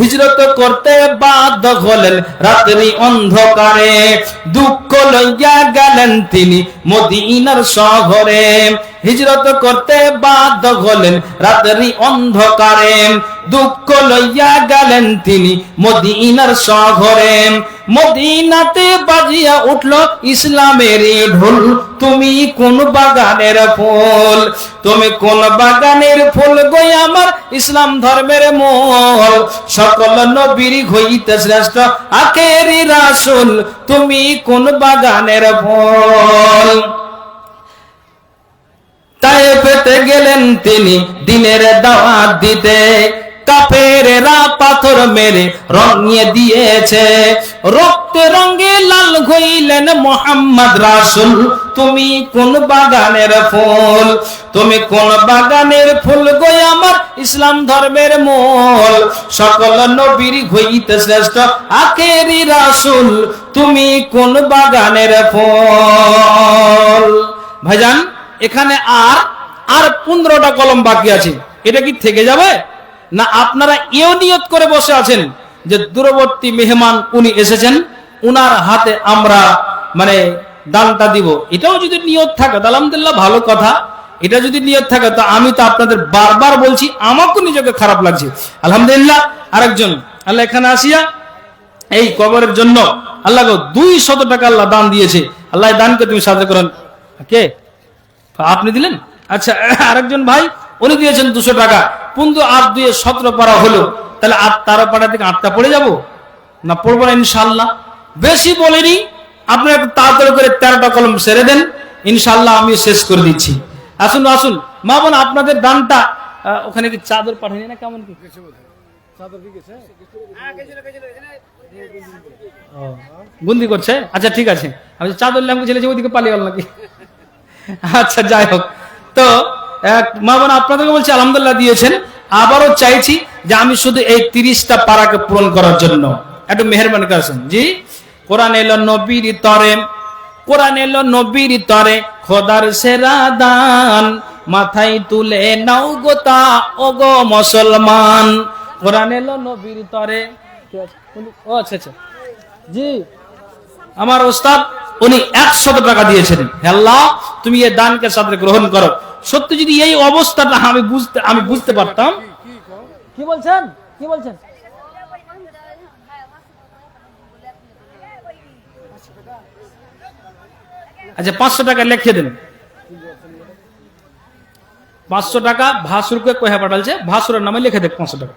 হিজরত করতে বাধ্য হলেন রাত্রি অন্ধকারে দুঃখ লইয়া গেলেন তিনি মদিনার শহরে হিজরত করতে বাধ্য হলেন রাত্রি অন্ধকারে দুঃখ লইয়া গেলেন তিনি মদিনার শহরে মদিনাতে বাজিয়া উঠল ইসলামের ঢোল তুমি কোন বাগানের ফুল তুমি কোন বাগানের ফুল গো আমার ইসলাম ধর্মের মূল সকল নবীর হইতে শ্রেষ্ঠ আখেরি রাসূল তুমি কোন বাগানের ফুল তায়েফেতে গেলেন তিনি দিনের দাওয়াত দিতে কাফেরেরা পাথর মেরে রঙিয়ে দিয়েছে রক্তে রঙে লাল হইলেন মুহাম্মদ রাসূল তুমি কোন বাগানের ফুল তুমি কোন বাগানের ফুল গো আমার ইসলাম ধর্মের মূল সকল নবীর হইতে শ্রেষ্ঠ আখেরি রাসূল তুমি কোন বাগানের ফুল ভাইজান এখানে আর 15টা কলম বাকি আছে এটা কি থেকে যাবে না আপনারা এও নিয়ত করে বসে আছেন যে দূরবর্তী মেহমান উনি এসেছেন উনার হাতে আমরা মানে দানটা দিব এটাও যদি নিয়ত থাকে তাহলে আলহামদুলিল্লাহ ভালো কথা এটা যদি নিয়ত থাকে তো আমি তো আপনাদের বারবার বলছি আমাকেও নিজেকে খারাপ লাগছে আলহামদুলিল্লাহ আরেকজন আল্লাহ এখানে আসিয়া এই কবরের জন্য আল্লাহ 200 টাকা আল্লাহ দান দিয়েছে আল্লাহ দানকে তুমি সাহায্য করেন কে আপনি দিলেন আচ্ছা আরেকজন ভাই উনি দিয়েছেন 200 টাকা কিন্তু 8 2 17 পারা হলো তাহলে 8 পারা থেকে 8টা পড়ে যাব না পড়বো না ইনশাআল্লাহ বেশি বলেনি আপনি একটু তাড়াতাড়ি করে 13টা কলম ছেড়ে দেন ইনশাআল্লাহ আমি শেষ করে দিচ্ছি আসুন আসুন মা বোন আপনাদের দানটা ওখানে কি চাদর পাঠানি না কেমন কি চাদর কি গেছে গুন্দি করছে আচ্ছা ঠিক আছে আমি চাদর ল্যাম্প ছেলে ওইদিকে পালিয়ে গেল নাকি আচ্ছা যাই হোক তো মা বোন আপনাদেরকে বলছি আলহামদুলিল্লাহ দিয়েছেন আবারও চাইছি যে আমি শুধু এই 30টা পারাকে পূরণ করার জন্য একটু মেহেরবানি করেন জি কোরআন এলো নবীর তরে খোদার সেরা দান মাথায় তুলে নাও গোতা ওগো মুসলমান কোরআন এলো নবীর তরে ও আচ্ছা আচ্ছা জি আমার ওস্তাদ উনি 100 টাকা দিয়েছেন আল্লাহ তুমি এই দানকে সাথে গ্রহণ করো সত্যি যদি এই অবস্থাটা আমি বুঝতে পারতাম কি বলছেন আচ্ছা 500 টাকা লিখে দেন 500 টাকা ভাসুরকে কহে পাঠালছে ভাসুরের নামে লিখে দেখ 500 টাকা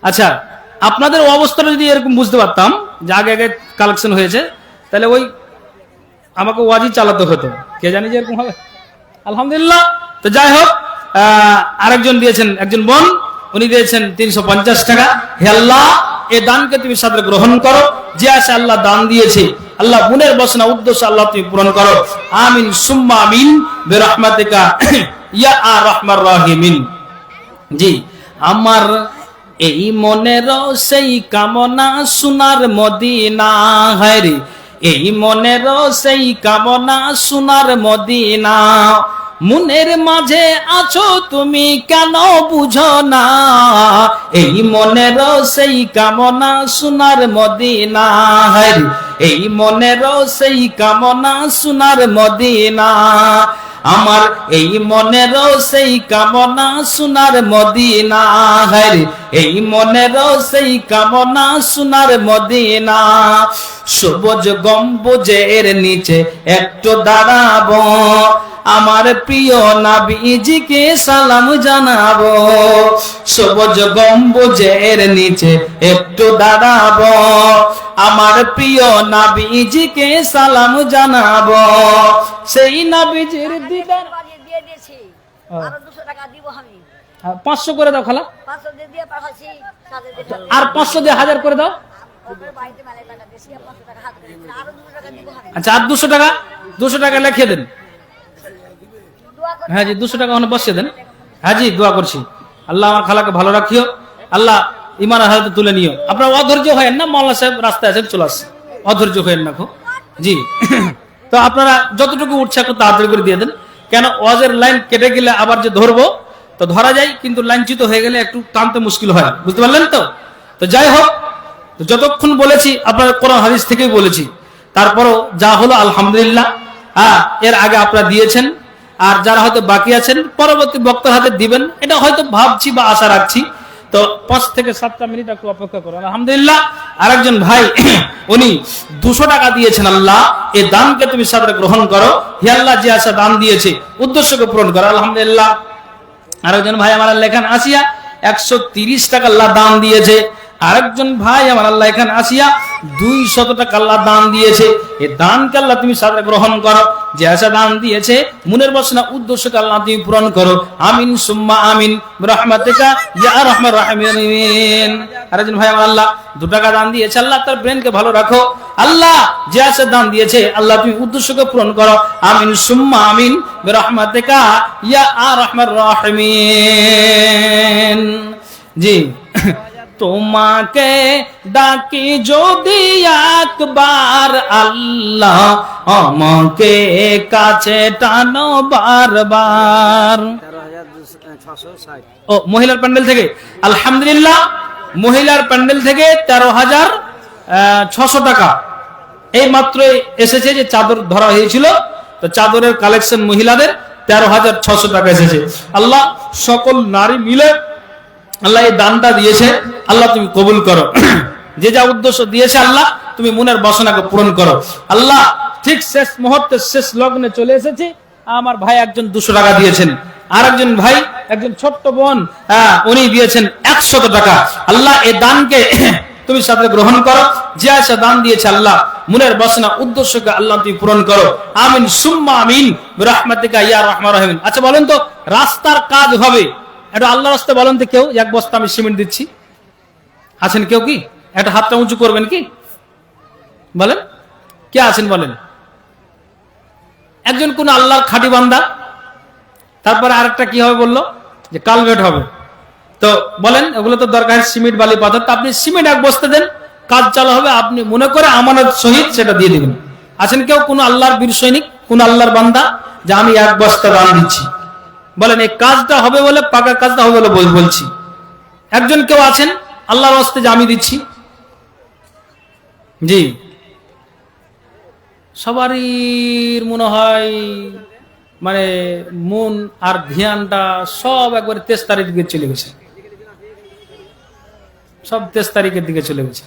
আচ্ছা আপনাদের অবস্থাটা যদি এরকম বুঝতে পারতাম যে আগে কালেকশন হয়েছে তাহলে ওই আমাকে ওয়াজি চালাতে হতো কে জানি যে এরকম হবে আলহামদুলিল্লাহ তো যাই হোক আরেকজন দিয়েছেন একজন বোন উনি দিয়েছেন 350 টাকা হে আল্লাহ এই দানকে তুমি সাদরে গ্রহণ করো যে আছে আল্লাহ দান দিয়েছে আল্লাহ মনের বাসনা উদ্দেশ্য আল্লাহ তুমি পূরণ করো আমিন সুম্মা আমিন বিরহমাতিকা ইয়া আর রাহমার রাহিমিন জি আমার এই মনের সেই কামনা সোনার মদিনা, হায় রে এই মনের সেই কামনা সোনার মদিনা। মনের মাঝে আছো তুমি কেন বুঝো না, এই মনের সেই কামনা সোনার মদিনা, হায় রে এই মনের সেই কামনা সোনার মদিনা। আমার এই মনের সেই কামনা সোনার মদিনা, হায় রে এই মনের সেই কামনা সোনার মদিনা। সবুজ গম্বুজের নিচে একটু দাঁড়াবো, আমার প্রিয় নবীজিকে সালাম জানাবো। সবুজ গম্বুজের নিচে একটু দাঁড়াবো, আমার প্রিয় নবীজিকে সালাম জানাবো। সেই নবীজির দিদার দিয়ে দিয়েছি, আরো 200 টাকা দিব আমি। 500 করে দাও খালা, 500 দিয়ে পাঠাচ্ছি, সাথে দিয়ে আর 500 দিয়ে 1000 করে দাও। ওপরে বাড়িতে মেলা টাকা দিয়েছি, 500 টাকা হাত করে দিয়েছি, আরো 200 টাকা দিব আমি। আচ্ছা, আর 200 টাকা লিখে দেন। দোয়া করে হ্যাঁ জি, 200 টাকা ওখানে বসিয়ে দেন। হ্যাঁ জি, দোয়া করছি আল্লাহ আমার খালাকে ভালো রাখিও, আল্লাহ ইমানের হাতে তুলে নিও। আপনার অধৈর্য হয়েন না, মাওলানা সাহেব রাস্তায় আছেন, চলে আসছে, অধৈর্য হয়েন না জি। তো আপনারা যতটুকু উৎসাহ করতে তাড়াতাড়ি করে দিয়ে দেন, কেন ওয়াজের লাইন কেটে গেলে আবার যে ধরবো তো ধরা যায়, কিন্তু লাইনচ্যুত হয়ে গেলে একটু টানতে মুশকিল হয়, বুঝতে পারলেন তো। তো যাই হোক, তো যতক্ষণ বলেছি আপনার কোরআন হাদিস থেকেই বলেছি, তারপরও যা হলো আলহামদুলিল্লাহ। হ্যাঁ, এর আগে আপনারা দিয়েছেন, আর যারা হয়তো বাকি আছেন পরবর্তী বক্তার হাতে দিবেন, এটা হয়তো ভাবছি বা আশা রাখছি। তো 5 থেকে 7টা মিনিট একটু অপেক্ষা করুন। আলহামদুলিল্লাহ, আরেকজন ভাই উনি 200 টাকা দিয়েছেন। আল্লাহ এই দানকে তুমি সাদরে গ্রহণ করো, হে আল্লাহ যে আশা দান দিয়েছে উদ্দেশ্যকে পূরণ করো। আলহামদুলিল্লাহ, আরেকজন ভাই আমার লেখান আসিয়া 130 টাকা আল্লাহ দান দিয়েছে। আরেকজন ভাই আমার আল্লাহ এখানে আসিয়া 200 টাকা আল্লাহ দান দিয়েছে। এই দানকে আল্লাহ তুমি সাদরে গ্রহণ করো, যে আশা দান দিয়েছে মনের বাসনা উদ্দেশ্যকে আল্লাহ তুমি পূরণ করো। আমিন সুম্মা আমিন বিরহমাতিকা ইয়া আরহামার রাহিমিন। আরেকজন ভাই আমার আল্লাহ 2 টাকা দান দিয়েছে, আল্লাহ তার ব্রেনকে ভালো রাখো। আল্লাহ যে আশা দান দিয়েছে আল্লাহ তুমি উদ্দেশ্যকে পূরণ করো। আমিন সুম্মা আমিন বিরহমাতিকা ইয়া আরহামার রাহিমিন। জি, তোমাকে ডাকি যদি একবার আল্লাহ, আমাকে কাছে টানো বারবার। 13,660। ও মহিলার প্যান্ডেল থেকে আলহামদুলিল্লাহ, মহিলার প্যান্ডেল থেকে 13,600 টাকা এই মাত্র এসেছে। যে চাদর ধরা হয়েছিল, তো চাদরের কালেকশন মহিলাদের 13,600 টাকা এসেছে। আল্লাহ সকল নারী মিলে আল্লাহ এই দানটা দিয়েছে, আল্লাহ তুমি কবুল করো। যে যা উদ্দেশ্য দিয়েছে আল্লাহ তুমি মনের বাসনাকে পূরণ করো। আল্লাহ ঠিক শেষ মুহূর্তে শেষ লগ্নে চলে এসেছি। আমার ভাই একজন 200 টাকা দিয়েছেন, আর একজন ভাই একজন ছোট্ট বোন উনি দিয়েছেন 100 টাকা। আল্লাহ এই দানকে তুমি সাথে গ্রহণ করো, যে আশা দান দিয়েছে আল্লাহ মনের বাসনা উদ্দেশ্যকে আল্লাহ তুমি পূরণ করো। আমিন সুম্মা আমিন বিরহমাতিকা ইয়া আরহামার রাহিমিন। আচ্ছা বলেন তো, রাস্তার কাজ হবে, এটা আল্লাহ রাস্তা বলেন তো, কেউ 1 বস্তা আমি সিমেন্ট দিচ্ছি, আছেন কেউ? কি একটা হাতটা উঁচু করবেন, কি বলেন, কে আছেন বলেন? একজন কোন আল্লাহর খাঁটি বান্দা। তারপরে আরেকটা কি হবে বললো, যে কালভেট হবে। তো বলেন ওগুলো তো দরকার, সিমেন্ট বালি পাথর। তো আপনি সিমেন্ট 1 বস্তা দেন, কাজ চালু হবে, আপনি মনে করে আমানত সহিত সেটা দিয়ে দিবেন। আছেন কেউ কোন আল্লাহর বীর সৈনিক, কোন আল্লাহর বান্দা, যে আমি 1 বস্তা দান দিচ্ছি? বলেন এই কাজটা হবে বলে, পাকা কাজটা হবে বলে বলছি। একজন কেউ আছেন আল্লাহর ওয়াস্তে যে আমি দিচ্ছি? জি, সবারই মনে হয় মানে মন আর ধ্যানটা সব একবার 23 তারিখের দিকে চলে গেছে, সব 23 তারিখের দিকে চলে গেছে।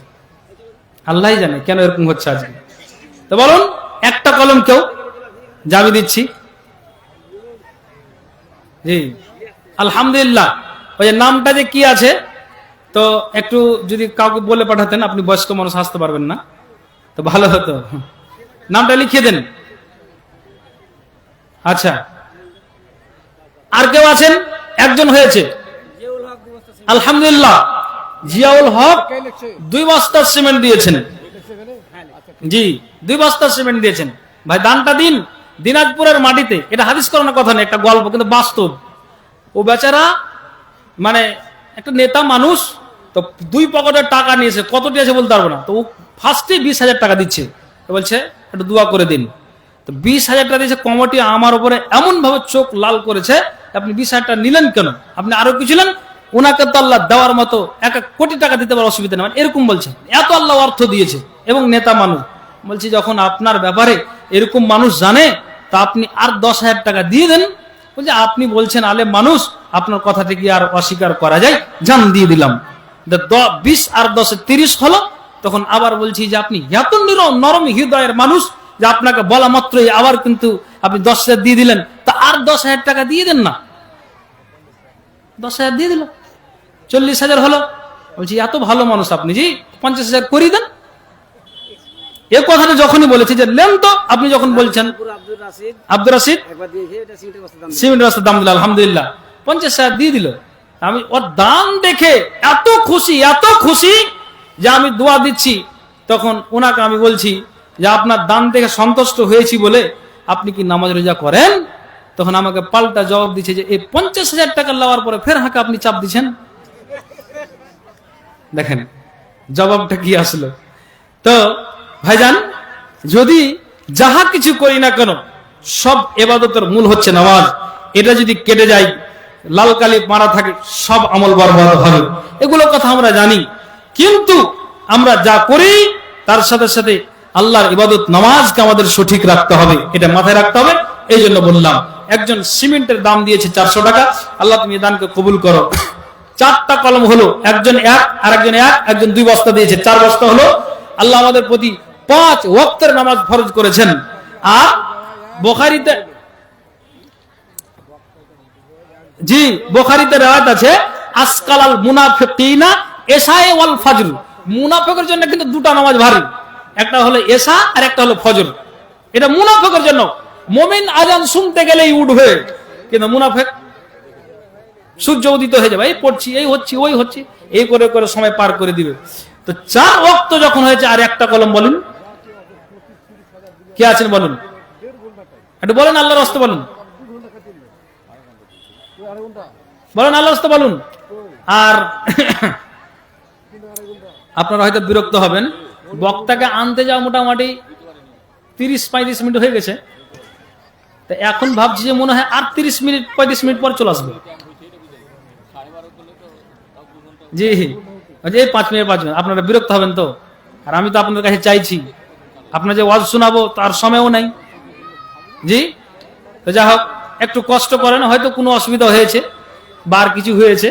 আল্লাহই জানে কেন এরকম হচ্ছে আজকে। তো বলুন একটা কলম কেউ যে আমি দিচ্ছি? জি আলহামদুলিল্লাহ। ওই যে নামটা যে কি আছে, তো একটু যদি কাউকে বলে পাঠাতেন, আপনি বয়স্ক মানুষ আসতে পারবেন না, তো ভালো হতো, নামটা লিখিয়ে দেন। আচ্ছা, আর কেউ আছেন? একজন হয়েছে আলহামদুলিল্লাহ। জিয়াউল হক 2 বস্তা সিমেন্ট দিয়েছেন। জি 2 বস্তা সিমেন্ট দিয়েছেন। ভাই দানটা দিন, দিনাজপুরের মাটিতে। এটা হাদিস করানোর কথা নেই, একটা গল্প কিন্তু বাস্তব। ও বেচারা মানে একটা নেতা মানুষ, তো 2 পকেটের টাকা নিয়েছে, কতটি আছে বলতে পারবো না, তো ও ফার্স্টে 20,000 টাকা দিচ্ছে, তো বলছে একটু দোয়া করে দিন। তো 20,000 টাকা দিয়েছে, কমিটি আমার উপরে এমন ভাবে চোখ লাল করেছে, আপনি 20,000 টাকা নিলেন কেন, আপনি আরো কিছু নেন, ওনাকে তো আল্লাহ দেওয়ার মতো 1 কোটি টাকা দিতে পারে, অসুবিধা নেই, মানে এরকম বলছে, এত আল্লাহ অর্থ দিয়েছে এবং নেতা মানুষ। বলছি যখন আপনার ব্যাপারে এরকম মানুষ জানে, তা আপনি আর 10,000 টাকা দিয়ে দেন। বলছে আপনি বলছেন আলেম মানুষ, আপনার কথাটা কি আর অস্বীকার করা যায়, জান দিয়ে দিলাম। 20 আর 10 30 হলো। তখন আবার বলছি যে আপনি এত নরম হৃদয়ের মানুষ যে আপনাকে বলা মাত্রই আবার কিন্তু আপনি 10,000 দিয়ে দিলেন, তা আর 10,000 টাকা দিয়ে দেন না। 10,000 দিয়ে দিল, 40,000 হলো। বলছি এত ভালো মানুষ আপনি, জি 50,000 করিয়ে দেন। এ কথাটা যখনই বলেছি যে লেন, তো আপনি যখন বলছেন আব্দুর রাশিদ সিমেন্টের রাস্তার দাম দিল, আলহামদুলিল্লাহ 50,000 দিয়ে দিল। আমি ওর দাম দেখে এত খুশি যে আমি দোয়া দিচ্ছি। তখন ওনাকে আমি বলছি যে আপনার দান দেখে সন্তুষ্ট হয়েছি বলে আপনি কি নামাজ রোজা করেন? তখন আমাকে পাল্টা জবাব দিচ্ছে যে এই 50,000 টাকা লওয়ার পরে ফের হাঁকে আপনি চাপ দিচ্ছেন। দেখেন জবাবটা কি আসলো। তো ভাইজান, যদি যাহা কিছু করি না কেন, সব ইবাদতের মূল হচ্ছে নামাজ। এটা যদি কেটে যায়, লাল কালি মারা থাকে, সব আমল বরবাদ হবে। এগুলো কথা আমরা জানি, কিন্তু আমরা যা করি তার সাথে সাথে আল্লাহর ইবাদত নামাজকে আমাদের সঠিক রাখতে হবে, এটা মাথায় রাখতে হবে। এই জন্য বললাম, একজন সিমেন্টের দাম দিয়েছে 400 টাকা, আল্লাহ তুমি দানকে কবুল করো। 4টা কলম হলো, একজন 1 আর একজন 2 বস্তা দিয়েছে, 4 বস্তা হলো। আল্লাহ আমাদের প্রতি 5 ওয়াক্তের নামাজ ফরজ করেছেন। আর বুখারীতে রিওয়ায়াত আছে, আসকালাল মুনাফিকিনা ইশা ওয়াল ফজর। মুনাফিকের জন্য কিন্তু 2টা নামাজ ভারী, একটা হলো ইশা আর একটা হলো ফজর। এটা মুনাফিকের জন্য। মুমিন আজান শুনতে গেলেই উঠবে, কিন্তু মুনাফিক সূর্য উদিত হয়ে যাবে, এই পড়ছি, এই হচ্ছে, ওই হচ্ছে, এই করে করে সময় পার করে দিবে। তো 4 ওয়াক্ত যখন হয়েছে, আর একটা কলম বলেন কে আছেন, বলুন একটু, বলেন আল্লাহর রাস্তে বলুন, বলেন আল্লাহর রাস্তে বলুন। আর আপনারা হয়তো বিরক্ত হবেন, বক্তাকে আনতে যাওয়া মোটামুটি 30-35 মিনিট হয়ে গেছে। তো এখন ভাবছি যে মনে হয় আর 35 মিনিট পর চলে আসবে। জি এই 5 মিনিট আপনারা বিরক্ত হবেন তো, আর আমি তো আপনাদের কাছে চাইছি, আপনার যে ওয়াজ শোনাবো তার সময়ও নাই। জি তো যা হোক, একটু কষ্ট করেন, হয়তো কোনো অসুবিধা হয়েছে বা আর কিছু হয়েছে।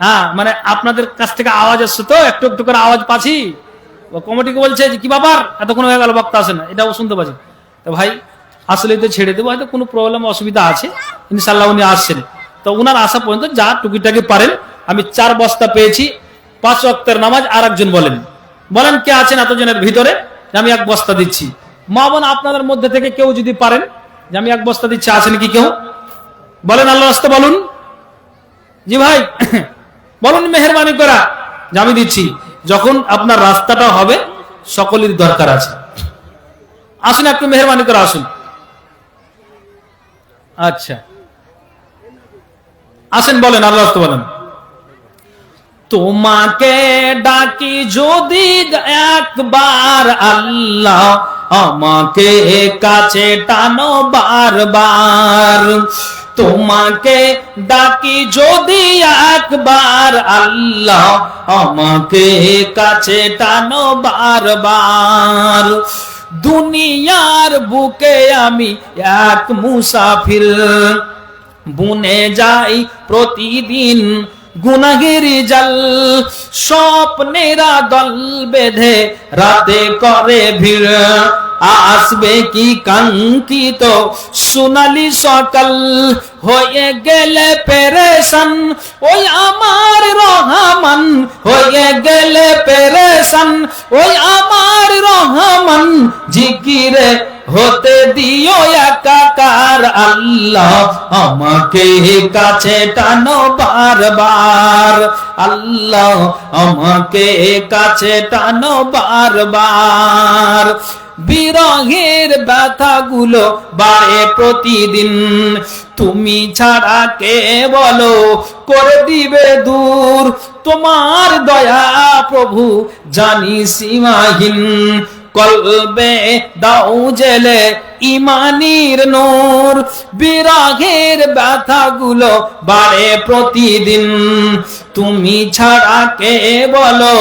হ্যাঁ, মানে আপনাদের কাছ থেকে আওয়াজ আসছে, তো একটু একটু করে আওয়াজ পাচ্ছি। কমিটিকে বলছে যে কি ব্যাপার, এতক্ষণ হয়ে গেল বক্তা আসে না, এটাও শুনতে পাচ্ছি। তো ভাই আসলে তো ছেড়ে দেবো, হয়তো কোনো প্রবলেম অসুবিধা আছে, ইনশাল্লাহ উনি আসছেন। তো উনার আসা পর্যন্ত যা টুকিটাকি পারেন। আমি 4 বস্তা পেয়েছি, 5 ওয়াক্তের নামাজ। আর একজন বলেন কে আছেন এতজনের ভিতরে যে আমি 1 বস্তা দিচ্ছি? মা বোন আপনাদের মধ্যে থেকে কেউ যদি পারেন যে আমি 1 বস্তা দিচ্ছি, আছেন কি কেউ? বলেন আল্লাহর রাস্তে বলুন। জি ভাই বলুন মেহেরবানি করা যে আমি দিচ্ছি। যখন আপনার রাস্তাটা হবে, সকলের দরকার আছে, আসুন একটু মেহেরবানি করে আসুন। আচ্ছা আসেন, বলেন আল্লাহর রাস্তে বলেন। তোমাকে ডাকি যদি একবার আল্লাহ, আমাকে কাছে টানো বারবার। তোমাকে ডাকি যদি একবার আল্লাহ, আমাকে কাছে টানো বারবার। দুনিয়ার বুকে আমি এক মুসাফির, বুনে যাই প্রতিদিন গুনাহের জাল। স্বপ্নেরা দল বেঁধে রাতে করে ভিড়, আসবে কি কাঙ্ক্ষিত সোনালি সকাল। হয়ে গেলে পেরেশান ওই আমার রহমান, হয়ে গেলে পেরেশান ওই আমার রহমান। জিকিরে হতে দিও একাকার আল্লাহ, আমাকে কাছে টানো বারবার। আল্লাহ আমাকে কাছে টানো বারবার। বিরহের ব্যথাগুলো বাড়ে প্রতিদিন, তুমি ছাড়া কে বলো করে দিবে দূর। তোমার দয়া প্রভু জানি সীমাহীন, কলবে দাও জেলে ইমানির নূর, বিরাগের ব্যথাগুলো বাড়ে প্রতিদিন, তুমি ছাড়া কে বলো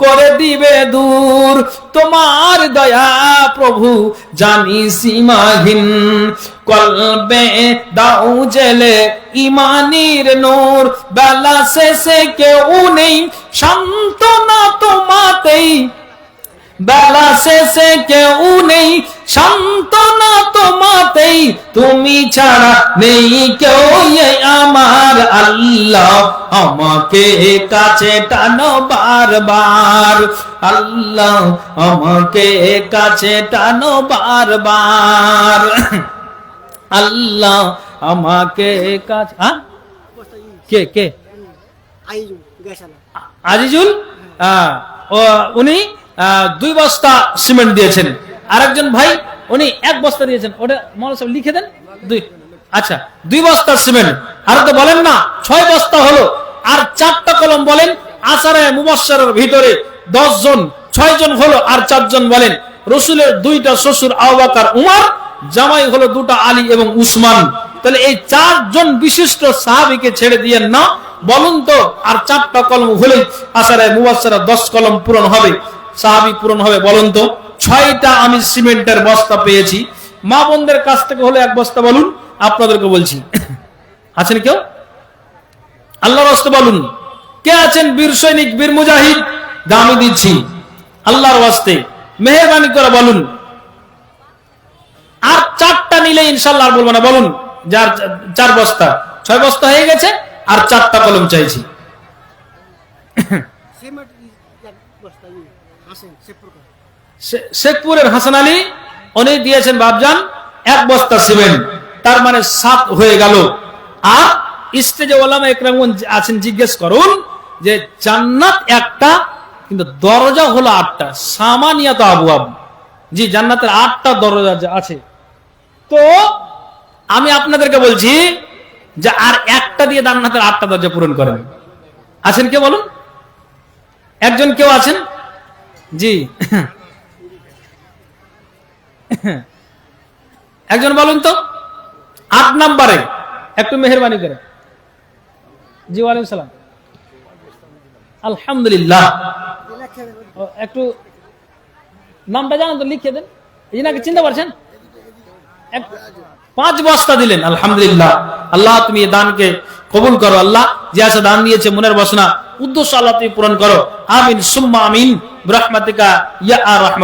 করে দিবে দূর, তোমার দয়া প্রভু জানি সীমাহীন, কলবে দাও জেলে ইমানির নূর, বেলা শেষে কেউ নেই সান্ত্বনা তোমাতেই, বেলা শেষে কেউ নেই সান্ত্বনা তোমাতেই, তুমি ছাড়া নেই কেউ আমার আল্লাহ, আমাকে কাছে টানো বারবার, আল্লাহ আমাকে কাছে টানো বারবার, আল্লাহ আমাকে কাছে। কে কে? আজিজুল, উনি 2 বস্তা সিমেন্ট দিয়েছেন। আরেকজন ভাই উনি 1 বস্তা দিয়েছেন। ওটা মৌলানা সাহেব লিখে দেন। 2, আচ্ছা 2 বস্তা সিমেন্ট। আর তো বলেন না 6 বস্তা হলো। আর 4টা কলম বলেন। আসারে মুবাশশারের ভিতরে 10 জন, 6 জন হলো, আর 4 জন বলেন। রসুলের 2টা শ্বশুর আবু বকর উমর, জামাই হলো 2টা আলী এবং উসমান। তাহলে এই 4 জন বিশিষ্ট সাহাবীকে ছেড়ে দিয়েন না, বলুন তো। আর 4টা কলম হলে আসারে মুবাশশারের 10 কলম পূরণ হবে, সাহাবী পূরণ হবে, বলুন তো। 6টা আমি সিমেন্টের বস্তা পেয়েছি। মা বোনদের কাছ থেকে হলে 1 বস্তা বলুন, আপনাদেরকে বলছি। আছেন কেউ? আল্লাহর রাস্তে বলুন, কে আছেন বীর সৈনিক, বীর মুজাহিদ? দামি দিচ্ছি আল্লাহর ওয়াস্তে, মেহেরবানি করে বলুন। আর 4টা নিলে ইনশাআল্লাহ আর বলবো না, বলুন। যার 4 বস্তা, 6 বস্তা হয়ে গেছে, আর 4টা কলম চাইছি। শেখপুরের হাসান আলী উনি দিয়েছেন বাবজান 1 বস্তা সিমেন্ট, তার মানে 7 হয়ে গেল। আর স্টেজে ওলামা ইকরামগণ আছেন, জিজ্ঞেস করুন যে জান্নাত একটা, কিন্তু দরজা হলো 8টা, সামানিয়াত আবওয়াব। জি, জান্নাতের 8টা দরজা আছে। তো আমি আপনাদেরকে বলছি যে আর একটা দিয়ে জান্নাতের 8টা দরজা পূরণ করেন। আছেন কে বলুন? একজন কেউ আছেন? জি, একজন বলুন তো। 8 নম্বরে একটু মেহেরবানি করে। জি, ওয়ালাইকুম সালাম। আলহামদুলিল্লাহ। একটু নামটা জানেন তো, লিখে দেন। এই নাকি চিন্তা করছেন? 5 বস্তা দিলেন, আলহামদুলিল্লাহ। আল্লাহ তুমি এই দানকে কবুল করো। আল্লাহ যে আছে দান দিয়েছে, মনের বাসনা উদ্দেশ্য আল্লাহ তুমি পূরণ করো। আমিন সুম্মা আমিন, বিরহমাতিকা ইয়া আর রাহমান।